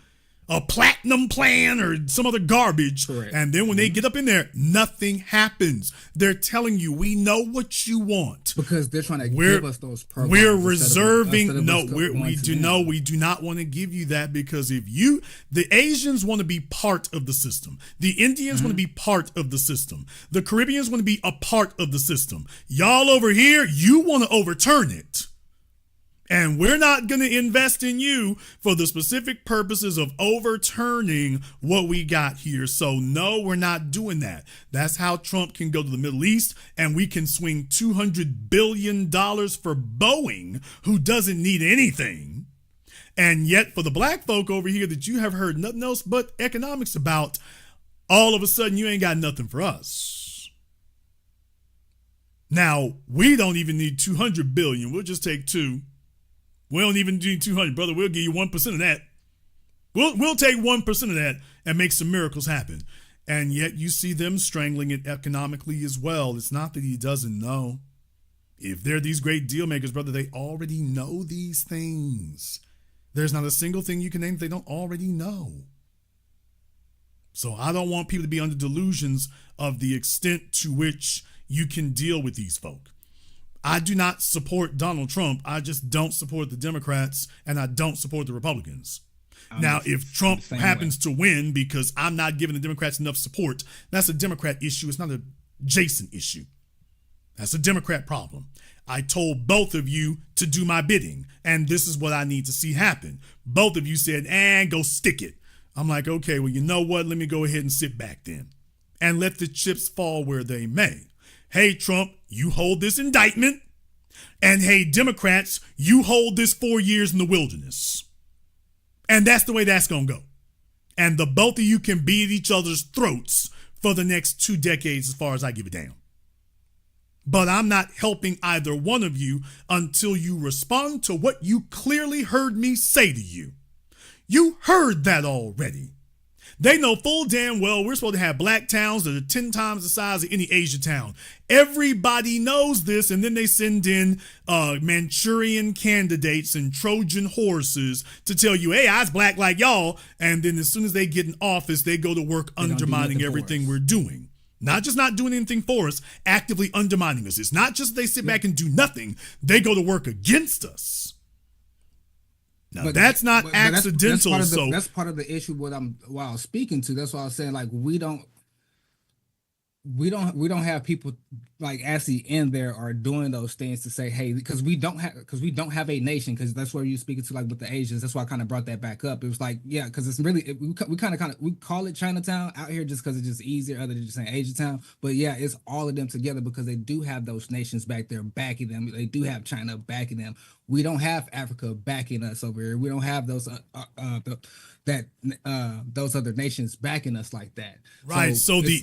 a platinum plan or some other garbage. Correct. And then when they get up in there, nothing happens. They're telling you, we know what you want. Because they're trying to give us those programs. We're reserving, we do not want to give you that, because the Asians want to be part of the system. The Indians want to be part of the system. The Caribbeans want to be a part of the system. Y'all over here, you want to overturn it. And we're not going to invest in you for the specific purposes of overturning what we got here. So no, we're not doing that. That's how Trump can go to the Middle East and we can swing $200 billion for Boeing, who doesn't need anything. And yet for the black folk over here that you have heard nothing else but economics about, all of a sudden you ain't got nothing for us. Now, we don't even need 200 billion. We'll just take 2. We don't even need 200, brother. We'll give you 1% of that. We'll take 1% of that and make some miracles happen. And yet you see them strangling it economically as well. It's not that he doesn't know. If they're these great deal makers, brother, they already know these things. There's not a single thing you can name that they don't already know. So I don't want people to be under delusions of the extent to which you can deal with these folk. I do not support Donald Trump. I just don't support the Democrats, and I don't support the Republicans. Now, if Trump happens to win because I'm not giving the Democrats enough support, that's a Democrat issue. It's not a Jason issue. That's a Democrat problem. I told both of you to do my bidding, and this is what I need to see happen. Both of you said, go stick it. I'm like, okay, well, you know what? Let me go ahead and sit back then and let the chips fall where they may. Hey, Trump, you hold this indictment. And hey, Democrats, you hold this 4 years in the wilderness. And that's the way that's going to go. And the both of you can be at each other's throats for the next 2 decades as far as I give a damn. But I'm not helping either one of you until you respond to what you clearly heard me say to you. You heard that already. They know full damn well we're supposed to have black towns that are 10 times the size of any Asian town. Everybody knows this, and then they send in Manchurian candidates and Trojan horses to tell you, hey, I was black like y'all. And then as soon as they get in office, they go to work undermining everything we're doing. Not just not doing anything for us, actively undermining us. It's not just they sit back and do nothing. They go to work against us. Now, that's not accidental. That's part of the issue. While I was speaking to, that's why I was saying, like, we don't have people like actually in there are doing those things to say, hey, because we don't have a nation, because that's where you're speaking to, like with the Asians. That's why I kind of brought that back up. It was like, yeah, because it's really we call it Chinatown out here just because it's just easier other than just saying Asian town. But yeah, it's all of them together because they do have those nations back there backing them. They do have China backing them. We don't have Africa backing us over here. We don't have those those other nations backing us like that. Right. So the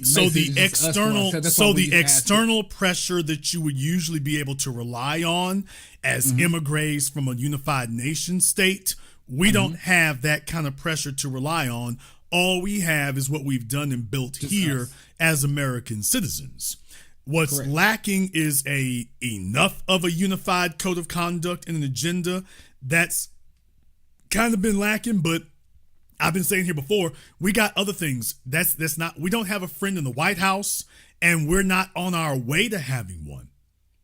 external pressure that you would usually be able to rely on as immigrants from a unified nation state, we don't have that kind of pressure to rely on. All we have is what we've done and built just here us as American citizens. What's correct lacking is enough of a unified code of conduct and an agenda. That's kind of been lacking, but I've been saying here before, we got other things. That's not, we don't have a friend in the White House, and we're not on our way to having one.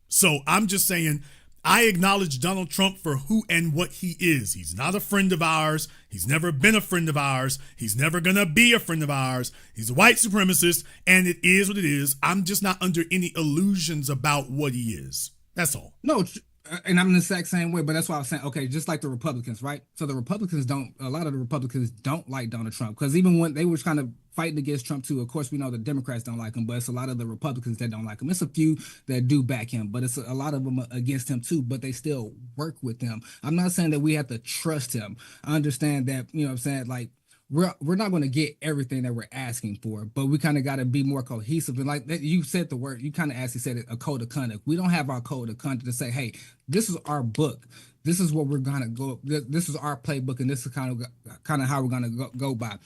So I'm just saying, I acknowledge Donald Trump for who and what he is. He's not a friend of ours. He's never been a friend of ours. He's never going to be a friend of ours. He's a white supremacist, and it is what it is. I'm just not under any illusions about what he is. That's all. No, and I'm in the exact same way, but that's why I was saying, okay, just like the Republicans, right? So a lot of the Republicans don't like Donald Trump, because even when they were kind of fighting against Trump too, of course, we know the Democrats don't like him, but it's a lot of the Republicans that don't like him. It's a few that do back him, but it's a lot of them against him too, but they still work with him. I'm not saying that we have to trust him. I understand that, you know what I'm saying? Like, we're not going to get everything that we're asking for, but we kind of got to be more cohesive. And like you said the word, you kind of actually said it, a code of conduct. We don't have our code of conduct to say, hey, this is our book. This is what we're going to go. This is our playbook. And this is kind of how we're going to go by.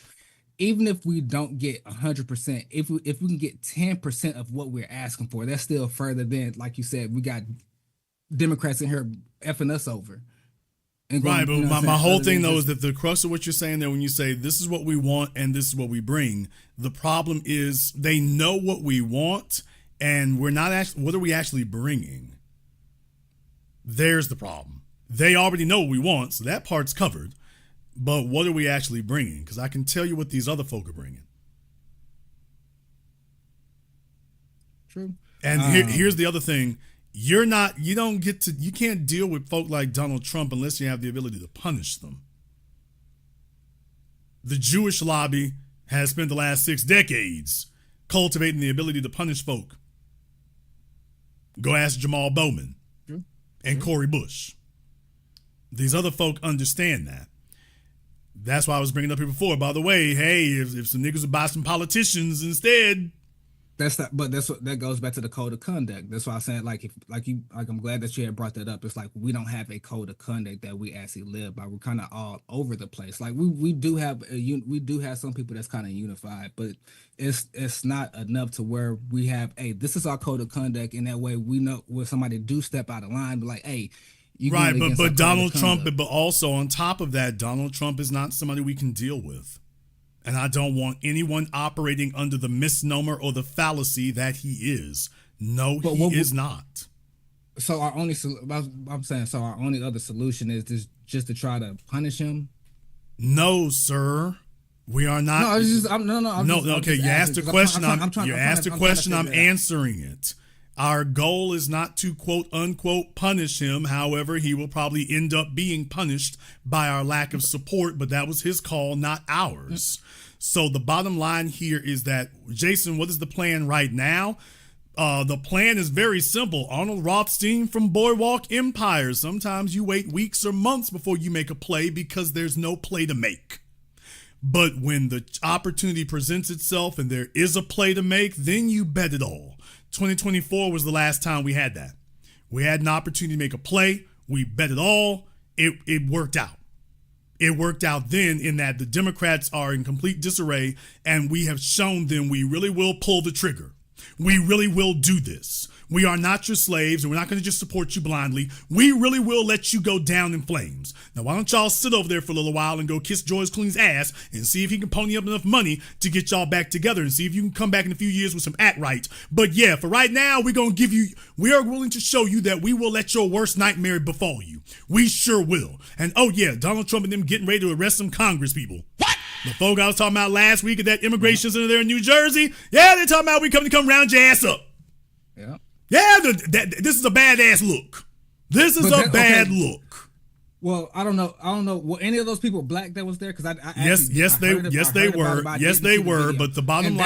Even if we don't get 100%, if we can get 10% of what we're asking for, that's still further than, like you said, we got Democrats in here effing us over. Right, but my whole thing, though, is that the crux of what you're saying there, when you say this is what we want and this is what we bring, the problem is they know what we want and we're not actually, what are we actually bringing? There's the problem. They already know what we want, so that part's covered. But what are we actually bringing? Because I can tell you what these other folk are bringing. True. And here's the other thing. You can't deal with folk like Donald Trump unless you have the ability to punish them. The Jewish lobby has spent the last 6 decades cultivating the ability to punish folk. Go ask Jamal Bowman and Cori Bush. These other folk understand that. That's why I was bringing up here before. By the way, hey, if some niggas would buy some politicians instead. That goes back to the code of conduct. That's why I'm saying, I'm glad that you had brought that up. It's like we don't have a code of conduct that we actually live by. We're kind of all over the place. Like we do have some people that's kind of unified, but it's not enough to where we have, hey, this is our code of conduct, and that way we know when somebody do step out of line, be like, hey. Right, but Donald Trump, but also on top of that, Donald Trump is not somebody we can deal with. And I don't want anyone operating under the misnomer or the fallacy that he is. No, he is not. So our only other solution is just to try to punish him? No, sir. We are not. Okay, you asked a question. You asked a question. I'm answering it. Our goal is not to quote unquote punish him. However, he will probably end up being punished by our lack of support, but that was his call, not ours. So the bottom line here is that, Jason, what is the plan right now? The plan is very simple. Arnold Rothstein from Boardwalk Empire. Sometimes you wait weeks or months before you make a play because there's no play to make. But when the opportunity presents itself and there is a play to make, then you bet it all. 2024 was the last time we had that. We had an opportunity to make a play. We bet it all. It worked out. It worked out then in that the Democrats are in complete disarray, and we have shown them we really will pull the trigger. We really will do this. We are not your slaves, and we're not going to just support you blindly. We really will let you go down in flames. Now, why don't y'all sit over there for a little while and go kiss George Clooney's ass and see if he can pony up enough money to get y'all back together and see if you can come back in a few years with some act right. But yeah, for right now, we are willing to show you that we will let your worst nightmare befall you. We sure will. And oh yeah, Donald Trump and them getting ready to arrest some Congress people. What? The folk I was talking about last week at that immigration center there in New Jersey, yeah, they're talking about we come round your ass up. Yeah. Yeah, this is a badass look. This is a bad look. Well, I don't know. Were any of those people black that was there? Because yes, they were. But the bottom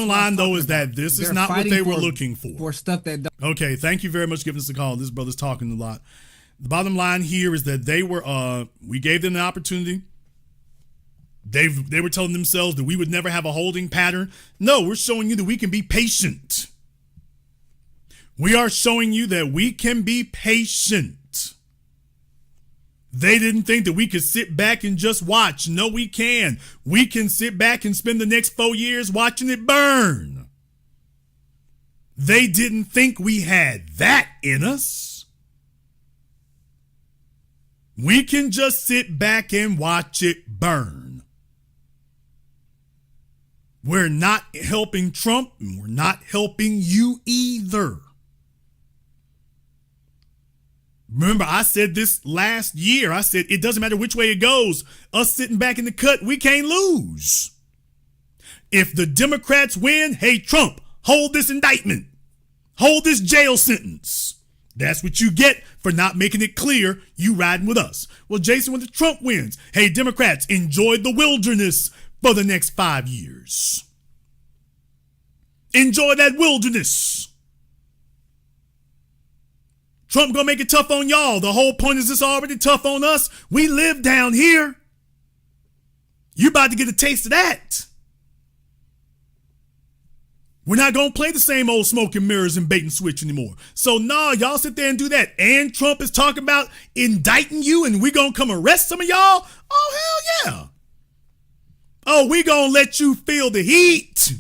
line, though, is that this is not what they were looking for. For stuff that. Okay, thank you very much for giving us a call. This brother's talking a lot. The bottom line here is that they were. We gave them the opportunity. They were telling themselves that we would never have a holding pattern. No, we're showing you that we can be patient. We are showing you that we can be patient. They didn't think that we could sit back and just watch. No, we can. We can sit back and spend the next 4 years watching it burn. They didn't think we had that in us. We can just sit back and watch it burn. We're not helping Trump, and we're not helping you either. Remember, I said this last year. I said it doesn't matter which way it goes. Us sitting back in the cut, we can't lose. If the Democrats win, hey, Trump, hold this indictment. Hold this jail sentence. That's what you get for not making it clear you riding with us. Well, Jason, when the Trump wins, hey, Democrats, enjoy the wilderness for the next 5 years. Enjoy that wilderness. Trump gonna make it tough on y'all. The whole point is it's already tough on us. We live down here. You about to get a taste of that. We're not gonna play the same old smoke and mirrors and bait and switch anymore. So nah, y'all sit there and do that. And Trump is talking about indicting you and we gonna come arrest some of y'all? Oh, hell yeah. Oh, we gonna let you feel the heat.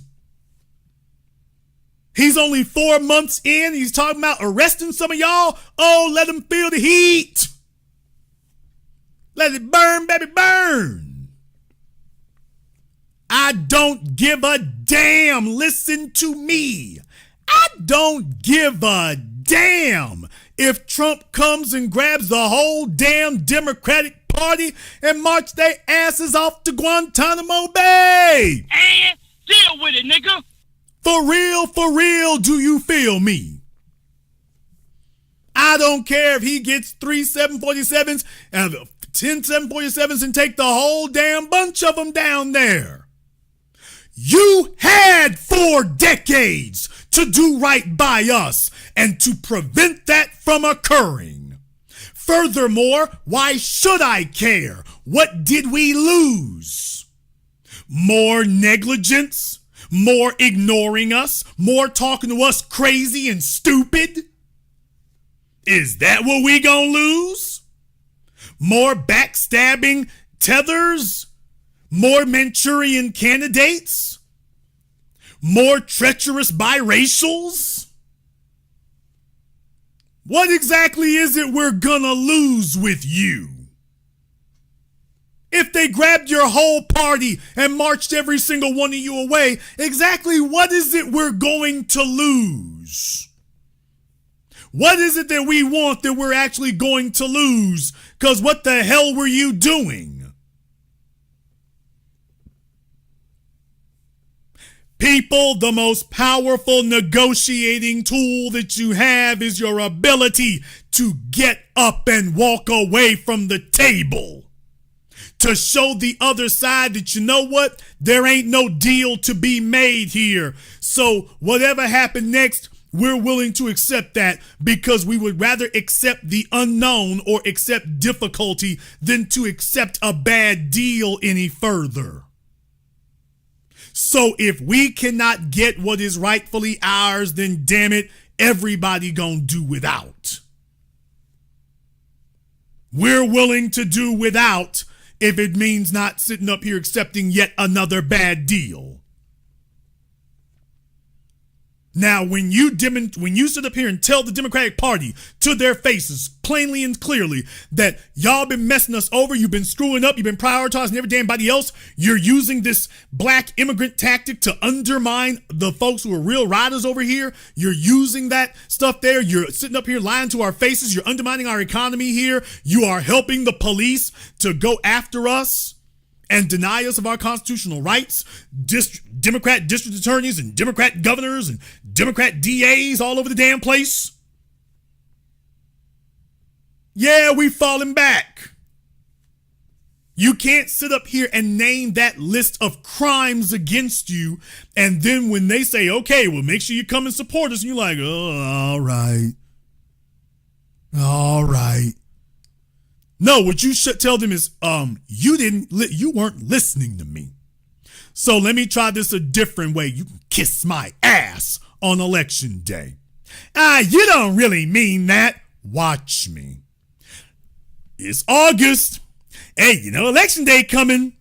He's only 4 months in. He's talking about arresting some of y'all. Oh, let him feel the heat. Let it burn, baby, burn. I don't give a damn. Listen to me. I don't give a damn if Trump comes and grabs the whole damn Democratic Party and march their asses off to Guantanamo Bay. And deal with it, nigga. For real, do you feel me? I don't care if he gets 3 747s and 10 747s and take the whole damn bunch of them down there. You had 4 decades to do right by us and to prevent that from occurring. Furthermore, why should I care? What did we lose? More negligence? More ignoring us? More talking to us crazy and stupid? Is that what we gonna lose? More backstabbing tethers? More Manchurian candidates? More treacherous biracials? What exactly is it we're gonna lose with you? If they grabbed your whole party and marched every single one of you away, exactly what is it we're going to lose? What is it that we want that we're actually going to lose? Because what the hell were you doing? People, the most powerful negotiating tool that you have is your ability to get up and walk away from the table. To show the other side that, you know what, there ain't no deal to be made here. So whatever happened next, we're willing to accept that because we would rather accept the unknown or accept difficulty than to accept a bad deal any further. So if we cannot get what is rightfully ours, then damn it, everybody gonna do without. We're willing to do without if it means not sitting up here accepting yet another bad deal. Now, when you sit up here and tell the Democratic Party to their faces, plainly and clearly, that y'all been messing us over, you've been screwing up, you've been prioritizing everybody else, you're using this black immigrant tactic to undermine the folks who are real riders over here, you're using that stuff there, you're sitting up here lying to our faces, you're undermining our economy here, you are helping the police to go after us and deny us of our constitutional rights, Democrat district attorneys and Democrat governors and Democrat DAs all over the damn place. Yeah, we falling back. You can't sit up here and name that list of crimes against you, and then when they say, okay, well, make sure you come and support us, and you're like, oh, all right. All right. No, what you should tell them is, you weren't listening to me. So let me try this a different way. You can kiss my ass on election day. You don't really mean that. Watch me. It's August. Hey, election day coming.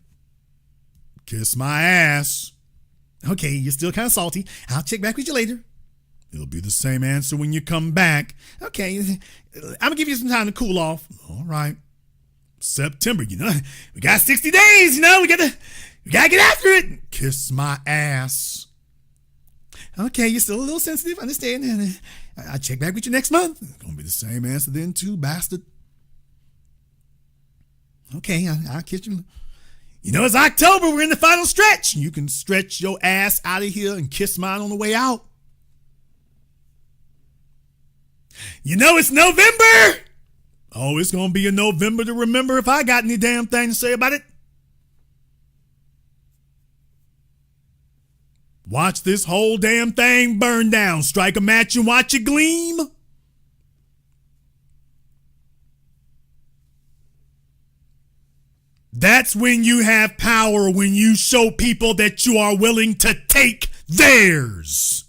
Kiss my ass. Okay, you're still kind of salty. I'll check back with you later. It'll be the same answer when you come back. Okay, I'm going to give you some time to cool off. All right. September, we got 60 days, we gotta get after it. Kiss my ass. Okay, you're still a little sensitive, understand. I check back with you next month. It's going to be the same answer then too, bastard. Okay, I'll kiss you. You know, it's October. We're in the final stretch. You can stretch your ass out of here and kiss mine on the way out. You know, it's November. Oh, it's going to be a November to remember if I got any damn thing to say about it. Watch this whole damn thing burn down. Strike a match and watch it gleam. That's when you have power, when you show people that you are willing to take theirs.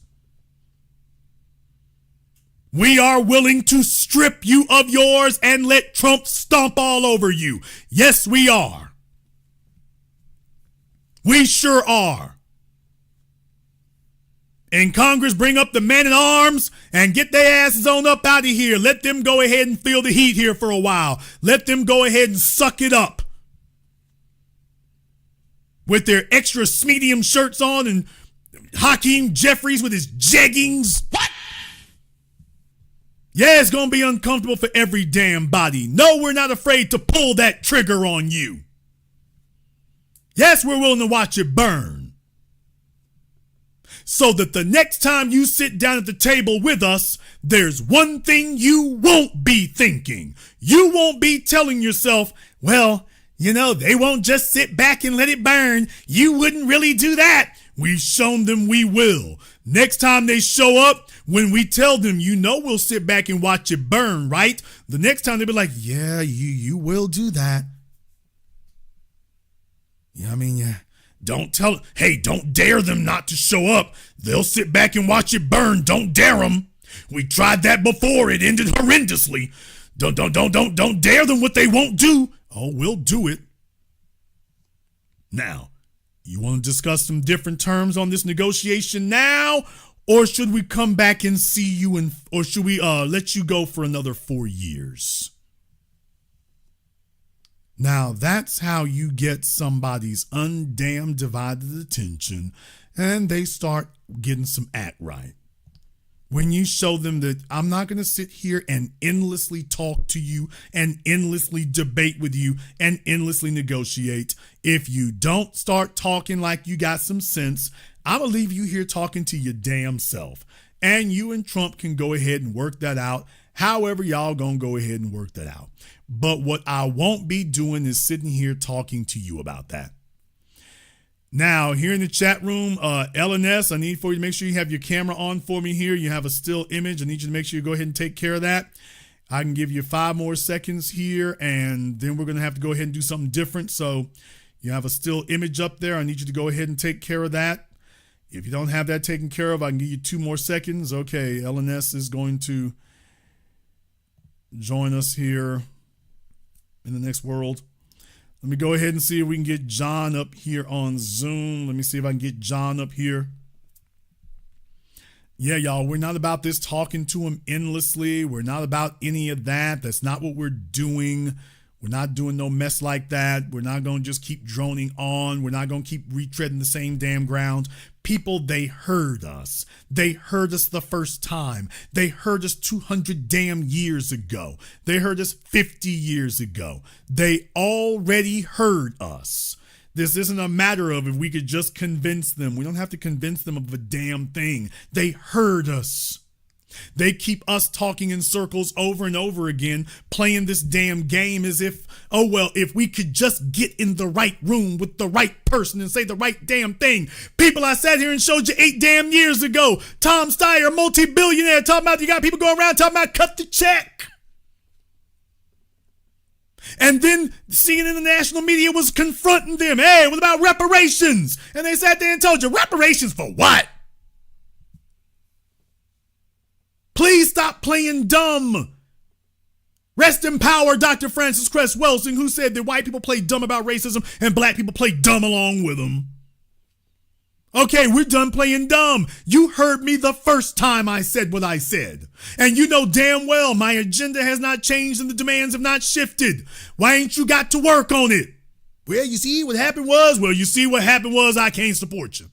We are willing to strip you of yours and let Trump stomp all over you. Yes, we are. We sure are. And Congress, bring up the men in arms and get their asses on up out of here. Let them go ahead and feel the heat here for a while. Let them go ahead and suck it up. With their extra medium shirts on and Hakeem Jeffries with his jeggings. What? Yeah, it's going to be uncomfortable for every damn body. No, we're not afraid to pull that trigger on you. Yes, we're willing to watch it burn. So that the next time you sit down at the table with us, there's one thing you won't be thinking. You won't be telling yourself, well, you know, they won't just sit back and let it burn. You wouldn't really do that. We've shown them we will. Next time they show up, when we tell them, you know, we'll sit back and watch it burn, right? The next time they'll be like, yeah, you will do that. You know what I mean? Yeah. Don't dare them not to show up. They'll sit back and watch it burn. Don't dare them. We tried that before. It ended horrendously. Don't dare them what they won't do. Oh, we'll do it. Now, you want to discuss some different terms on this negotiation now? Or should we come back and see you or should we let you go for another 4 years? Now, that's how you get somebody's undamn divided attention and they start getting some act right. When you show them that I'm not going to sit here and endlessly talk to you and endlessly debate with you and endlessly negotiate. If you don't start talking like you got some sense, I'm going to leave you here talking to your damn self. And you and Trump can go ahead and work that out. However, y'all going to go ahead and work that out. But what I won't be doing is sitting here talking to you about that. Now, here in the chat room, LNS, I need for you to make sure you have your camera on for me here. You have a still image. I need you to make sure you go ahead and take care of that. I can give you 5 more seconds here, and then we're going to have to go ahead and do something different. So you have a still image up there. I need you to go ahead and take care of that. If you don't have that taken care of, I can give you 2 more seconds. Okay, LNS is going to join us here in the next world. Let me go ahead and see if we can get John up here on Zoom. Let me see if I can get John up here. Yeah, y'all, we're not about this talking to him endlessly. We're not about any of that. That's not what we're doing. We're not doing no mess like that. We're not going to just keep droning on. We're not going to keep retreading the same damn ground. People, they heard us. They heard us the first time. They heard us 200 damn years ago. They heard us 50 years ago. They already heard us. This isn't a matter of if we could just convince them. We don't have to convince them of a damn thing. They heard us. They keep us talking in circles over and over again, playing this damn game as if, oh, well, if we could just get in the right room with the right person and say the right damn thing. People, I sat here and showed you 8 damn years ago. Tom Steyer, multi-billionaire, talking about you got people going around talking about cut the check. And then CNN and the national media was confronting them. Hey, what about reparations? And they sat there and told you, reparations for what? Please stop playing dumb. Rest in power, Dr. Francis Cress Welsing, who said that white people play dumb about racism and black people play dumb along with them. Okay, we're done playing dumb. You heard me the first time I said what I said. And you know damn well my agenda has not changed and the demands have not shifted. Why ain't you got to work on it? Well, you see what happened was I can't support you.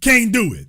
Can't do it.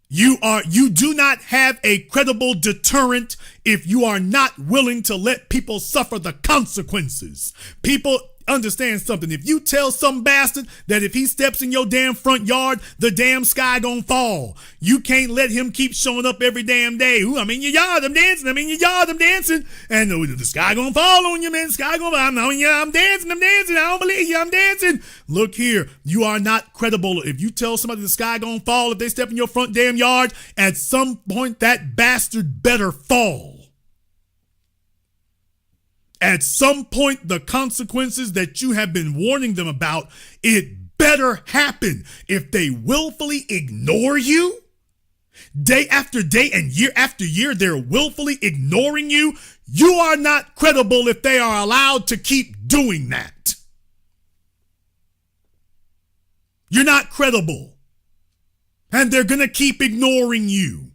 You do not have a credible deterrent if you are not willing to let people suffer the consequences. People understand something. If you tell some bastard that if he steps in your damn front yard, the damn sky gonna fall, you can't let him keep showing up every damn day. Ooh, I'm in your yard, I'm dancing. I'm in your yard, I'm dancing. And the sky gonna fall on you, man. The sky gonna fall. I'm dancing. I don't believe you. I'm dancing. Look here, you are not credible. If you tell somebody the sky gonna fall if they step in your front damn yard, at some point that bastard better fall. At some point, the consequences that you have been warning them about, it better happen. If they willfully ignore you, day after day and year after year, they're willfully ignoring you. You are not credible if they are allowed to keep doing that. You're not credible. And they're going to keep ignoring you.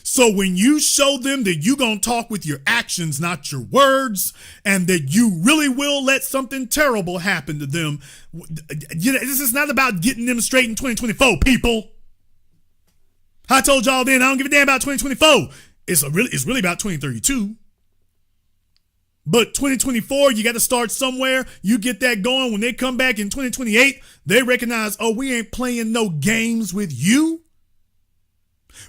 So when you show them that you're going to talk with your actions, not your words, and that you really will let something terrible happen to them, this is not about getting them straight in 2024, people. I told y'all then, I don't give a damn about 2024. It's really about 2032. But 2024, you got to start somewhere. You get that going. When they come back in 2028, they recognize, oh, we ain't playing no games with you.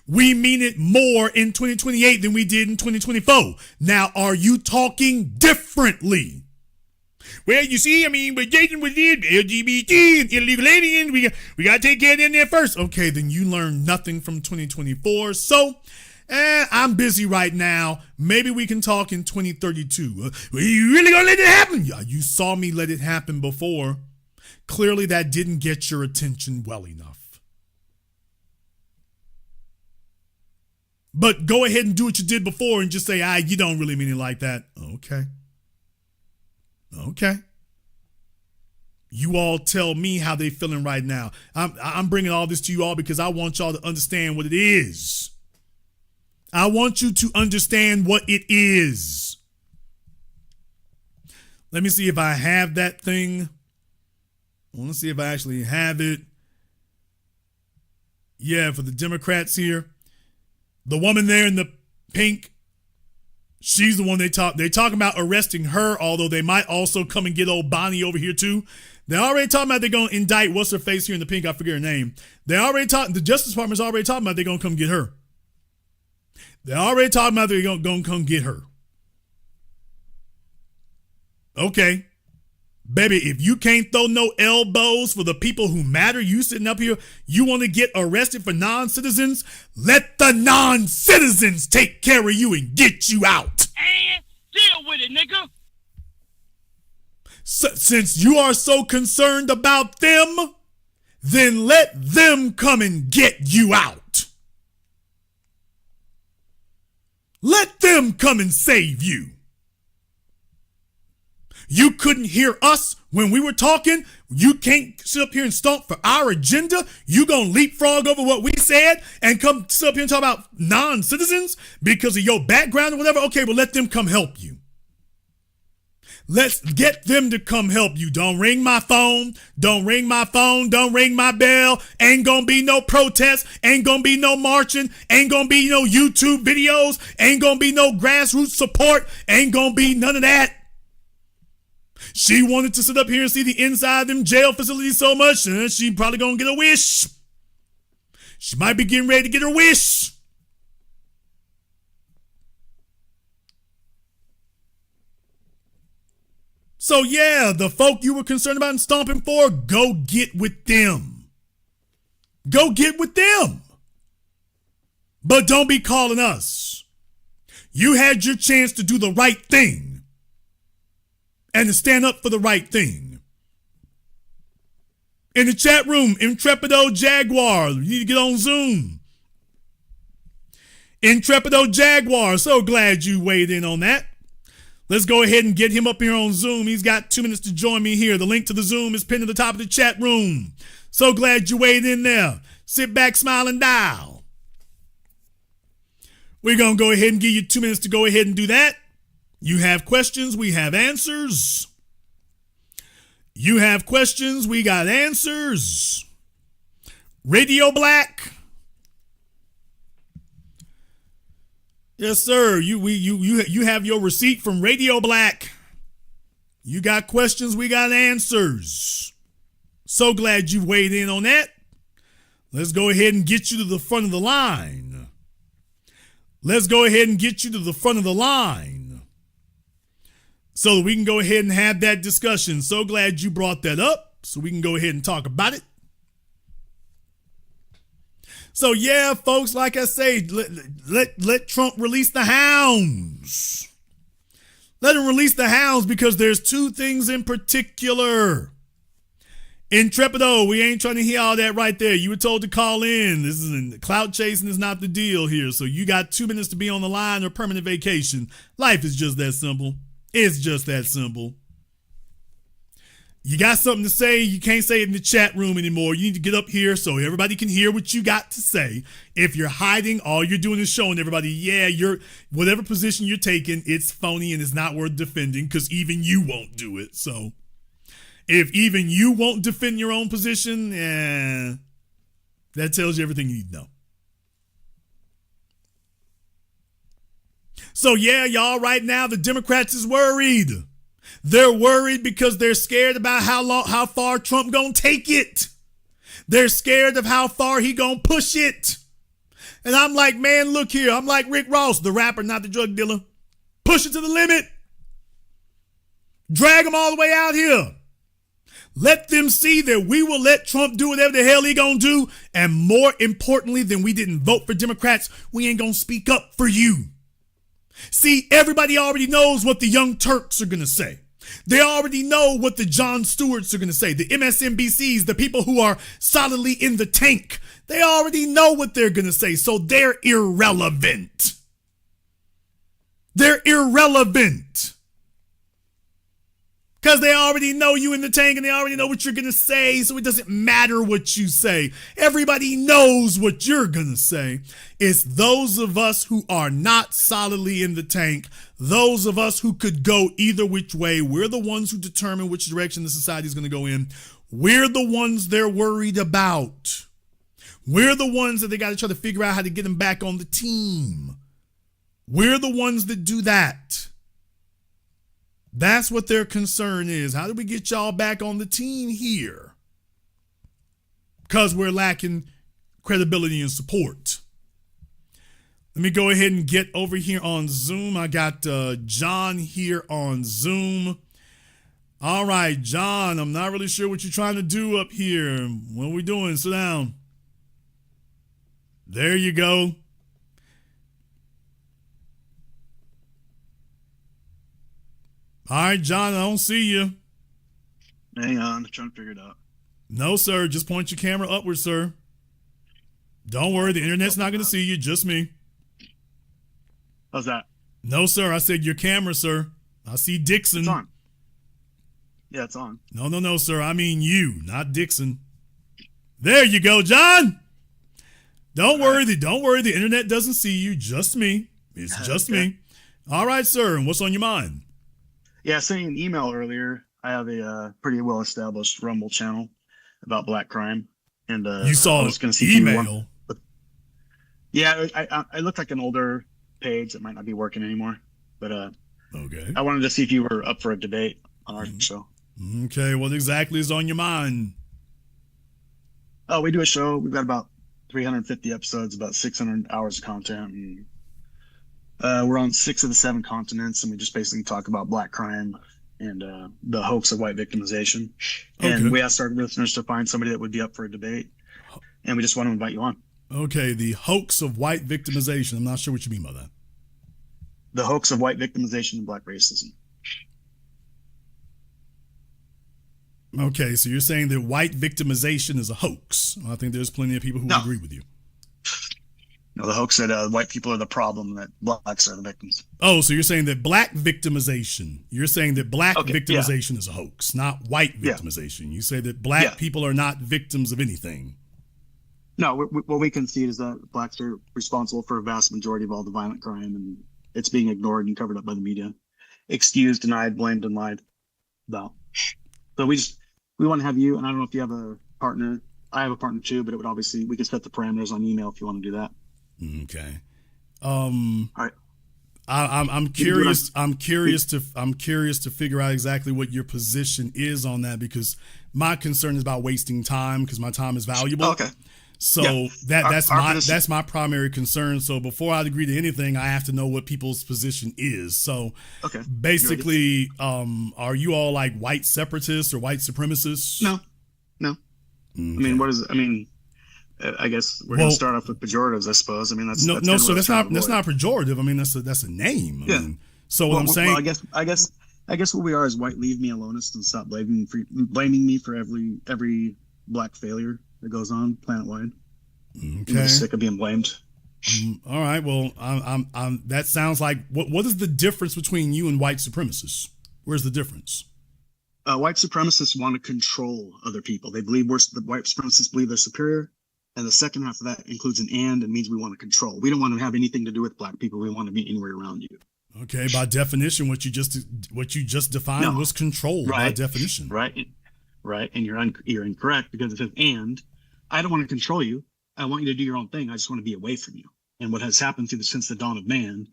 We mean it more in 2028 than we did in 2024. Now, are you talking differently? Well, you see, I mean, but Jason was in LGBT and illegal aliens. We got to take care of them there first. Okay, then you learned nothing from 2024. So, I'm busy right now. Maybe we can talk in 2032. Are you really going to let it happen? Yeah, you saw me let it happen before. Clearly, that didn't get your attention well enough. But go ahead and do what you did before and just say, you don't really mean it like that. Okay. You all tell me how they feeling right now. I'm bringing all this to you all because I want y'all to understand what it is. I want you to understand what it is. Let me see if I have that thing. I want to see if I actually have it. Yeah, for the Democrats here. The woman there in the pink, she's the one they're talking about arresting her, although they might also come and get old Bonnie over here too. They're already talking about they're going to indict what's her face here in the pink, I forget her name. The Justice Department's already talking about they're going to come get her. They're already talking about they're going to come get her. Okay. Baby, if you can't throw no elbows for the people who matter, you sitting up here, you want to get arrested for non-citizens? Let the non-citizens take care of you and get you out. And deal with it, nigga. Since you are so concerned about them, then let them come and get you out. Let them come and save you. You couldn't hear us when we were talking. You can't sit up here and stomp for our agenda. You gonna leapfrog over what we said and come sit up here and talk about non-citizens because of your background or whatever? Okay, well, let them come help you. Let's get them to come help you. Don't ring my phone. Don't ring my phone. Don't ring my bell. Ain't gonna be no protest. Ain't gonna be no marching. Ain't gonna be no YouTube videos. Ain't gonna be no grassroots support. Ain't gonna be none of that. She wanted to sit up here and see the inside of them jail facilities so much, and she probably gonna get a wish. She might be getting ready to get her wish. So yeah, the folk you were concerned about and stomping for, go get with them. Go get with them. But don't be calling us. You had your chance to do the right thing. And to stand up for the right thing. In the chat room, Intrepido Jaguar, you need to get on Zoom. Intrepido Jaguar, so glad you weighed in on that. Let's go ahead and get him up here on Zoom. He's got 2 minutes to join me here. The link to the Zoom is pinned at the top of the chat room. So glad you weighed in there. Sit back, smile, and dial. We're going to go ahead and give you 2 minutes to go ahead and do that. You have questions, we have answers. You have questions, we got answers. Radio Black, Yes, sir. You have your receipt from Radio Black. You got questions, we got answers. So glad you weighed in on that. Let's go ahead and get you to the front of the line. Let's go ahead and get you to the front of the line so that we can go ahead and have that discussion. So glad you brought that up so we can go ahead and talk about it. So yeah, folks, like I say, let Trump release the hounds. Let him release the hounds because there's two things in particular. Intrepido, we ain't trying to hear all that right there. You were told to call in. This is clout chasing is not the deal here. So you got 2 minutes to be on the line or permanent vacation. Life is just that simple. It's just that simple. You got something to say, you can't say it in the chat room anymore. You need to get up here so everybody can hear what you got to say. If you're hiding, all you're doing is showing everybody, yeah, whatever position you're taking, it's phony and it's not worth defending because even you won't do it. So if even you won't defend your own position, that tells you everything you need to know. So yeah, y'all, right now the Democrats is worried. They're worried because they're scared about how far Trump gonna take it. They're scared of how far he gonna push it. And I'm like, man, look here. I'm like Rick Ross, the rapper, not the drug dealer. Push it to the limit. Drag them all the way out here. Let them see that we will let Trump do whatever the hell he gonna do. And more importantly than we didn't vote for Democrats, we ain't gonna speak up for you. See, everybody already knows what the Young Turks are gonna say. They already know what the Jon Stewarts are going to say, the MSNBCs, the people who are solidly in the tank. They already know what they're going to say, so they're irrelevant. They're irrelevant. Because they already know you in the tank and they already know what you're going to say, so it doesn't matter what you say. Everybody knows what you're going to say. It's those of us who are not solidly in the tank, those of us who could go either which way. We're the ones who determine which direction the society is going to go in. We're the ones they're worried about. We're the ones that they got to try to figure out how to get them back on the team. We're the ones that do that. That's what their concern is. How do we get y'all back on the team here? Because we're lacking credibility and support. Let me go ahead and get over here on Zoom. I got John here on Zoom. All right, John, I'm not really sure what you're trying to do up here. What are we doing? Sit down. There you go. All right, John, I don't see you. Hang on, I'm trying to figure it out. No, sir. Just point your camera upward, sir. Don't worry, the internet's not going to see you, just me. How's that? No, sir. I said your camera, sir. I see Dixon. It's on. Yeah, it's on. No, sir. I mean you, not Dixon. There you go, John. Don't worry. The internet doesn't see you, just me. It's just me. All right, sir. And what's on your mind? Yeah, I sent you an email earlier. I have a pretty well-established Rumble channel about black crime, and you saw an email. Yeah, I looked like an older page that might not be working anymore, but okay. I wanted to see if you were up for a debate on our show. Okay, what exactly is on your mind? Oh, we do a show. We've got about 350 episodes, about 600 hours of content, and we're on 6 of the 7 continents, and we just basically talk about black crime and the hoax of white victimization. And we asked our listeners to find somebody that would be up for a debate, and we just want to invite you on. Okay, the hoax of white victimization. I'm not sure what you mean by that. The hoax of white victimization and black racism. Okay, so you're saying that white victimization is a hoax. I think there's plenty of people who agree with you. No, the hoax that white people are the problem, that blacks are the victims. Oh, so you're saying that black victimization, victimization is a hoax, not white victimization. You say that black people are not victims of anything. No, what we concede is that blacks are responsible for a vast majority of all the violent crime, and it's being ignored and covered up by the media. Excused, denied, blamed, and lied about. So we want to have you, and I don't know if you have a partner. I have a partner too, but it would obviously, we could set the parameters on email if you want to do that. Okay. All right. I'm curious. I'm curious to figure out exactly what your position is on that, because my concern is about wasting time, because my time is valuable. Okay. So Yeah. that's my primary concern. So before I agree to anything, I have to know what people's position is. So Okay. basically, are you all like white separatists or white supremacists? No. Okay. I mean, I guess we're gonna start off with pejoratives, I suppose. I mean, that's so that's not pejorative. I mean, that's a name. Yeah. I mean, so what I'm saying, well, I guess what we are is white leave me aloneists and stop blaming me for every black failure that goes on planet wide. okay. I'm just sick of being blamed. All right. Well, I'm that sounds like what is the difference between you and white supremacists? Where's the difference? White supremacists want to control other people. They believe the white supremacists believe they're superior. And the second half of that includes an and means we want to control. We don't want to have anything to do with black people. We want to be anywhere around you. Okay, by definition, what you just defined was control. Right. By definition. Right. And you're incorrect, because it says and. I don't want to control you. I want you to do your own thing. I just want to be away from you. And what has happened since the dawn of man,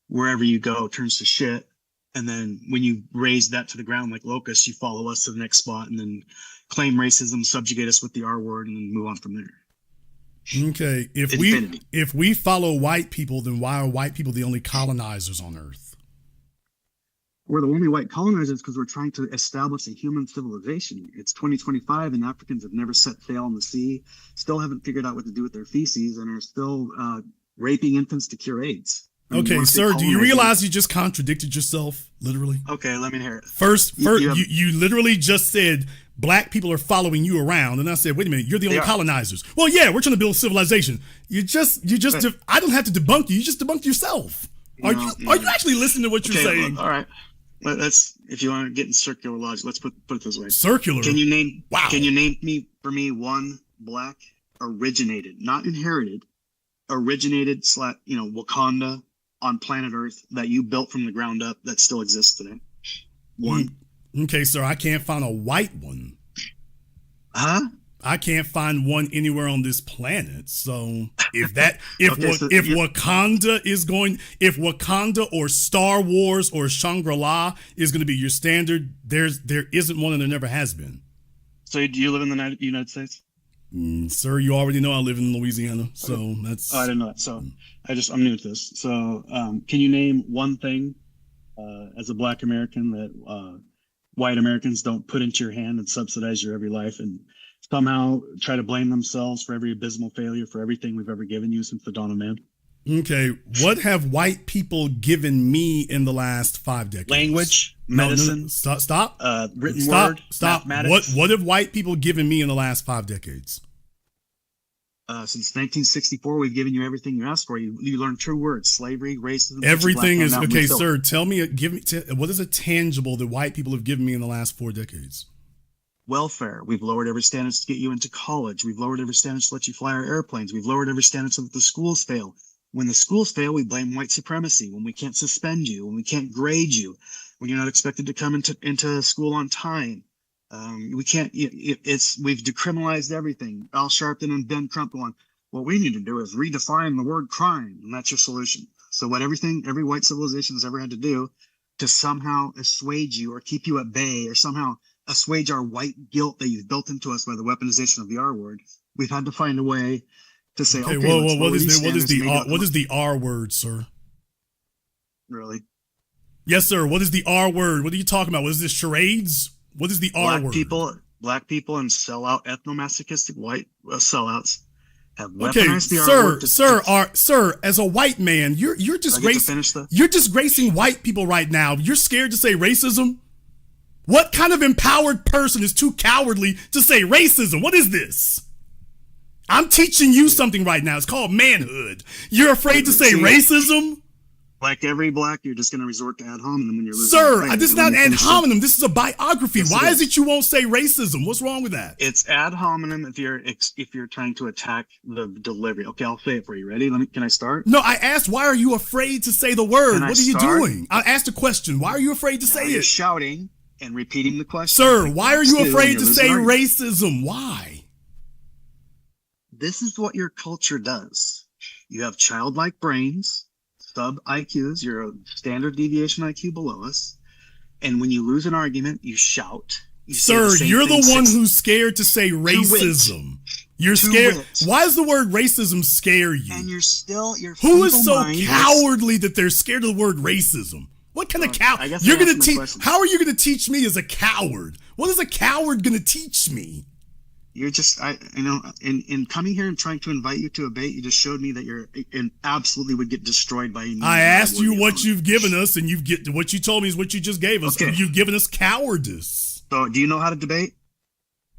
wherever you go turns to shit. And then when you raise that to the ground like locusts, you follow us to the next spot and then claim racism, subjugate us with the R word, and then move on from there. Okay, if we follow white people, then why are white people the only colonizers on Earth? We're the only white colonizers because we're trying to establish a human civilization. It's 2025 and Africans have never set sail on the sea, still haven't figured out what to do with their feces, and are still raping infants to cure AIDS. Okay, sir, do you realize you just contradicted yourself, literally? Okay, let me hear it. First, you literally just said black people are following you around, and I said, wait a minute, you're the only colonizers. Well, yeah, we're trying to build civilization. I don't have to debunk you. You just debunked yourself. Are you actually listening to what you're saying? Well, all right. Let's, if you want to get in circular logic, let's put it this way. Circular. Can you name me one black originated, not inherited, originated Wakanda on planet Earth that you built from the ground up that still exists today? One. Okay, sir, I can't find a white one. Huh? I can't find one anywhere on this planet. So if Wakanda or Star Wars or Shangri-La is going to be your standard, there isn't one, and there never has been. So do you live in the United States? Sir, you already know I live in Louisiana, so that's. Oh, I didn't know that. So I'm new to this. So can you name one thing as a black American that white Americans don't put into your hand and subsidize your every life and somehow try to blame themselves for every abysmal failure for everything we've ever given you since the dawn of man? Okay, what have white people given me in the last 5 decades? Language, medicine. No, stop. Written word. Stop. Mathematics. What have white people given me in the last 5 decades? Since 1964, we've given you everything you asked for. You learned true words: slavery, racism. Everything is okay, sir. Tell me, what is a tangible that white people have given me in the last 4 decades? Welfare. We've lowered every standards to get you into college. We've lowered every standards to let you fly our airplanes. We've lowered every standard so that the schools fail. When the schools fail, we blame white supremacy. When we can't suspend you, when we can't grade you, when you're not expected to come into school on time, we can't. We've decriminalized everything. Al Sharpton and Ben Crump going, what we need to do is redefine the word crime, and that's your solution. So what every white civilization has ever had to do to somehow assuage you or keep you at bay or somehow assuage our white guilt that you've built into us by the weaponization of the R word, we've had to find a way to say, okay, what is the R word, sir? Really? Yes, sir. What is the R word? What are you talking about? What is this, charades? What is the R word? Black people and sellout ethnomasochistic white sellouts have weaponized the R word. Sir, as a white man, you're disgracing white people right now. You're scared to say racism? What kind of empowered person is too cowardly to say racism? What is this? I'm teaching you something right now. It's called manhood. You're afraid to say racism? Like every black, you're just going to resort to ad hominem when you're losing. Sir, this is not ad hominem. This is a biography. Yes, why is it you won't say racism? What's wrong with that? It's ad hominem if you're trying to attack the delivery. Okay, I'll say it for you. Ready? Can I start? No, I asked, why are you afraid to say the word? What are you doing? I asked a question. Why are you afraid to say it? You're shouting and repeating the question. Sir, why are you afraid to say racism? Why? This is what your culture does. You have childlike brains, sub IQs. You're a standard deviation IQ below us. And when you lose an argument, you shout. You Sir, you're the one who's scared to say racism. You're scared. Why does the word racism scare you? And you're who is so cowardly that they're scared of the word racism? What kind of coward? You're going to teach. How are you going to teach me as a coward? What is a coward going to teach me? You're just, in coming here and trying to invite you to a debate, you just showed me that you're absolutely would get destroyed by any. I asked you what you've given us, and what you told me is what you just gave us. Okay. You've given us cowardice. So, do you know how to debate?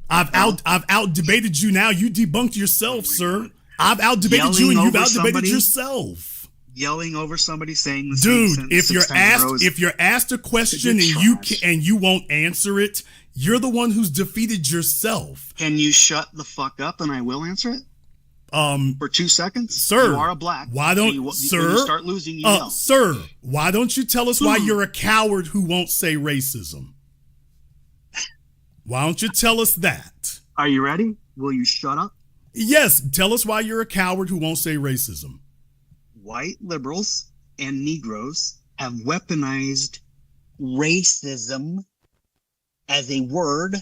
I've out debated you now. You debunked yourself, sir. I've out debated you, and you've out debated yourself. Yelling over somebody saying the same sentence. Dude, if you're asked a question and you won't answer it, you're the one who's defeated yourself. Can you shut the fuck up and I will answer it? For 2 seconds, sir. You are a black. Why don't, when sir? You start losing, you yell. Sir, why don't you tell us why you're a coward who won't say racism? Why don't you tell us that? Are you ready? Will you shut up? Yes. Tell us why you're a coward who won't say racism. White liberals and Negroes have weaponized racism as a word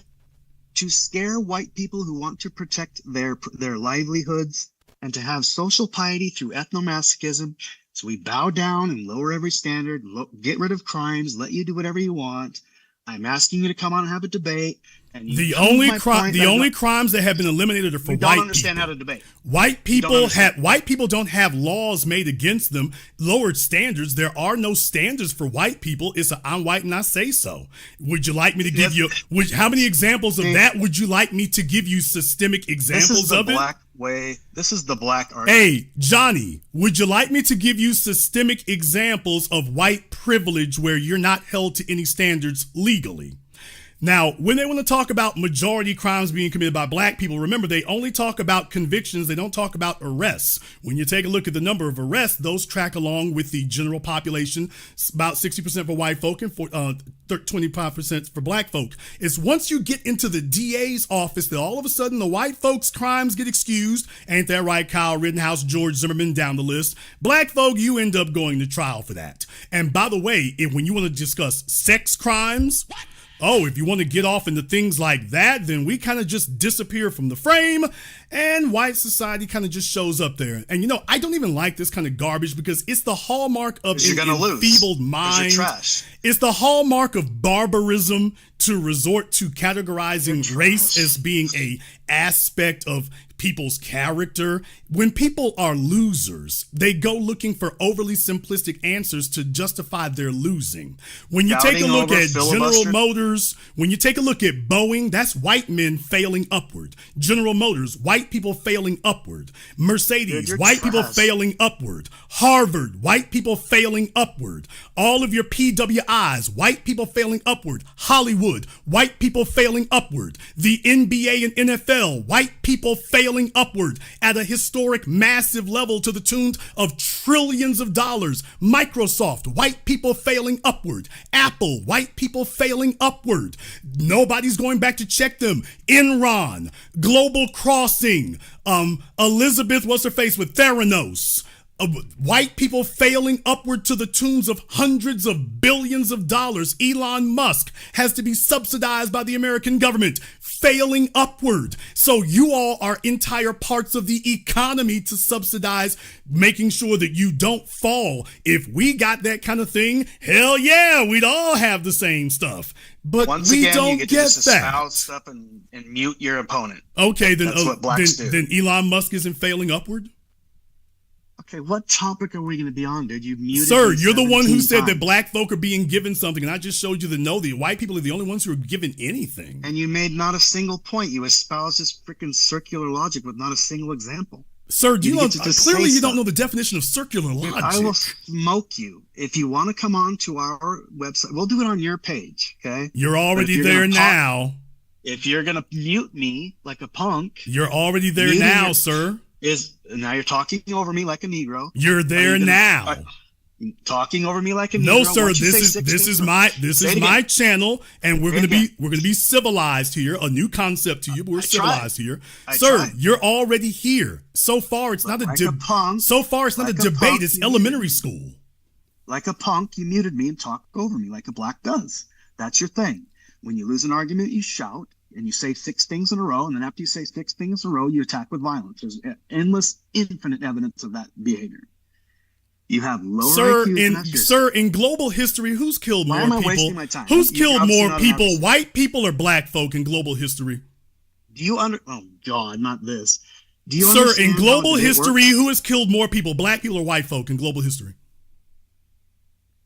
to scare white people who want to protect their livelihoods and to have social piety through ethnomasochism. So we bow down and lower every standard, get rid of crimes, let you do whatever you want. I'm asking you to come on and have a debate. And the only crimes that have been eliminated are for white people. Don't understand how to debate. White people don't have laws made against them, lowered standards. There are no standards for white people. It's I'm white and I say so. Would you like me to give you? How many examples of that would you like me to give you? Systemic examples of it. This is the black art. Hey, Johnny, would you like me to give you systemic examples of white privilege where you're not held to any standards legally? Now, when they want to talk about majority crimes being committed by black people, remember, they only talk about convictions. They don't talk about arrests. When you take a look at the number of arrests, those track along with the general population, about 60% for white folk and 25% for black folk. It's once you get into the DA's office that all of a sudden the white folks' crimes get excused. Ain't that right, Kyle Rittenhouse, George Zimmerman, down the list. Black folk, you end up going to trial for that. And by the way, when you want to discuss sex crimes, if you want to get off into things like that, then we kind of just disappear from the frame and white society kind of just shows up there. And, I don't even like this kind of garbage because it's the hallmark of an enfeebled mind. It's the hallmark of barbarism to resort to categorizing race as being a aspect of people's character. When people are losers, they go looking for overly simplistic answers to justify their losing. When you take a look at General Motors, when you take a look at Boeing, that's white men failing upward. General Motors, white people failing upward. Mercedes, white people failing upward. Harvard, white people failing upward. All of your PWIs, white people failing upward. Hollywood, white people failing upward. The NBA and NFL, white people failing upward at a historic massive level to the tune of trillions of dollars. Microsoft, white people failing upward. Apple, white people failing upward. Nobody's going back to check them. Enron, Global Crossing, Elizabeth, what's her face with Theranos. White people failing upward to the tunes of hundreds of billions of dollars. Elon Musk has to be subsidized by the American government, failing upward. So you all are entire parts of the economy to subsidize, making sure that you don't fall. If we got that kind of thing, hell yeah, we'd all have the same stuff. But we don't get that. Spout stuff and mute your opponent. Okay, then Elon Musk isn't failing upward? Okay, what topic are we going to be on, dude? You muted. Sir, you're the one who said that black folk are being given something, and I just showed you the white people are the only ones who are given anything. And you made not a single point. You espoused this freaking circular logic with not a single example. Sir, clearly you don't know the definition of circular logic. Dude, I will smoke you. If you want to come on to our website, we'll do it on your page, okay? You're already there now. If you're going to mute me like a punk. You're already there now, sir. Now you're talking over me like a Negro. You're there now. Talking over me like a Negro. No, sir. This is my channel, and we're gonna be civilized here. A new concept to you, but we're civilized here, sir. You're already here. So far, it's not a debate. It's elementary school. Like a punk, you muted me and talked over me like a black does. That's your thing. When you lose an argument, you shout and you say 6 things in a row. And then after you say 6 things in a row, you attack with violence. There's endless, infinite evidence of that behavior. You have lower Sir, in global history, who's killed more people? Why am I wasting my time? Who's killed more people, white people or black folk in global history? Do you oh God, not this. Do you Sir, in global history, who has killed more people, black people or white folk in global history?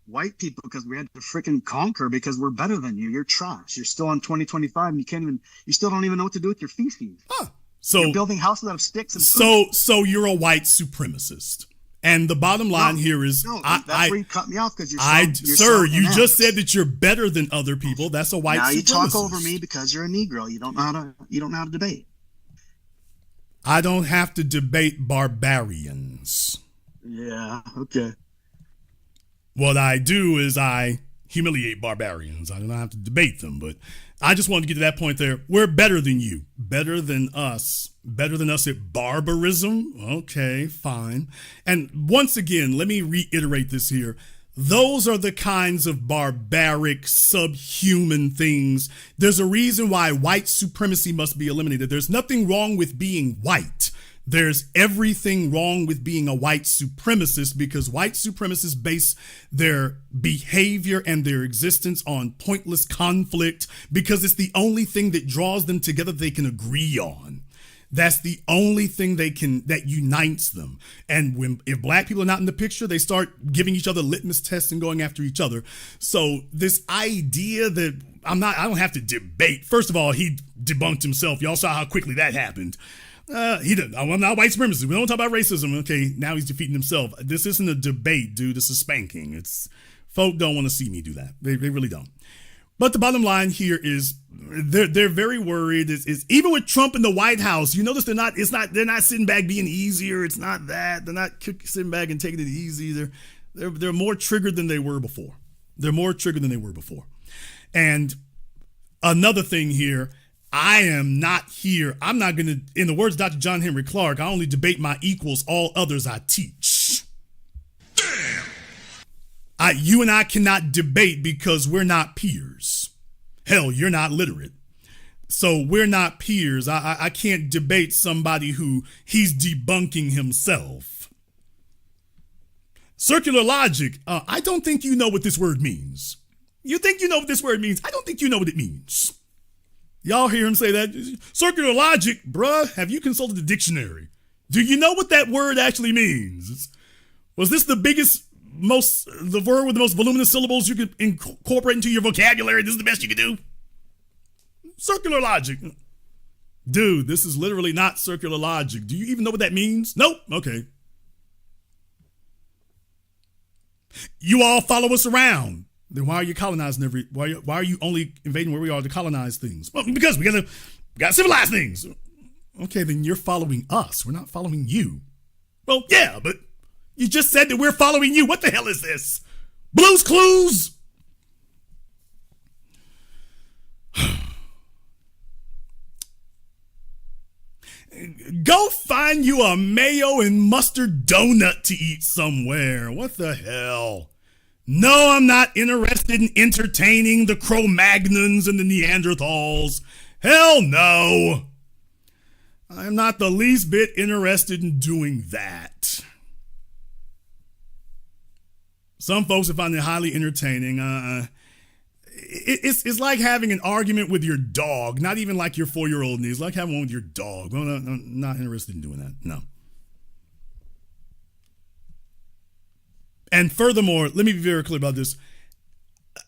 White people, because we had to freaking conquer because we're better than you. You're trash. You're still on 2025 and you still don't even know what to do with your feces. Huh. So you're building houses out of sticks and so you're a white supremacist. And the bottom line here is, that's where you cut me off because sir, you just said that you're better than other people. That's a white supremacist. Now you talk over me because you're a Negro. You don't know how to debate. I don't have to debate barbarians. Yeah, okay. What I do is I humiliate barbarians. I don't have to debate them, but I just wanted to get to that point there. We're better than you, better than us at barbarism. Okay, fine. And once again, let me reiterate this here. Those are the kinds of barbaric, subhuman things. There's a reason why white supremacy must be eliminated. There's nothing wrong with being white. There's everything wrong with being a white supremacist because white supremacists base their behavior and their existence on pointless conflict because it's the only thing that draws them together they can agree on. That's the only thing that unites them. And if black people are not in the picture, they start giving each other litmus tests and going after each other. So this idea that I don't have to debate. First of all, he debunked himself. Y'all saw how quickly that happened. He didn't. I'm not white supremacy. We don't talk about racism. Okay, now he's defeating himself. This isn't a debate, dude. This is spanking. Folk don't want to see me do that. They really don't. But the bottom line here is they're very worried. Is even with Trump in the White House, you notice they're not sitting back being easier. It's not that. They're not sitting back and taking it easy. They're more triggered than they were before. And another thing here, I am not here. I'm not going to, in the words of Dr. John Henry Clark, I only debate my equals, all others I teach. Damn. You and I cannot debate because we're not peers. Hell, you're not literate. So we're not peers. I can't debate somebody who he's debunking himself. Circular logic. I don't think you know what this word means. You think you know what this word means? I don't think you know what it means. Y'all hear him say that? Circular logic, bruh, have you consulted the dictionary? Do you know what that word actually means? Was this the word with the most voluminous syllables you could incorporate into your vocabulary? This is the best you could do? Circular logic. Dude, this is literally not circular logic. Do you even know what that means? Nope. Okay. You all follow us around. Then why are you colonizing why are you only invading where we are to colonize things? Well, because we gotta civilize things. Okay, then you're following us. We're not following you. Well, yeah, but you just said that we're following you. What the hell is this? Blue's Clues? Go find you a mayo and mustard donut to eat somewhere. What the hell? No, I'm not interested in entertaining the Cro-Magnons and the Neanderthals. Hell no. I'm not the least bit interested in doing that. Some folks will find it highly entertaining. It's like having an argument with your dog, not even like your 4-year-old niece. It's like having one with your dog. Well, no, I'm not interested in doing that. No. And furthermore, let me be very clear about this.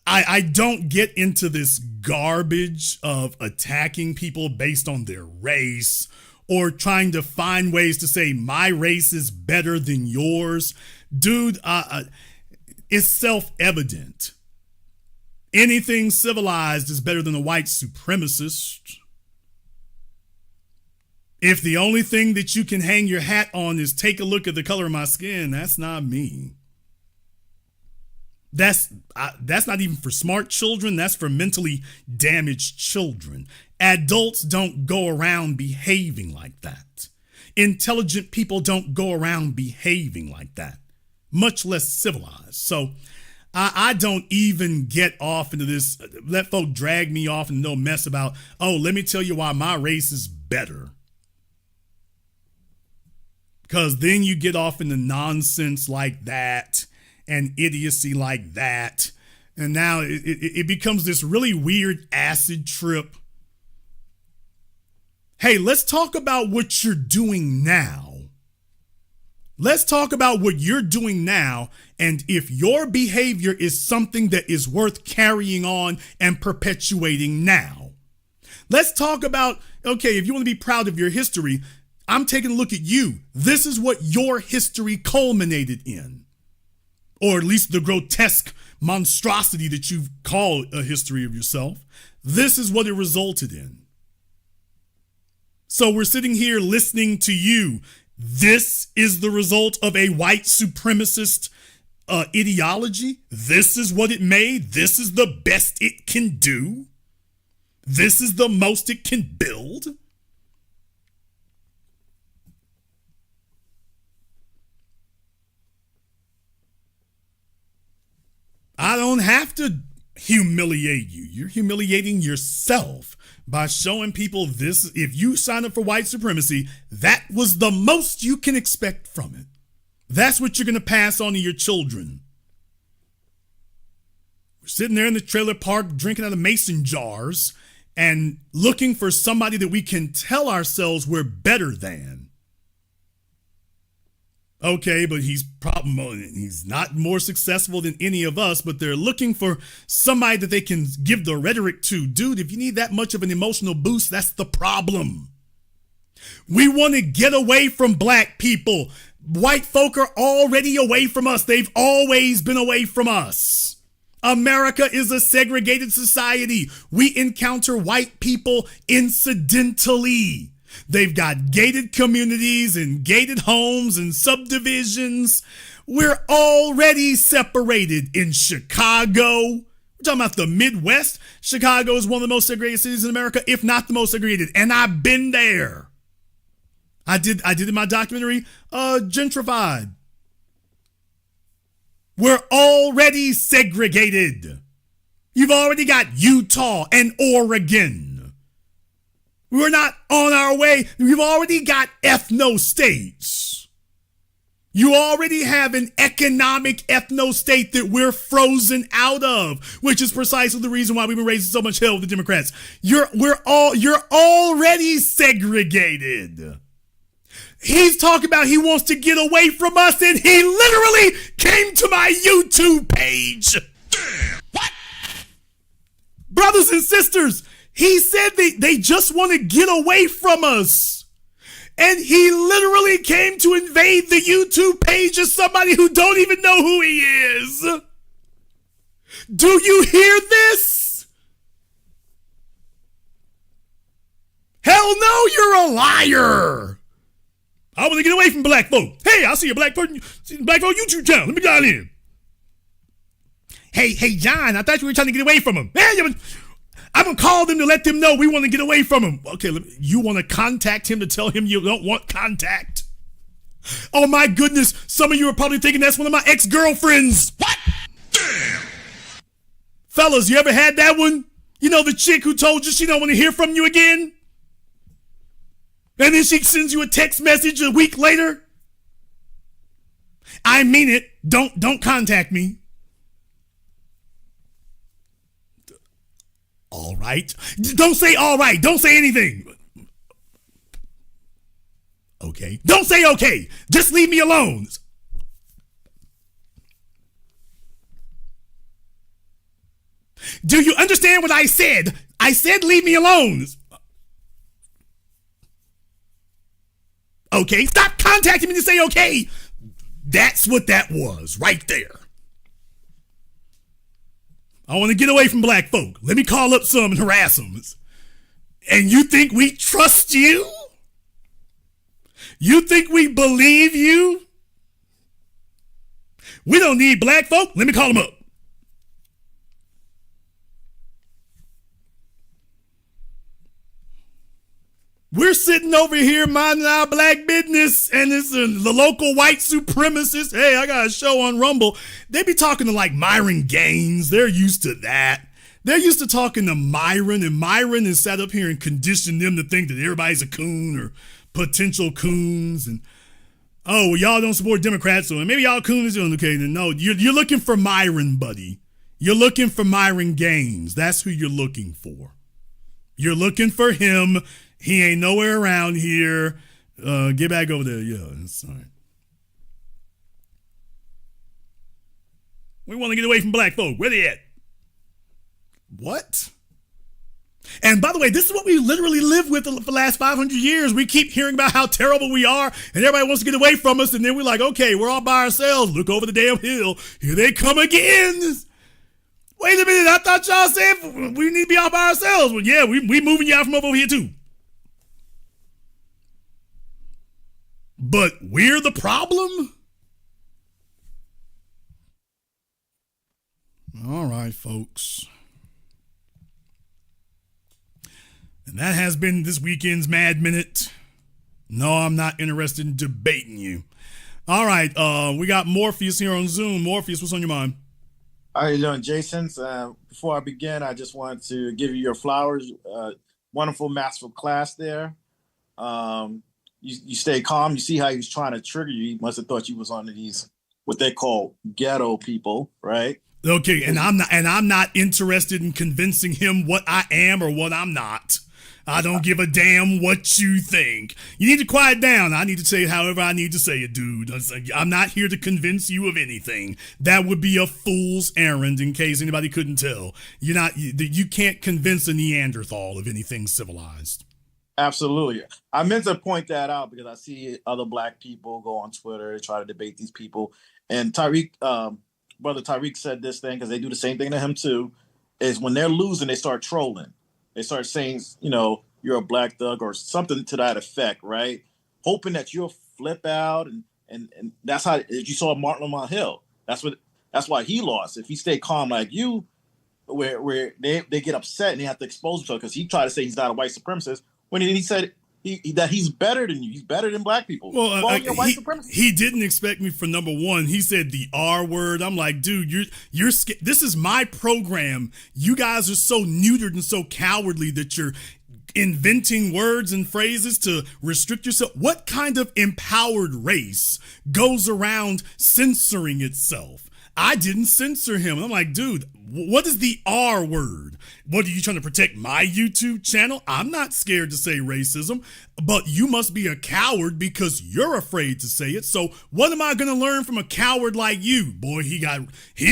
I don't get into this garbage of attacking people based on their race or trying to find ways to say my race is better than yours. Dude, it's self-evident. Anything civilized is better than a white supremacist. If the only thing that you can hang your hat on is take a look at the color of my skin, that's not me. That's not even for smart children. That's for mentally damaged children. Adults don't go around behaving like that. Intelligent people don't go around behaving like that. much less civilized. So I don't even get off into this, let folk drag me off and no mess about, oh, let me tell you why my race is better. Because then you get off into nonsense like that and idiocy like that. And now it becomes this really weird acid trip. Hey, let's talk about what you're doing now. Let's talk about what you're doing now, and if your behavior is something that is worth carrying on and perpetuating now. Let's talk about, okay, if you want to be proud of your history, I'm taking a look at you. This is what your history culminated in, or at least the grotesque monstrosity that you've called a history of yourself. This is what it resulted in. So we're sitting here listening to you. This is the result of a white supremacist ideology. This is what it made. This is the best it can do. This is the most it can build. I don't have to humiliate you. You're humiliating yourself by showing people this. If you sign up for white supremacy, that was the most you can expect from it. That's what you're going to pass on to your children. We're sitting there in the trailer park drinking out of mason jars and looking for somebody that we can tell ourselves we're better than. Okay, but he's not more successful than any of us, but they're looking for somebody that they can give the rhetoric to. Dude, if you need that much of an emotional boost, that's the problem. We want to get away from black people. White folk are already away from us. They've always been away from us. America is a segregated society. We encounter white people incidentally. They've got gated communities and gated homes and subdivisions. We're already separated in Chicago. We're talking about the Midwest. Chicago is one of the most segregated cities in America, if not the most segregated. And I've been there. I did in my documentary, Gentrified. We're already segregated. You've already got Utah and Oregon. We're not on our way. We've already got ethno-states. You already have an economic ethno-state that we're frozen out of, which is precisely the reason why we've been raising so much hell with the Democrats. You're already segregated. He's talking about he wants to get away from us, and he literally came to my YouTube page. What? Brothers and sisters, he said they just want to get away from us. And he literally came to invade the YouTube page as somebody who don't even know who he is. Do you hear this? Hell no, you're a liar. I want to get away from black folk. Hey, I see a black folk YouTube channel. Let me dial in. Hey, John, I thought you were trying to get away from him. Hey, I'm going to call them to let them know we want to get away from him. Okay, you want to contact him to tell him you don't want contact? Oh my goodness, some of you are probably thinking that's one of my ex-girlfriends. What? Damn. Fellas, you ever had that one? You know, the chick who told you she don't want to hear from you again? And then she sends you a text message a week later? I mean it. Don't contact me. All right. Don't say all right. Don't say anything. Okay. Don't say okay. Just leave me alone. Do you understand what I said? I said leave me alone. Okay. Stop contacting me to say okay. That's what that was right there. I want to get away from black folk. Let me call up some and harass them. And you think we trust you? You think we believe you? We don't need black folk. Let me call them up. We're sitting over here minding our black business, and it's the local white supremacists. Hey, I got a show on Rumble. They be talking to like Myron Gaines. They're used to that. They're used to talking to Myron, and Myron has sat up here and conditioned them to think that everybody's a coon or potential coons. And oh, well, y'all don't support Democrats, so maybe y'all coons. Okay, then no, you're looking for Myron, buddy. You're looking for Myron Gaines. That's who you're looking for. You're looking for him. He ain't nowhere around here. Get back over there. Yeah, that's all right. We want to get away from black folk. Where they at? What? And by the way, this is what we literally live with for the last 500 years. We keep hearing about how terrible we are, and everybody wants to get away from us, and then we're like, okay, we're all by ourselves. Look over the damn hill. Here they come again. Wait a minute, I thought y'all said we need to be all by ourselves. Well, yeah, we moving y'all from over here too. But we're the problem? All right, folks. And that has been this weekend's Mad Minute. No, I'm not interested in debating you. All right, we got Morpheus here on Zoom. Morpheus, what's on your mind? How you doing, Jason? Before I begin, I just wanted to give you your flowers. Wonderful, masterful class there. You stay calm. You see how he was trying to trigger you. He must have thought you was one of these, what they call ghetto people, right? Okay, and I'm not interested in convincing him what I am or what I'm not. I don't give a damn what you think. You need to quiet down. I need to say it however I need to say it, dude. I'm not here to convince you of anything. That would be a fool's errand, in case anybody couldn't tell. You can't convince a Neanderthal of anything civilized. Absolutely. I meant to point that out because I see other black people go on Twitter, try to debate these people. And Tyreek, brother Tyreek said this thing, because they do the same thing to him too, is when they're losing, they start trolling. They start saying, you're a black thug or something to that effect, right? Hoping that you'll flip out. And that's how you saw Martin Lamont Hill. That's why he lost. If he stayed calm like you, where they get upset and they have to expose himself, because he tried to say he's not a white supremacist when he said that he's better than you. He's better than black people. Well, he didn't expect me for number one. He said the R word. I'm like, dude, you're this is my program. You guys are so neutered and so cowardly that you're inventing words and phrases to restrict yourself. What kind of empowered race goes around censoring itself? I didn't censor him. I'm like, dude, what is the R word? What, are you trying to protect my YouTube channel? I'm not scared to say racism, but you must be a coward because you're afraid to say it. So what am I going to learn from a coward like you? Boy, he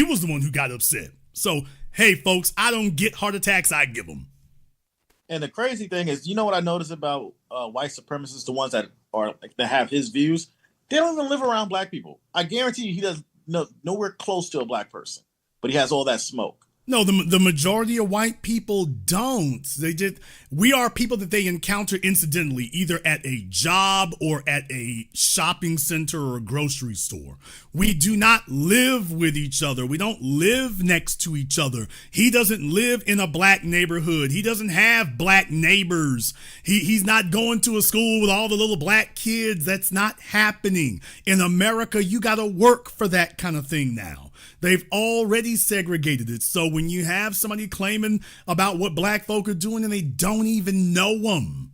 was the one who got upset. So, hey, folks, I don't get heart attacks. I give them. And the crazy thing is, you know what I notice about white supremacists, the ones that have his views? They don't even live around black people. I guarantee you he does nowhere close to a black person, but he has all that smoke. No, the majority of white people don't. We are people that they encounter incidentally, either at a job or at a shopping center or a grocery store. We do not live with each other. We don't live next to each other. He doesn't live in a black neighborhood. He doesn't have black neighbors. He's not going to a school with all the little black kids. That's not happening. In America, you got to work for that kind of thing now. They've already segregated it. So when you have somebody claiming about what black folk are doing and they don't even know them,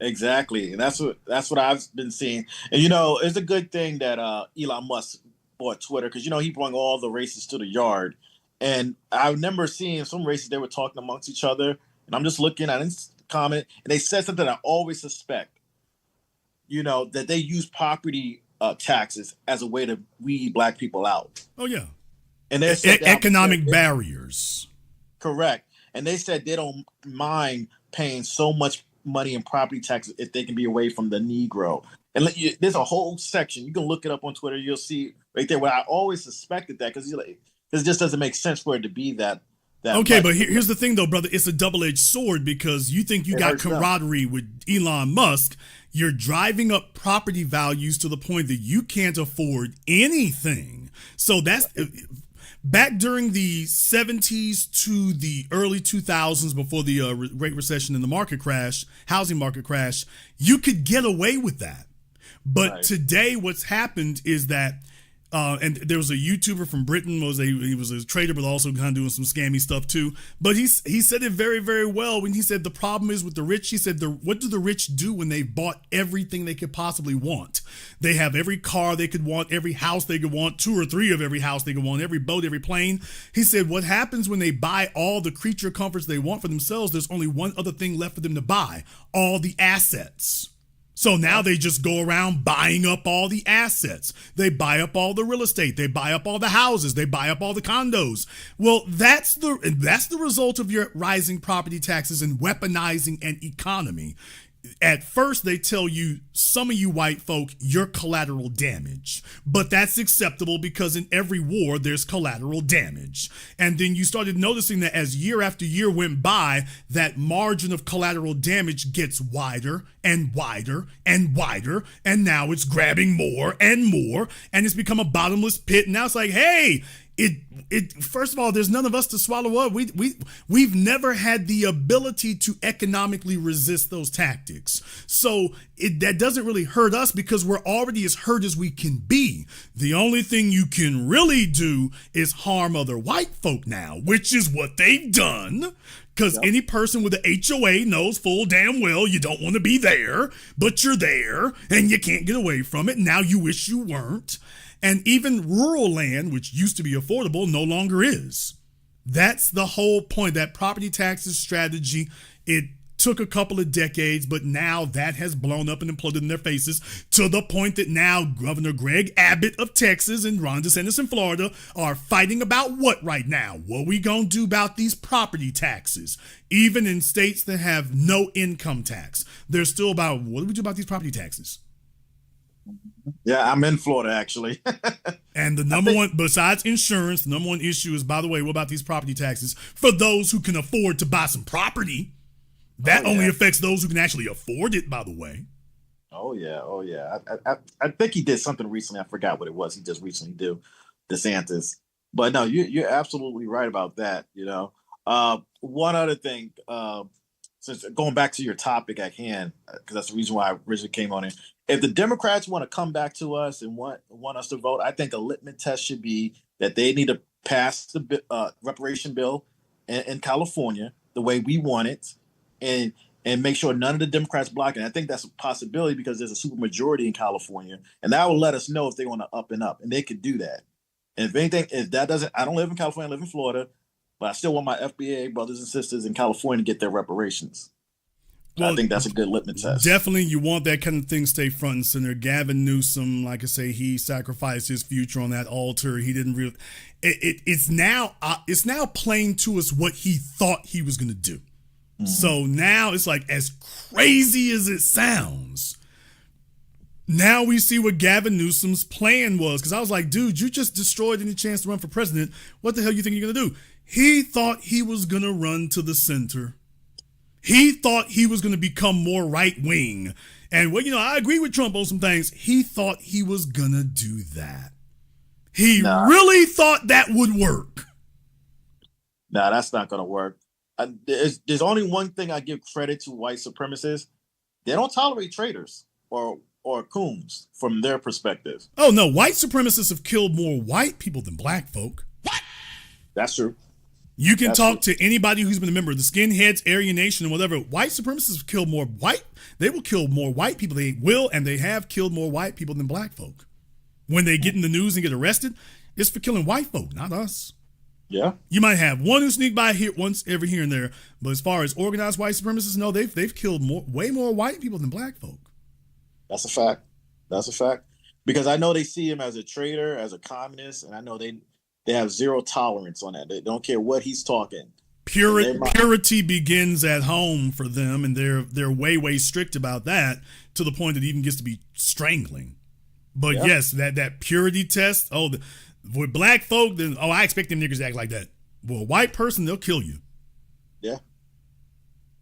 Exactly. And that's what I've been seeing. And, it's a good thing that Elon Musk bought Twitter, because, he brought all the races to the yard. And I remember seeing some races, they were talking amongst each other. And I'm just looking, I didn't comment. And they said something I always suspect, that they use property taxes as a way to weed black people out. Oh, yeah. And they said economic barriers. Correct. And they said they don't mind paying so much money in property taxes if they can be away from the Negro. And there's a whole section. You can look it up on Twitter. You'll see right there. Well, I always suspected that because it just doesn't make sense for it to be that. Okay, but here's the thing, though, brother. It's a double-edged sword, because you think you got camaraderie with Elon Musk. You're driving up property values to the point that you can't afford anything. So back during the 70s to the early 2000s, before the Great Recession and the market crash, housing market crash, you could get away with that. But today, what's happened is that, and there was a YouTuber from Britain, he was a trader, but also kind of doing some scammy stuff too. But he said it very, very well when he said the problem is with the rich. He said, what do the rich do when they've bought everything they could possibly want? They have every car they could want, every house they could want, 2 or 3 of every house they could want, every boat, every plane. He said what happens when they buy all the creature comforts they want for themselves, there's only one other thing left for them to buy: all the assets. So now they just go around buying up all the assets. They buy up all the real estate. They buy up all the houses. They buy up all the condos. Well, that's the result of your rising property taxes and weaponizing an economy. At first, they tell you, some of you white folk, you're collateral damage. But that's acceptable because in every war, there's collateral damage. And then you started noticing that as year after year went by, that margin of collateral damage gets wider and wider and wider. And now it's grabbing more and more. And it's become a bottomless pit. And now it's like, hey, first of all, there's none of us to swallow up. We've never had the ability to economically resist those tactics. So that doesn't really hurt us because we're already as hurt as we can be. The only thing you can really do is harm other white folk now, which is what they've done. Because any person with an HOA knows full damn well you don't want to be there, but you're there and you can't get away from it. Now you wish you weren't. And even rural land, which used to be affordable, no longer is. That's the whole point. That property taxes strategy, it took a couple of decades, but now that has blown up and imploded in their faces to the point that now Governor Greg Abbott of Texas and Ron DeSantis in Florida are fighting about what right now? What we gonna do about these property taxes? Even in states that have no income tax, they're still about, what do we do about these property taxes? Yeah, I'm in Florida, actually. And the number one, besides insurance, the number one issue is, by the way, what about these property taxes? For those who can afford to buy some property, that only affects those who can actually afford it, by the way. Oh, yeah. I think he did something recently. I forgot what it was. He just recently did, DeSantis. But no, you're absolutely right about that, you know. One other thing, since going back to your topic at hand, because that's the reason why I originally came on it. If the Democrats want to come back to us and want us to vote, I think a litmus test should be that they need to pass the reparation bill in California the way we want it, and make sure none of the Democrats block it. I think that's a possibility because there's a supermajority in California, and that will let us know if they want to up and up, and they could do that. And if anything, if that doesn't, I don't live in California, I live in Florida, but I still want my FBA brothers and sisters in California to get their reparations. Well, I think that's a good litmus test. Definitely, you want that kind of thing stay front and center. Gavin Newsom, like I say, he sacrificed his future on that altar. He didn't really. It's now plain to us what he thought he was going to do. Mm-hmm. So now it's like, as crazy as it sounds, now we see what Gavin Newsom's plan was. Because I was like, dude, you just destroyed any chance to run for president. What the hell you think you're going to do? He thought he was going to run to the center. He thought he was going to become more right wing. And, well, you know, I agree with Trump on some things. He thought he was going to do that. He really thought that would work. Nah, that's not going to work. There's only one thing I give credit to white supremacists. They don't tolerate traitors or coons from their perspective. Oh, no. White supremacists have killed more white people than black folk. What? That's true. You can talk to anybody who's been a member of the skinheads, Aryan Nation, and whatever. White supremacists kill more white. They will kill more white people. They will, and they have killed more white people than black folk. When they get in the news and get arrested, it's for killing white folk, not us. Yeah. You might have one who sneak by here once every here and there, but as far as organized white supremacists, no, they've killed way more white people than black folk. That's a fact. That's a fact. Because I know they see him as a traitor, as a communist, and I know they have zero tolerance on that. They don't care what he's talking. Purity begins at home for them, and they're way strict about that, to the point that it even gets to be strangling. But yes, that purity test. Oh, with black folk, then I expect them niggas to act like that. Well, a white person, they'll kill you.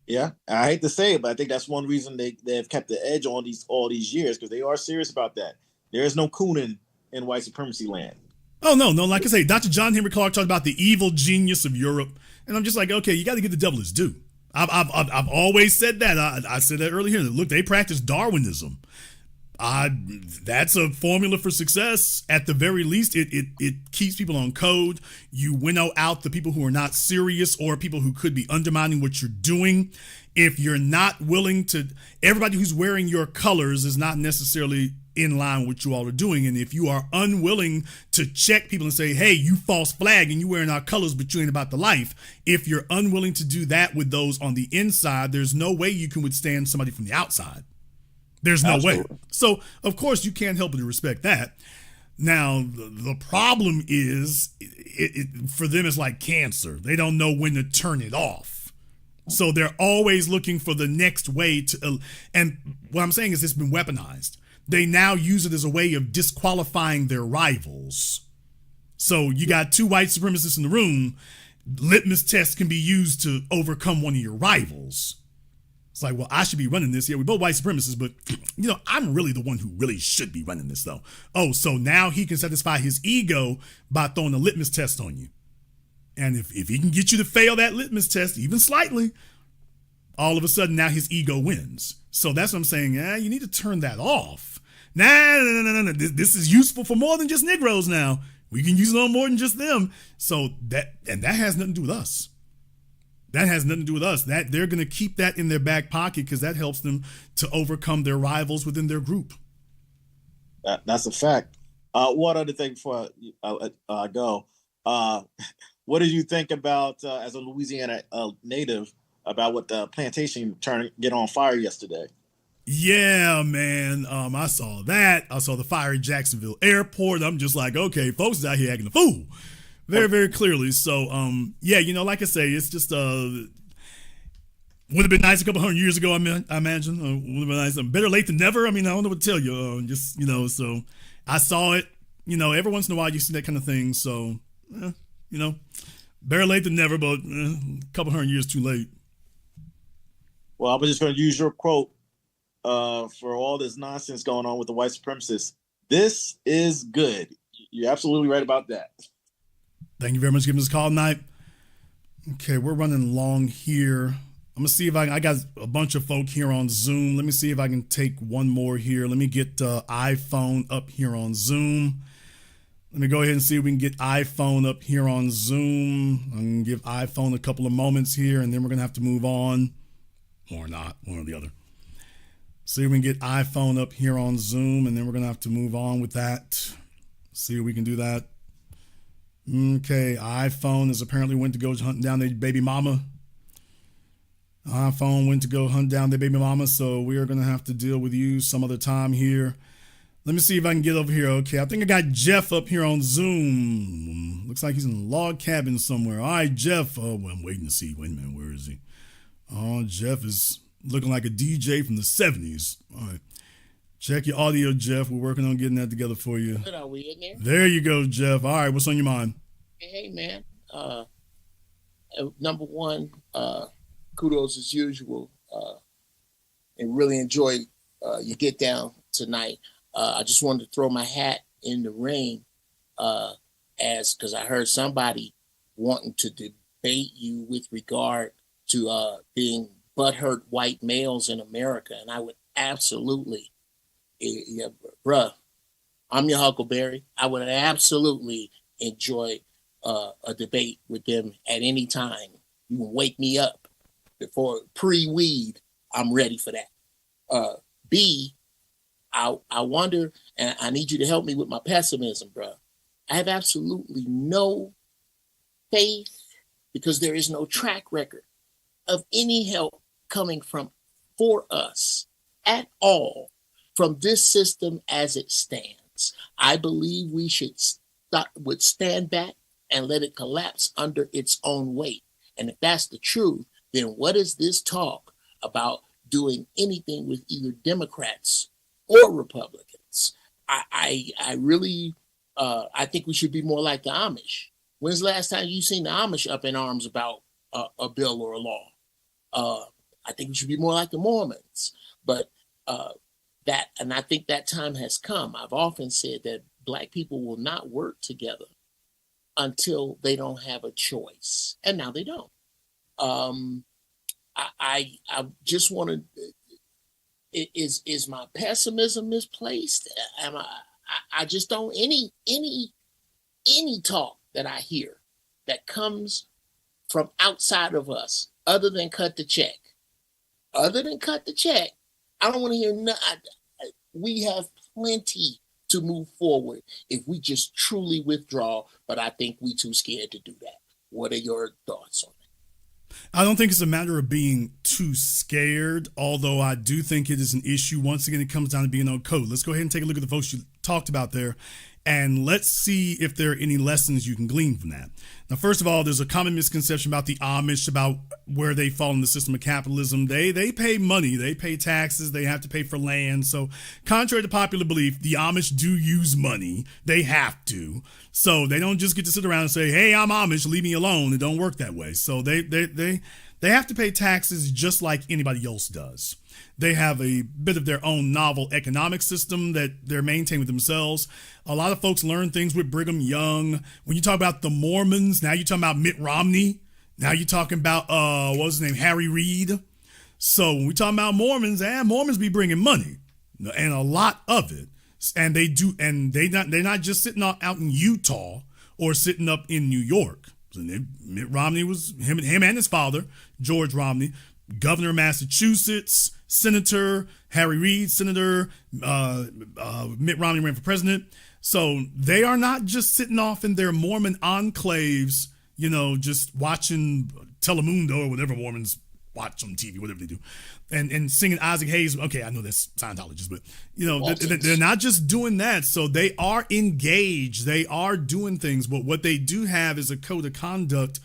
Yeah. I hate to say it, but I think that's one reason they have kept the edge on all these years, because they are serious about that. There is no cooning in white supremacy land. Oh no, no. Like I say, Dr. John Henry Clark talked about the evil genius of Europe, and I'm just like, okay, you got to give the devil his due. I've always said that. I said that earlier. Look, they practice Darwinism. That's a formula for success. At the very least, it keeps people on code. You winnow out the people who are not serious or people who could be undermining what you're doing. If you're not willing to, everybody who's wearing your colors is not necessarily in line with what you all are doing. And if you are unwilling to check people and say, hey, you false flag and you wearing our colors, but you ain't about the life. If you're unwilling to do that with those on the inside, there's no way you can withstand somebody from the outside. There's no way. So, of course, you can't help but to respect that. Now, the problem is, for them, it's like cancer. They don't know when to turn it off. So they're always looking for the next way to, and what I'm saying is it's been weaponized. They now use it as a way of disqualifying their rivals. So you got two white supremacists in the room, litmus tests can be used to overcome one of your rivals. It's like, well, I should be running this. Yeah, we're both white supremacists, but, you know, I'm really the one who really should be running this, though. Oh, so now he can satisfy his ego by throwing a litmus test on you. And if he can get you to fail that litmus test, even slightly, all of a sudden now his ego wins. So that's what I'm saying. You need to turn that off. No. This is useful for more than just Negroes now. We can use it on more than just them. So that has nothing to do with us. That has nothing to do with us. That they're going to keep that in their back pocket because that helps them to overcome their rivals within their group. That's a fact. One other thing before I go. What did you think about, as a Louisiana native, about what the plantation get on fire yesterday? Yeah, man. I saw that. I saw the fire at Jacksonville Airport. I'm just like, okay, folks is out here acting a fool. Very, very clearly. So, yeah, you know, like I say, it's just, would have been nice a couple hundred years ago, I imagine. Would have been nice. Better late than never. I mean, I don't know what to tell you. Just, you know, so I saw it. You know, every once in a while you see that kind of thing. So, you know, better late than never, but a couple hundred years too late. Well, I'm just going to use your quote for all this nonsense going on with the white supremacists. This is good. You're absolutely right about that. Thank you very much for giving us a call tonight. Okay, we're running long here. I'm going to see if I got a bunch of folk here on Zoom. Let me see if I can take one more here. Let me get iPhone up here on Zoom. Let me go ahead and see if we can get iPhone up here on Zoom. I'm going to give iPhone a couple of moments here, and then we're going to have to move on. Or not, one or the other. See if we can get iPhone up here on Zoom, and then we're going to have to move on with that. See if we can do that. Okay, iPhone is apparently went to go hunt down their baby mama. iPhone went to go hunt down their baby mama, so we are going to have to deal with you some other time here. Let me see if I can get over here. Okay, I think I got Jeff up here on Zoom. Looks like he's in a log cabin somewhere. All right, Jeff. Oh, well, I'm waiting to see. Wait a minute, where is he? Oh, Jeff is looking like a DJ from the 70s. All right. Check your audio, Jeff. We're working on getting that together for you. Good, are we in there? There you go, Jeff. All right, what's on your mind? Hey, man. Number one, kudos as usual. And really enjoy your get down tonight. I just wanted to throw my hat in the ring because I heard somebody wanting to debate you with regard to being butthurt white males in America. And I would absolutely, yeah, bruh, I'm your Huckleberry. I would absolutely enjoy a debate with them at any time. You can wake me up before pre-weed. I'm ready for that. B, I wonder, and I need you to help me with my pessimism, bruh. I have absolutely no faith because there is no track record of any help coming for us at all from this system as it stands. I believe we would stand back and let it collapse under its own weight. And if that's the truth, then what is this talk about doing anything with either Democrats or Republicans? I really think we should be more like the Amish. When's the last time you seen the Amish up in arms about a bill or a law? I think we should be more like the Mormons. But I think that time has come. I've often said that Black people will not work together until they don't have a choice. And now they don't. I just want to, is my pessimism misplaced? I just don't, any talk that I hear that comes from outside of us, other than cut the check, I don't want to hear nothing. We have plenty to move forward if we just truly withdraw, but I think we too scared to do that. What are your thoughts on that? I don't think it's a matter of being too scared, although I do think it is an issue. Once again, it comes down to being on code. Let's go ahead and take a look at the folks you talked about there, and let's see if there are any lessons you can glean from that. Now, first of all, there's a common misconception about the Amish, about where they fall in the system of capitalism. They pay money, they pay taxes, they have to pay for land. So contrary to popular belief, the Amish do use money. They have to. So they don't just get to sit around and say, hey, I'm Amish, leave me alone. It don't work that way. So they have to pay taxes just like anybody else does. They have a bit of their own novel economic system that they're maintaining with themselves. A lot of folks learn things with Brigham Young. When you talk about the Mormons, now you're talking about Mitt Romney. Now you're talking about, what was his name, Harry Reid. So when we talk about Mormons, Mormons be bringing money, and a lot of it. And they do, and they're not just sitting out in Utah or sitting up in New York. So Mitt Romney was him and his father, George Romney, governor of Massachusetts, senator, Harry Reid, senator, Mitt Romney ran for president. So they are not just sitting off in their Mormon enclaves, just watching Telemundo or whatever Mormons watch on TV, whatever they do, and singing Isaac Hayes. Okay, I know that's Scientologist, but they're not just doing that. So they are engaged. They are doing things, but what they do have is a code of conduct,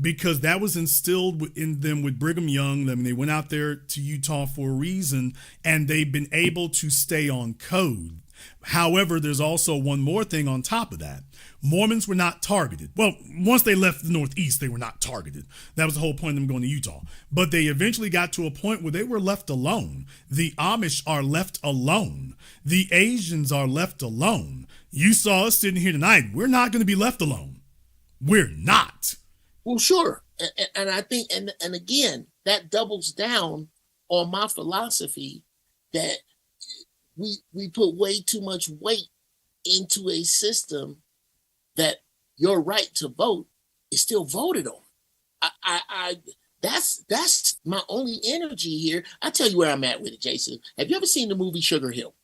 because that was instilled in them with Brigham Young. I mean, they went out there to Utah for a reason, and they've been able to stay on code. However, there's also one more thing on top of that. Mormons were not targeted. Well, once they left the Northeast, they were not targeted. That was the whole point of them going to Utah. But they eventually got to a point where they were left alone. The Amish are left alone. The Asians are left alone. You saw us sitting here tonight. We're not going to be left alone. We're not. Well, sure. And I think, and again, that doubles down on my philosophy that we put way too much weight into a system that your right to vote is still voted on. That's my only energy here. I tell you where I'm at with it, Jason. Have you ever seen the movie Sugar Hill?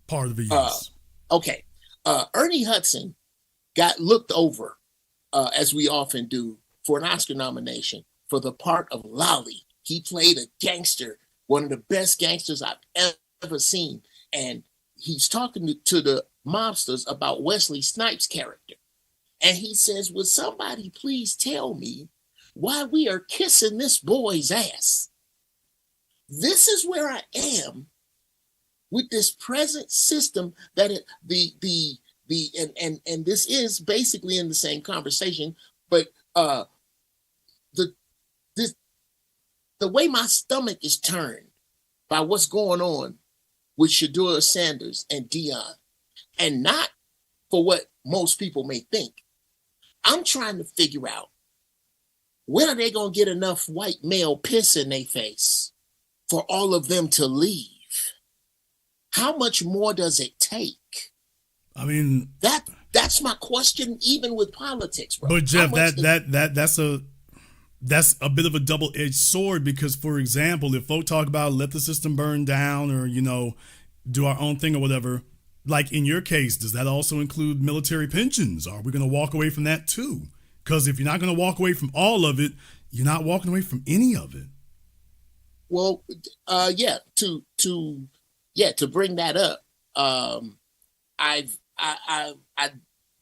Part of it, yes. Okay. Ernie Hudson got looked over, as we often do, for an Oscar nomination for the part of Lolly. He played a gangster, one of the best gangsters I've ever seen. And he's talking to the mobsters about Wesley Snipes' character. And he says, would somebody please tell me why we are kissing this boy's ass? This is where I am with this present system that and this is basically in the same conversation, but the way my stomach is turned by what's going on with Shadura Sanders and Dion, and not for what most people may think. I'm trying to figure out, when are they going to get enough white male piss in their face for all of them to leave? How much more does it take? I mean, that's my question, even with politics, bro. But Jeff, that's a bit of a double-edged sword, because, for example, if folk talk about let the system burn down, or do our own thing or whatever, like in your case, does that also include military pensions? Are we going to walk away from that too? Because if you're not going to walk away from all of it, you're not walking away from any of it. Well, to bring that up, I'm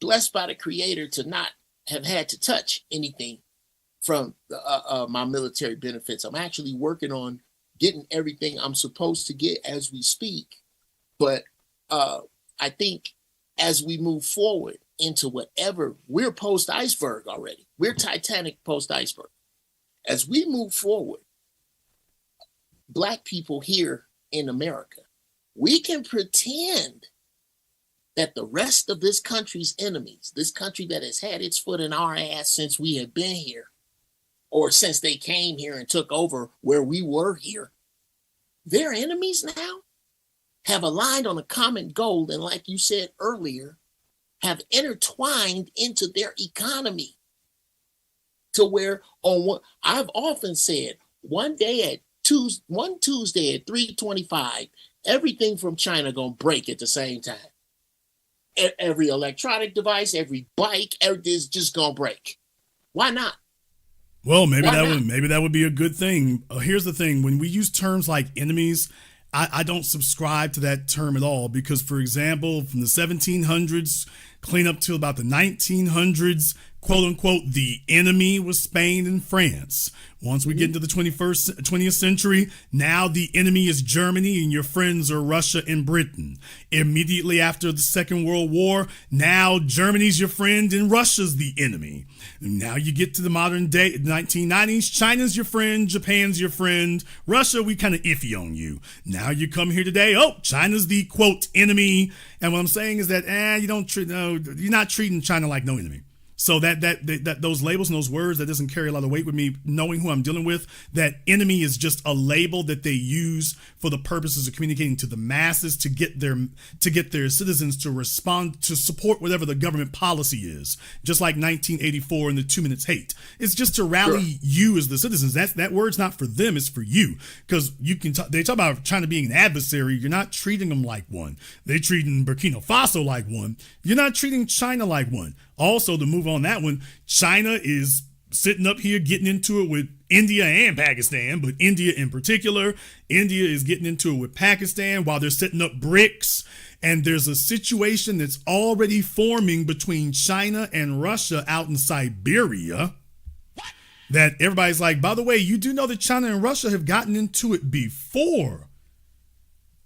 blessed by the Creator to not have had to touch anything from my military benefits. I'm actually working on getting everything I'm supposed to get as we speak. But I think as we move forward into whatever, we're post-iceberg already. We're Titanic post-iceberg. As we move forward, Black people here in America, we can pretend that the rest of this country's enemies, this country that has had its foot in our ass since we have been here, or since they came here and took over where we were here, their enemies now have aligned on a common goal, and like you said earlier, have intertwined into their economy to where I've often said one Tuesday at 3:25, everything from China gonna break at the same time. Every electronic device, every bike, everything's just gonna break. Why not? Well, maybe that would be a good thing. Here's the thing: when we use terms like enemies, I don't subscribe to that term at all, because, for example, from the 1700s clean up to about the 1900s, quote unquote, the enemy was Spain and France. Once we get into the 20th century, now the enemy is Germany and your friends are Russia and Britain. Immediately after the Second World War, now Germany's your friend and Russia's the enemy. And now you get to the modern day, 1990s, China's your friend, Japan's your friend, Russia, we kind of iffy on you. Now you come here today, China's the quote enemy. And what I'm saying is that you're not treating China like no enemy. So that those labels and those words, that doesn't carry a lot of weight with me, knowing who I'm dealing with. That enemy is just a label that they use for the purposes of communicating to the masses to get their citizens to respond, to support whatever the government policy is. Just like 1984 and the 2 minutes hate. It's just to rally you as the citizens. That word's not for them, it's for you. Because they talk about China being an adversary. You're not treating them like one. They're treating Burkina Faso like one. You're not treating China like one. Also, to move on that one, China is sitting up here getting into it with India and Pakistan, but India in particular. India is getting into it with Pakistan while they're setting up BRICS. And there's a situation that's already forming between China and Russia out in Siberia that everybody's like, by the way, you do know that China and Russia have gotten into it before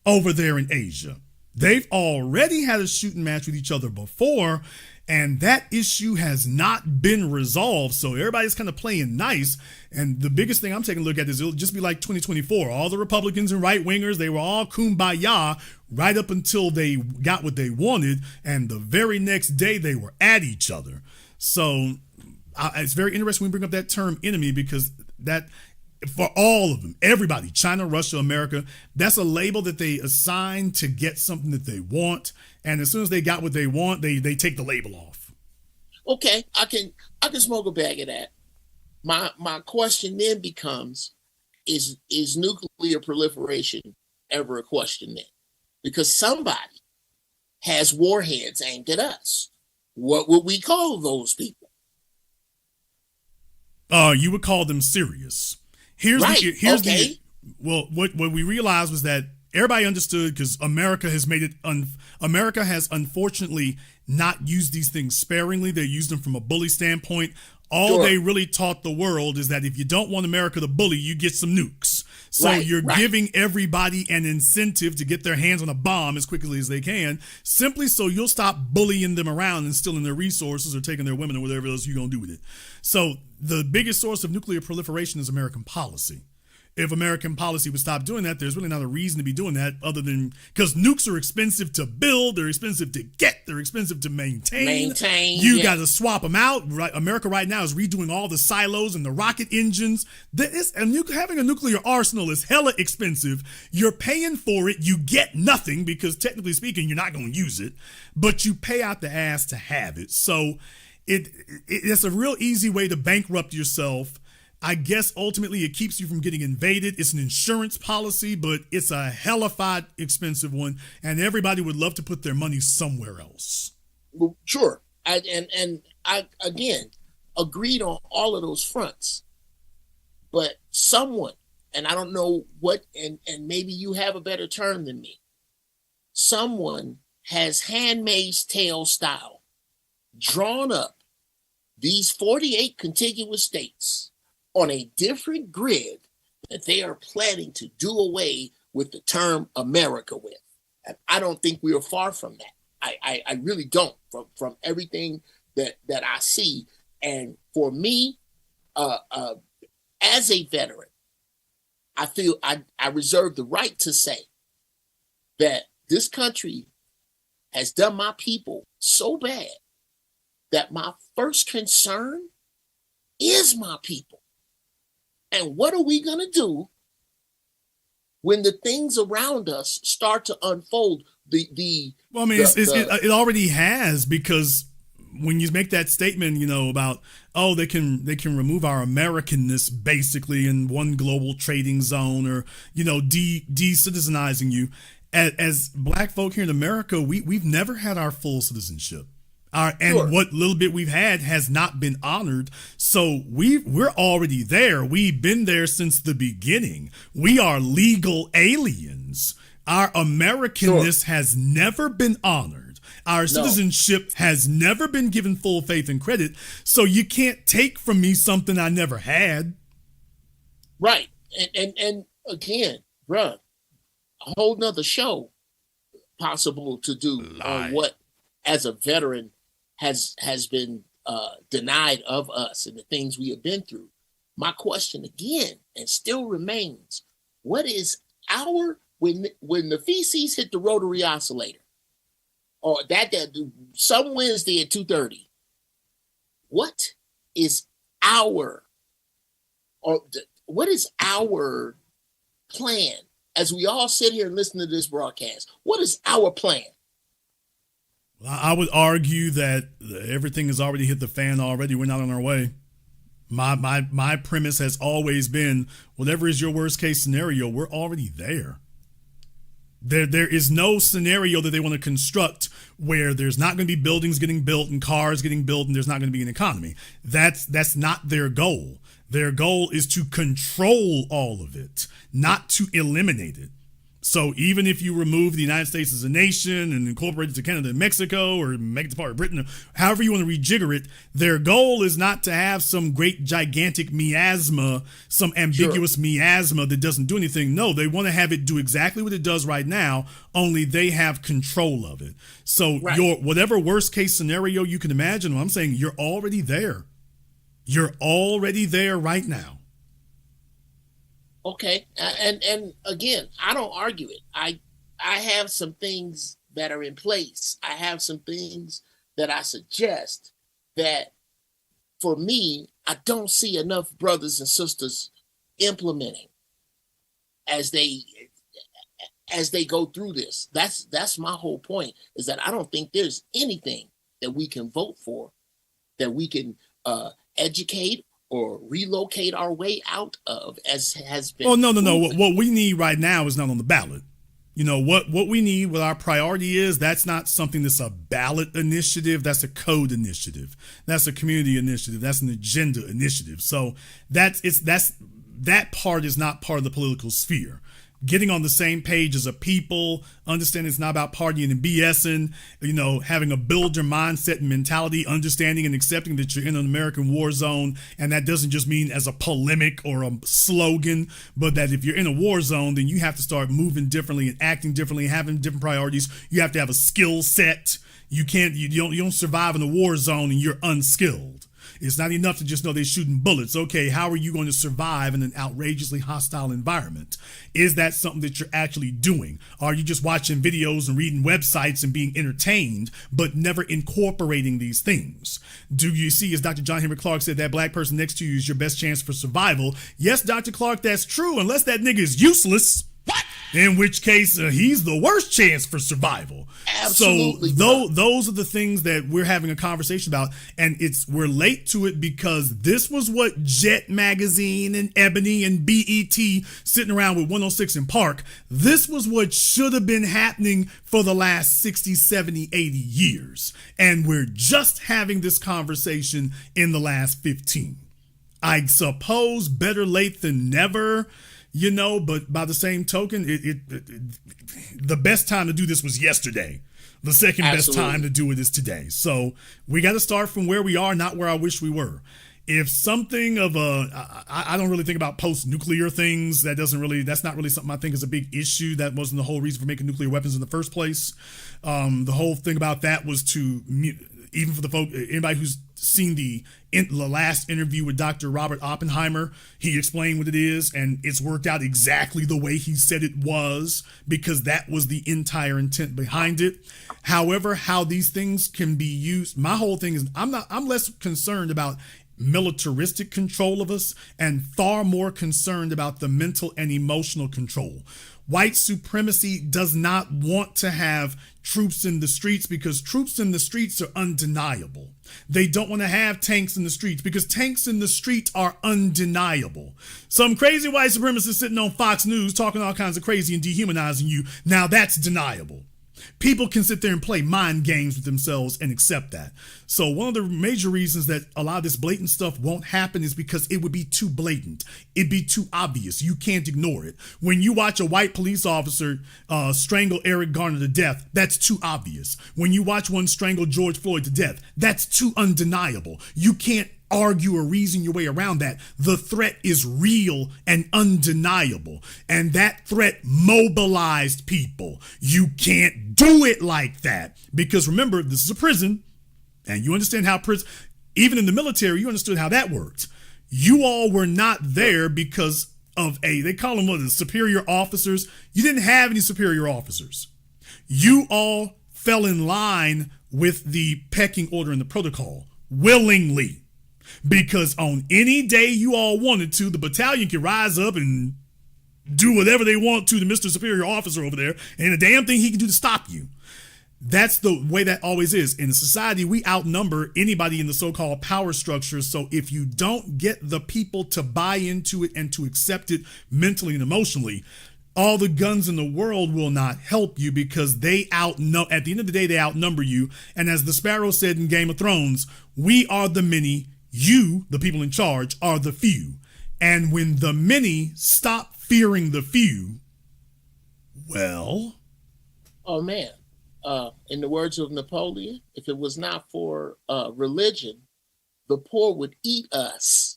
over there in Asia. They've already had a shooting match with each other before. And that issue has not been resolved. So everybody's kind of playing nice. And the biggest thing I'm taking a look at is it'll just be like 2024. All the Republicans and right wingers, they were all kumbaya right up until they got what they wanted. And the very next day they were at each other. So it's very interesting when we bring up that term enemy, because that, for all of them, everybody, China, Russia, America, that's a label that they assign to get something that they want. And as soon as they got what they want, they take the label off. Okay, I can smoke a bag of that. My question then becomes, is nuclear proliferation ever a question then? Because somebody has warheads aimed at us. What would we call those people? You would call them serious. What we realized was that everybody understood, because America has unfortunately not used these things sparingly. They used them from a bully standpoint. They really taught the world is that if you don't want America to bully, you get some nukes. So you're giving everybody an incentive to get their hands on a bomb as quickly as they can, simply so you'll stop bullying them around and stealing their resources or taking their women or whatever else you're going to do with it. So the biggest source of nuclear proliferation is American policy. If American policy would stop doing that, there's really not a reason to be doing that, other than because nukes are expensive to build, they're expensive to get, they're expensive to maintain. You got to swap them out. Right? America right now is redoing all the silos and the rocket engines. Having a nuclear arsenal is hella expensive. You're paying for it. You get nothing because technically speaking, you're not going to use it, but you pay out the ass to have it. So it's a real easy way to bankrupt yourself. I guess ultimately it keeps you from getting invaded. It's an insurance policy, but it's a hellified expensive one, and everybody would love to put their money somewhere else. Well, sure. I again agreed on all of those fronts. But someone, and I don't know what, and maybe you have a better term than me, someone has Handmaid's Tale style drawn up these 48 contiguous states on a different grid that they are planning to do away with the term America with. And I don't think we are far from that. I really don't, from everything that I see. And for me, as a veteran, I feel I reserve the right to say that this country has done my people so bad that my first concern is my people. And what are we going to do when the things around us start to unfold? Well, I mean, it already has, because when you make that statement, you know, about, oh, they can remove our Americanness basically in one global trading zone, or, you know, de-citizenizing you. As black folk here in America, we've never had our full citizenship. What little bit we've had has not been honored. So we're already there. We've been there since the beginning. We are legal aliens. Our Americanness has never been honored. Our citizenship has never been given full faith and credit. So you can't take from me something I never had. Right. And again, bruh, a whole nother show possible to do on what, as a veteran, has been denied of us and the things we have been through. My question again, and still remains, what is our, when the feces hit the rotary oscillator, or that some Wednesday at 2:30, what is our plan as we all sit here and listen to this broadcast? What is our plan? I would argue that everything has already hit the fan already. We're not on our way. My premise has always been, whatever is your worst case scenario, we're already there. There is no scenario that they want to construct where there's not going to be buildings getting built and cars getting built and there's not going to be an economy. That's not their goal. Their goal is to control all of it, not to eliminate it. So even if you remove the United States as a nation and incorporate it to Canada and Mexico, or make it part of Britain, or however you want to rejigger it, their goal is not to have some great gigantic miasma, some ambiguous miasma that doesn't do anything. No, they want to have it do exactly what it does right now, only they have control of it. So your whatever worst case scenario you can imagine, I'm saying you're already there. You're already there right now. Okay, and again, I don't argue it. I have some things that are in place. I have some things that I suggest that, for me, I don't see enough brothers and sisters implementing as they go through this. That's my whole point, is that I don't think there's anything that we can vote for, that we can educate or relocate our way out of, as has been. Oh, no. What we need right now is not on the ballot. You know, what we need, what our priority is, that's not something that's a ballot initiative. That's a code initiative. That's a community initiative. That's an agenda initiative. So that part is not part of the political sphere. Getting on the same page as a people, understanding it's not about partying and BSing, you know, having a builder mindset and mentality, understanding and accepting that you're in an American war zone. And that doesn't just mean as a polemic or a slogan, but that if you're in a war zone, then you have to start moving differently and acting differently, having different priorities. You have to have a skill set. You don't survive in a war zone and you're unskilled. It's not enough to just know they're shooting bullets. Okay, how are you going to survive in an outrageously hostile environment? Is that something that you're actually doing? Are you just watching videos and reading websites and being entertained, but never incorporating these things? Do you see, as Dr. John Henry Clark said, that black person next to you is your best chance for survival? Yes, Dr. Clark, that's true, unless that nigga is useless. What? In which case, he's the worst chance for survival. Absolutely. So those are the things that we're having a conversation about, and we're late to it because this was what Jet Magazine and Ebony and BET sitting around with 106 in Park. This was what should have been happening for the last 60, 70, 80 years. And we're just having this conversation in the last 15. I suppose better late than never. You know, but by the same token, the best time to do this was yesterday. The second best time to do it is today. So we got to start from where we are, not where I wish we were. If something of I don't really think about post-nuclear things. That's not really something I think is a big issue. That wasn't the whole reason for making nuclear weapons in the first place. The whole thing about that was to Even for the folk, anybody who's seen the last interview with Dr. Robert Oppenheimer, he explained what it is, and it's worked out exactly the way he said it was, because that was the entire intent behind it. However, how these things can be used, my whole thing is I'm less concerned about militaristic control of us and far more concerned about the mental and emotional control. White supremacy does not want to have troops in the streets because troops in the streets are undeniable. They don't want to have tanks in the streets because tanks in the streets are undeniable. Some crazy white supremacist sitting on Fox News talking all kinds of crazy and dehumanizing you. Now that's deniable. People can sit there and play mind games with themselves and accept that. So one of the major reasons that a lot of this blatant stuff won't happen is because it would be too blatant. It'd be too obvious. You can't ignore it. When you watch a white police officer strangle Eric Garner to death, that's too obvious. When you watch one strangle George Floyd to death, that's too undeniable. You can't argue or reason your way around that. The threat is real and undeniable, and that threat mobilized people. You can't do it like that, because remember, this is a prison, and you understand how prison, even in the military, you understood how that worked. You all were not there because of they call them what, superior officers. You didn't have any superior officers. You all fell in line with the pecking order and the protocol willingly. Because on any day you all wanted to, the battalion could rise up and do whatever they want to Mr. Superior Officer over there, and a damn thing he can do to stop you. That's the way that always is. In society, we outnumber anybody in the so-called power structures. So if you don't get the people to buy into it and to accept it mentally and emotionally, all the guns in the world will not help you, because at the end of the day, they outnumber you. And as the Sparrow said in Game of Thrones, we are the many. You, the people in charge, are the few. And when the many stop fearing the few, well... Oh, man. In the words of Napoleon, if it was not for religion, the poor would eat us.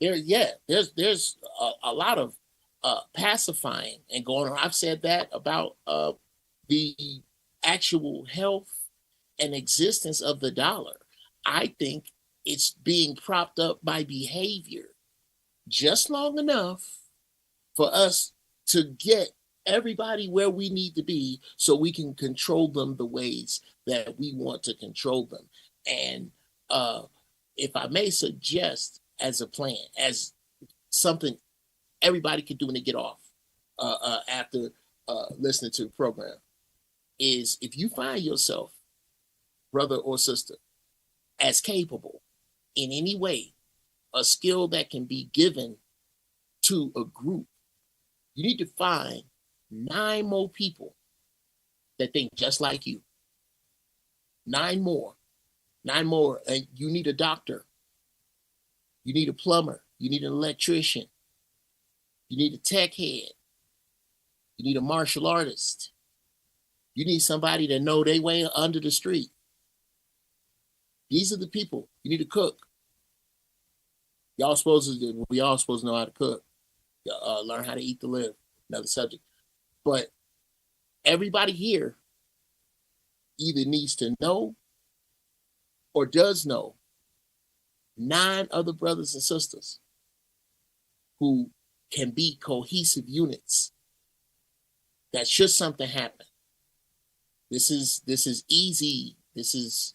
There's a lot of pacifying and going on. I've said that about the actual health and existence of the dollar. I think it's being propped up by behavior just long enough for us to get everybody where we need to be so we can control them the ways that we want to control them. And if I may suggest as a plan, as something everybody can do when they get off after listening to the program, is if you find yourself, brother or sister, as capable in any way, a skill that can be given to a group, you need to find 9 more people that think just like you. 9 more. And you need a doctor. You need a plumber. You need an electrician. You need a tech head. You need a martial artist. You need somebody to know their way under the street. These are the people. You need to cook. We all supposed to know how to cook. Learn how to eat to live. Another subject. But everybody here either needs to know or does know 9 other brothers and sisters who can be cohesive units. That should something happen. This is easy. This is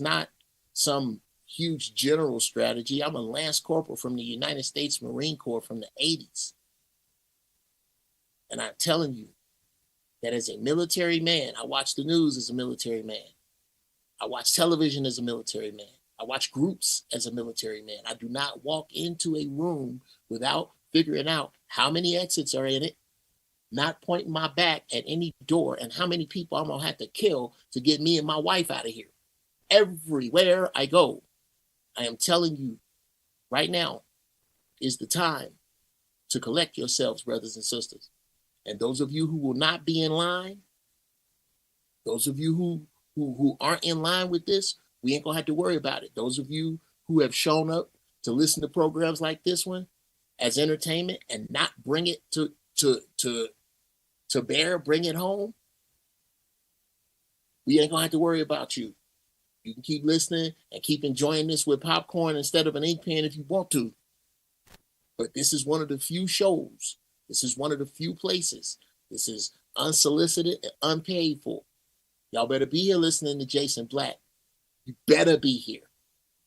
not some huge general strategy. I'm a Lance Corporal from the United States Marine Corps from the 80s. And I'm telling you that as a military man, I watch the news as a military man. I watch television as a military man. I watch groups as a military man. I do not walk into a room without figuring out how many exits are in it, not pointing my back at any door, and how many people I'm going to have to kill to get me and my wife out of here. Everywhere I go, I am telling you right now is the time to collect yourselves, brothers and sisters. And those of you who will not be in line, those of you who aren't in line with this, we ain't gonna have to worry about it. Those of you who have shown up to listen to programs like this one as entertainment and not bring it to bear, bring it home, We ain't gonna have to worry about you. You can keep listening and keep enjoying this with popcorn instead of an ink pen if you want to. But this is one of the few shows. This is one of the few places. This is unsolicited and unpaid for. Y'all better be here listening to Jason Black. You better be here.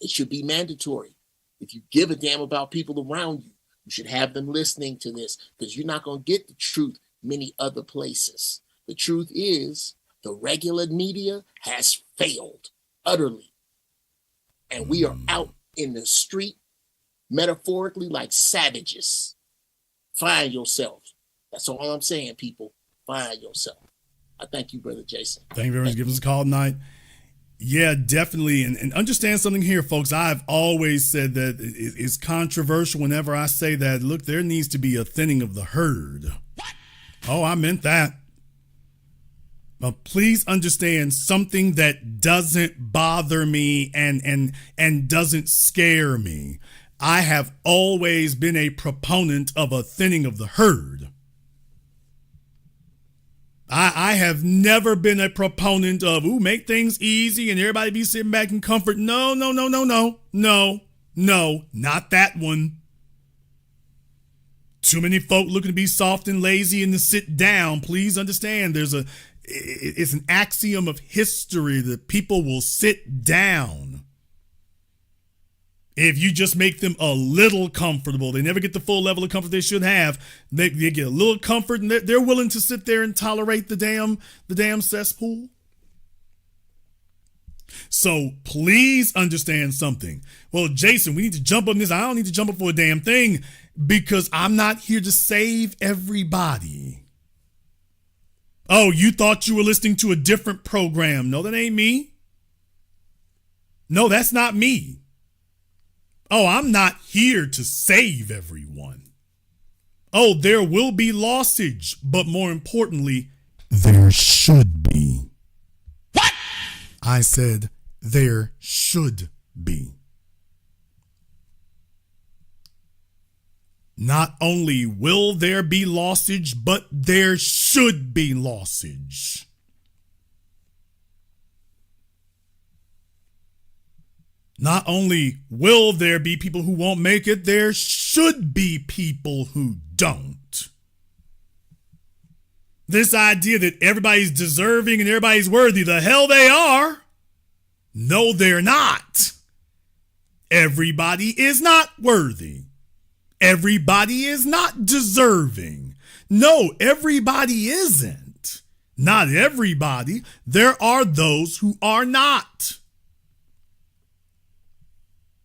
It should be mandatory. If you give a damn about people around you, you should have them listening to this, because you're not going to get the truth many other places. The truth is the regular media has failed utterly. And we are out in the street, metaphorically, like savages. Find yourself. That's all I'm saying, people. Find yourself. I thank you, Brother Jason. Thank you very much for giving us a call tonight. Yeah, definitely. And understand something here, folks. I've always said that it's controversial whenever I say that, look, there needs to be a thinning of the herd. Oh, I meant that. But please understand something that doesn't bother me and doesn't scare me. I have always been a proponent of a thinning of the herd. I have never been a proponent of, make things easy and everybody be sitting back in comfort. No, not that one. Too many folk looking to be soft and lazy and to sit down. Please understand, it's an axiom of history that people will sit down if you just make them a little comfortable. They never get the full level of comfort they should have. They get a little comfort and they're willing to sit there and tolerate the damn cesspool. So please understand something. Well, Jason, we need to jump on this. I don't need to jump up for a damn thing because I'm not here to save everybody. Oh, you thought you were listening to a different program. No, that ain't me. No, that's not me. Oh, I'm not here to save everyone. Oh, there will be lossage, but more importantly, there should be. What? I said there should be. Not only will there be lossage, but there should be lossage. Not only will there be people who won't make it, there should be people who don't. This idea that everybody's deserving and everybody's worthy, the hell they are. No, they're not. Everybody is not worthy. Everybody is not deserving. No, everybody isn't. Not everybody. There are those who are not.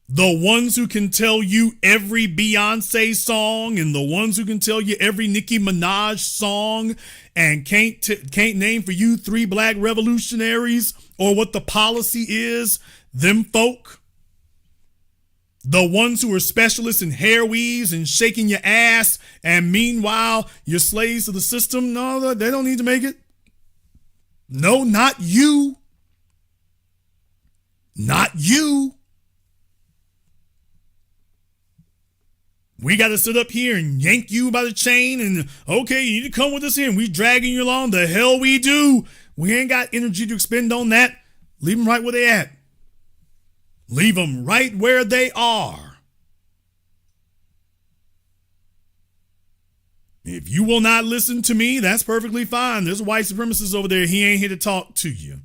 The ones who can tell you every Beyonce song and the ones who can tell you every Nicki Minaj song and can't name for you 3 black revolutionaries or what the policy is, them folk. The ones who are specialists in hair weaves and shaking your ass and meanwhile you're slaves to the system. No, they don't need to make it. No, not you. Not you. We got to sit up here and yank you by the chain and, okay, you need to come with us here and we dragging you along. The hell we do. We ain't got energy to expend on that. Leave them right where they at. Leave them right where they are. If you will not listen to me, that's perfectly fine. There's a white supremacist over there. He ain't here to talk to you.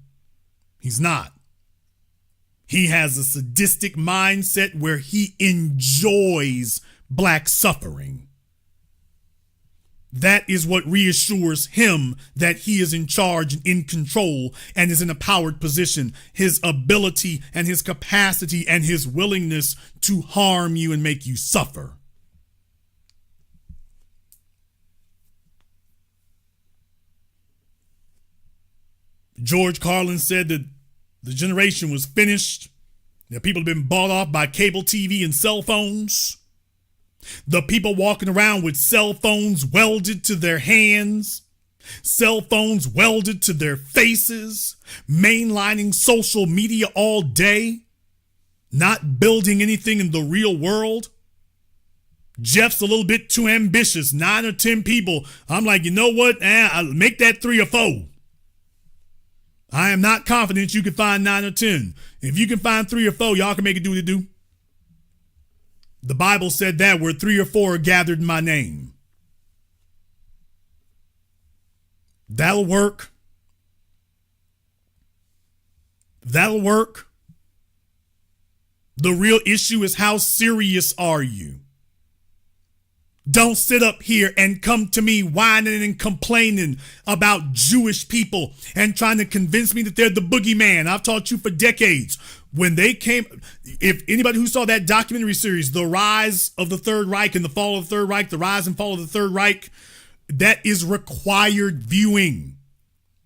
He's not. He has a sadistic mindset where he enjoys black suffering. That is what reassures him that he is in charge and in control and is in a powered position. His ability and his capacity and his willingness to harm you and make you suffer. George Carlin said that the generation was finished, that people have been bought off by cable TV and cell phones. The people walking around with cell phones welded to their hands, cell phones welded to their faces, mainlining social media all day, not building anything in the real world. Jeff's a little bit too ambitious, 9 or 10 people. I'm like, you know what? I'll make that 3 or 4. I am not confident you can find 9 or 10. If you can find 3 or 4, y'all can make it do what it do. The Bible said that where 3 or 4 are gathered in my name. That'll work. That'll work. The real issue is how serious are you? Don't sit up here and come to me whining and complaining about Jewish people and trying to convince me that they're the boogeyman. I've taught you for decades. When they came, if anybody who saw that documentary series, The Rise of the Third Reich and the Fall of the Third Reich, The Rise and Fall of the Third Reich, that is required viewing.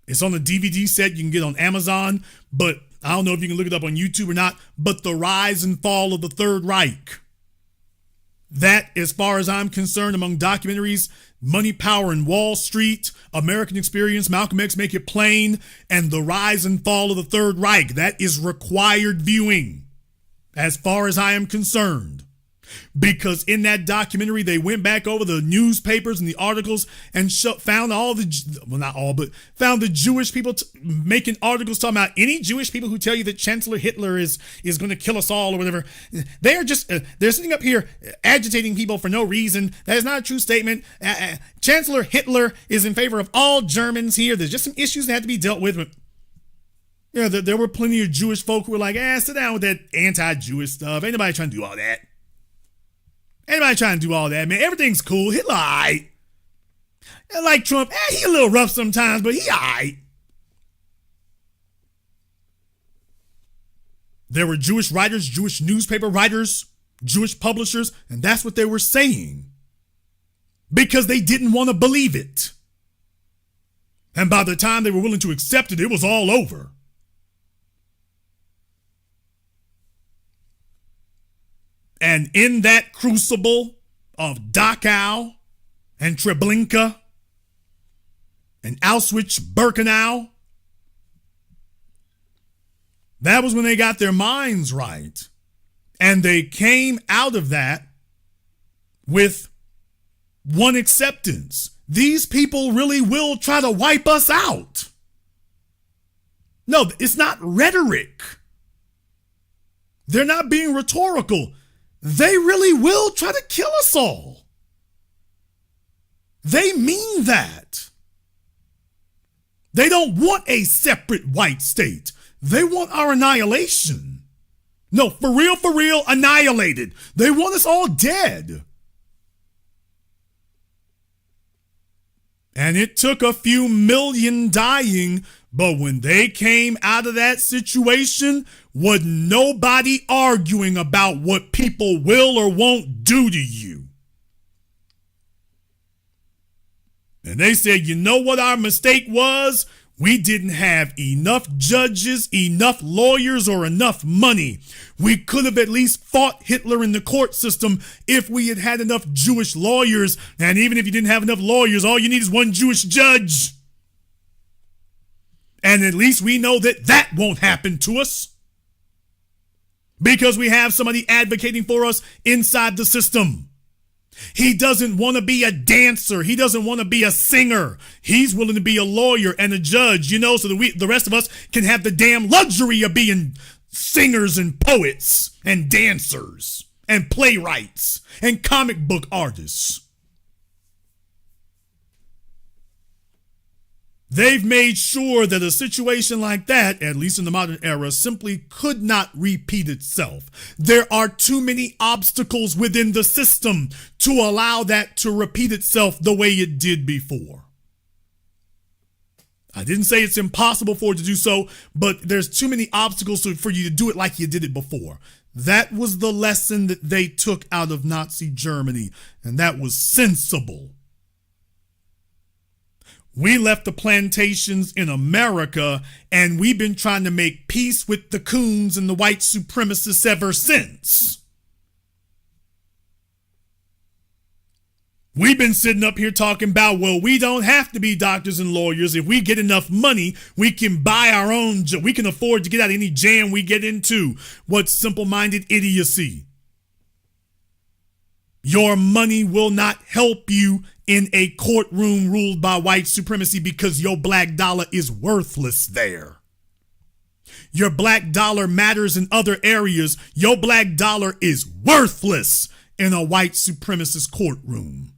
It's on the DVD set you can get on Amazon, but I don't know if you can look it up on YouTube or not, but The Rise and Fall of the Third Reich. That, as far as I'm concerned, among documentaries, Money, Power, and Wall Street, American Experience, Malcolm X, Make It Plain, and The Rise and Fall of the Third Reich, that is required viewing, as far as I am concerned. Because in that documentary, they went back over the newspapers and the articles and found all the, well, not all, but found the Jewish people making articles talking about any Jewish people who tell you that Chancellor Hitler is going to kill us all or whatever. They are just, they're sitting up here agitating people for no reason. That is not a true statement. Chancellor Hitler is in favor of all Germans here. There's just some issues that had to be dealt with. You know, there were plenty of Jewish folk who were like, sit down with that anti-Jewish stuff. Ain't nobody trying to do all that. Anybody trying to do all that, man? Everything's cool. Hitler, all right. Like Trump, he a little rough sometimes, but he all right. There were Jewish writers, Jewish newspaper writers, Jewish publishers, and that's what they were saying. Because they didn't want to believe it. And by the time they were willing to accept it, it was all over. And in that crucible of Dachau and Treblinka and Auschwitz-Birkenau, that was when they got their minds right. And they came out of that with one acceptance. These people really will try to wipe us out. No, it's not rhetoric. They're not being rhetorical. They really will try to kill us all. They mean that. They don't want a separate white state. They want our annihilation. No, for real, annihilated. They want us all dead. And it took a few million dying, but when they came out of that situation, was nobody arguing about what people will or won't do to you. And they said, you know what our mistake was? We didn't have enough judges, enough lawyers, or enough money. We could have at least fought Hitler in the court system if we had had enough Jewish lawyers. And even if you didn't have enough lawyers, all you need is one Jewish judge. And at least we know that that won't happen to us. Because we have somebody advocating for us inside the system. He doesn't want to be a dancer. He doesn't want to be a singer. He's willing to be a lawyer and a judge, you know, so that the rest of us can have the damn luxury of being singers and poets and dancers and playwrights and comic book artists. They've made sure that a situation like that, at least in the modern era, simply could not repeat itself. There are too many obstacles within the system to allow that to repeat itself the way it did before. I didn't say it's impossible for it to do so, but there's too many obstacles for you to do it like you did it before. That was the lesson that they took out of Nazi Germany, and that was sensible. We left the plantations in America, and we've been trying to make peace with the coons and the white supremacists ever since. We've been sitting up here talking about, well, we don't have to be doctors and lawyers. If we get enough money, we can buy our own, we can afford to get out of any jam we get into. What simple-minded idiocy. Your money will not help you in a courtroom ruled by white supremacy because your black dollar is worthless there. Your black dollar matters in other areas. Your black dollar is worthless in a white supremacist courtroom.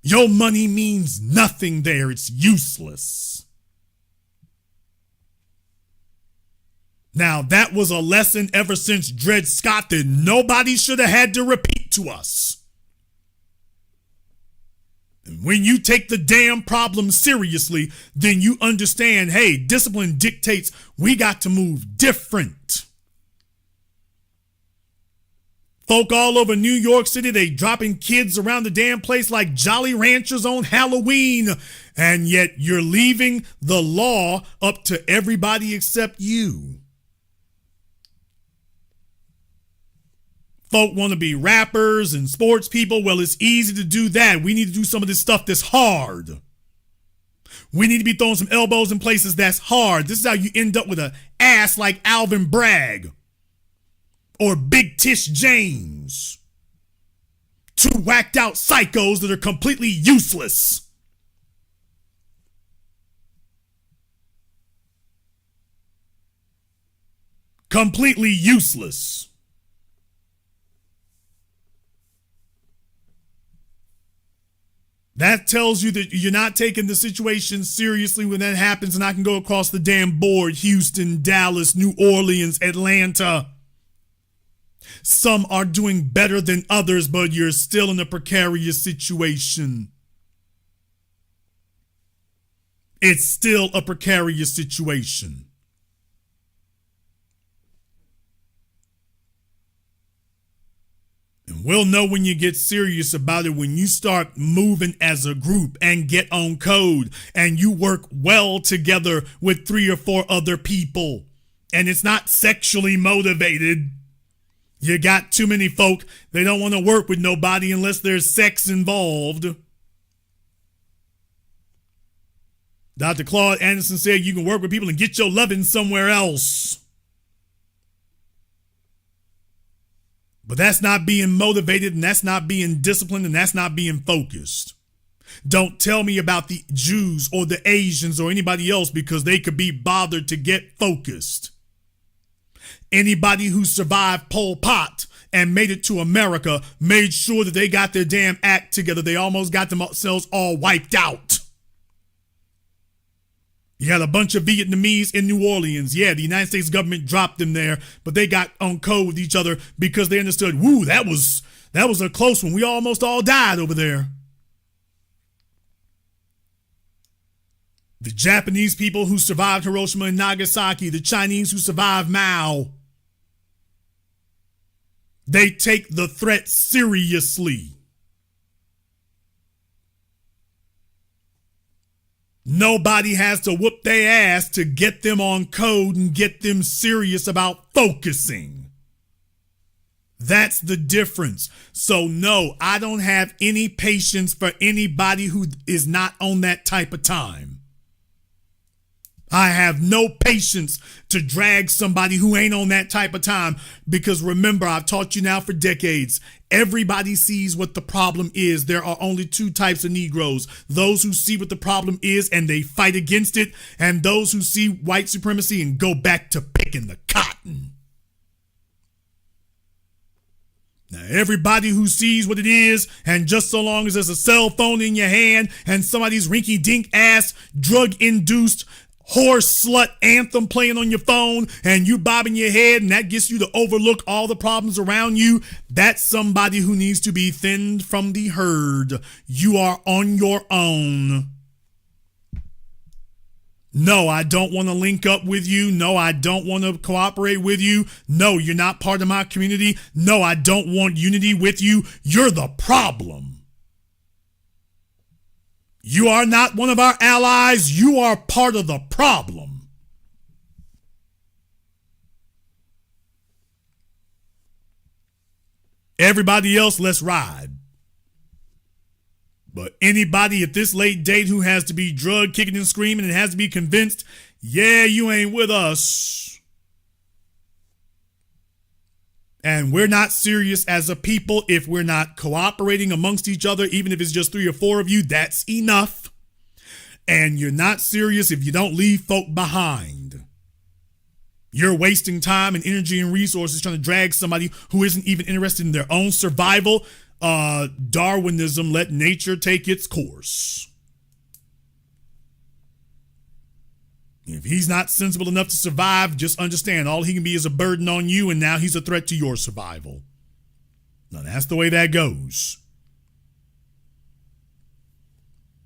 Your money means nothing there. It's useless. Now, that was a lesson ever since Dred Scott that nobody should have had to repeat to us. And when you take the damn problem seriously, then you understand, hey, discipline dictates we got to move different. Folk all over New York City, they dropping kids around the damn place like Jolly Ranchers on Halloween. And yet you're leaving the law up to everybody except you. Folk want to be rappers and sports people. Well, it's easy to do that. We need to do some of this stuff that's hard. We need to be throwing some elbows in places that's hard. This is how you end up with an ass like Alvin Bragg or Big Tish James. Two whacked out psychos that are completely useless. Completely useless. That tells you that you're not taking the situation seriously when that happens, and I can go across the damn board. Houston, Dallas, New Orleans, Atlanta. Some are doing better than others, but you're still in a precarious situation. It's still a precarious situation. And we'll know when you get serious about it when you start moving as a group and get on code and you work well together with 3 or 4 other people. And it's not sexually motivated. You got too many folk, they don't want to work with nobody unless there's sex involved. Dr. Claude Anderson said you can work with people and get your loving somewhere else. But that's not being motivated, and that's not being disciplined, and that's not being focused. Don't tell me about the Jews or the Asians or anybody else because they could be bothered to get focused. Anybody who survived Pol Pot and made it to America made sure that they got their damn act together. They almost got themselves all wiped out. You had a bunch of Vietnamese in New Orleans. Yeah, the United States government dropped them there, but they got on code with each other because they understood, woo, that was a close one. We almost all died over there. The Japanese people who survived Hiroshima and Nagasaki, the Chinese who survived Mao, they take the threat seriously. Nobody has to whoop their ass to get them on code and get them serious about focusing. That's the difference. So no, I don't have any patience for anybody who is not on that type of time. I have no patience to drag somebody who ain't on that type of time because remember, I've taught you now for decades. Everybody sees what the problem is. There are only 2 types of Negroes. Those who see what the problem is and they fight against it, and those who see white supremacy and go back to picking the cotton. Now, everybody who sees what it is, and just so long as there's a cell phone in your hand and somebody's rinky-dink ass, drug-induced horse slut anthem playing on your phone and you bobbing your head and that gets you to overlook all the problems around you, that's somebody who needs to be thinned from the herd. You are on your own. No, I don't want to link up with you. No, I don't want to cooperate with you. No, you're not part of my community. No, I don't want unity with you. You're the problem. You are not one of our allies. You are part of the problem. Everybody else, let's ride. But anybody at this late date who has to be drug kicking and screaming and has to be convinced, yeah, you ain't with us. And we're not serious as a people if we're not cooperating amongst each other, even if it's just 3 or 4 of you, that's enough. And you're not serious if you don't leave folk behind. You're wasting time and energy and resources trying to drag somebody who isn't even interested in their own survival. Darwinism, let nature take its course. If he's not sensible enough to survive, just understand all he can be is a burden on you, and now he's a threat to your survival. Now, that's the way that goes.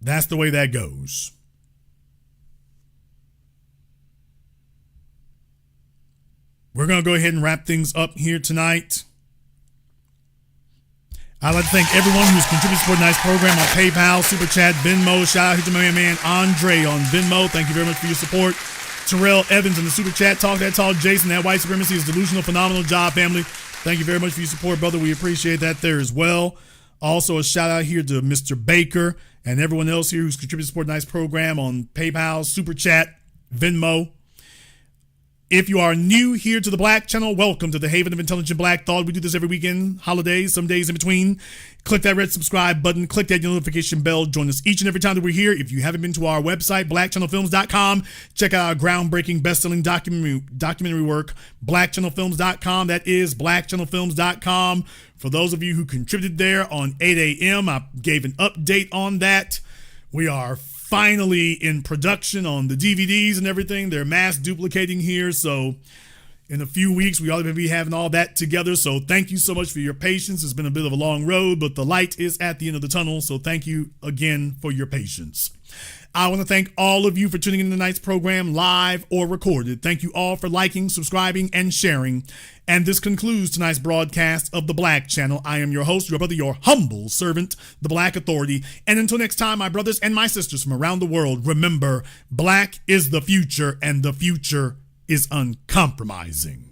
That's the way that goes. We're going to go ahead and wrap things up here tonight. I'd like to thank everyone who's contributed to support tonight's program on PayPal, Super Chat, Venmo. Shout out to my man Andre on Venmo. Thank you very much for your support. Terrell Evans in the Super Chat. Talk that talk. Jason, that white supremacy is delusional. Phenomenal job, family. Thank you very much for your support, brother. We appreciate that there as well. Also, a shout out here to Mr. Baker and everyone else here who's contributed to support tonight's program on PayPal, Super Chat, Venmo. If you are new here to the Black Channel, welcome to the Haven of Intelligent Black Thought. We do this every weekend, holidays, some days in between. Click that red subscribe button. Click that notification bell. Join us each and every time that we're here. If you haven't been to our website, blackchannelfilms.com, check out our groundbreaking, best-selling documentary work, blackchannelfilms.com. That is blackchannelfilms.com. For those of you who contributed there on 8 a.m., I gave an update on that. We are finally in production on the DVDs and everything. They're mass duplicating here, so in a few weeks we ought to be having all that together. So thank you so much for your patience. It's been a bit of a long road, but the light is at the end of the tunnel, so thank you again for your patience. I want to thank all of you for tuning in to tonight's program, live or recorded. Thank you all for liking, subscribing, and sharing. And this concludes tonight's broadcast of the Black Channel. I am your host, your brother, your humble servant, the Black Authority. And until next time, my brothers and my sisters from around the world, remember, black is the future, and the future is uncompromising.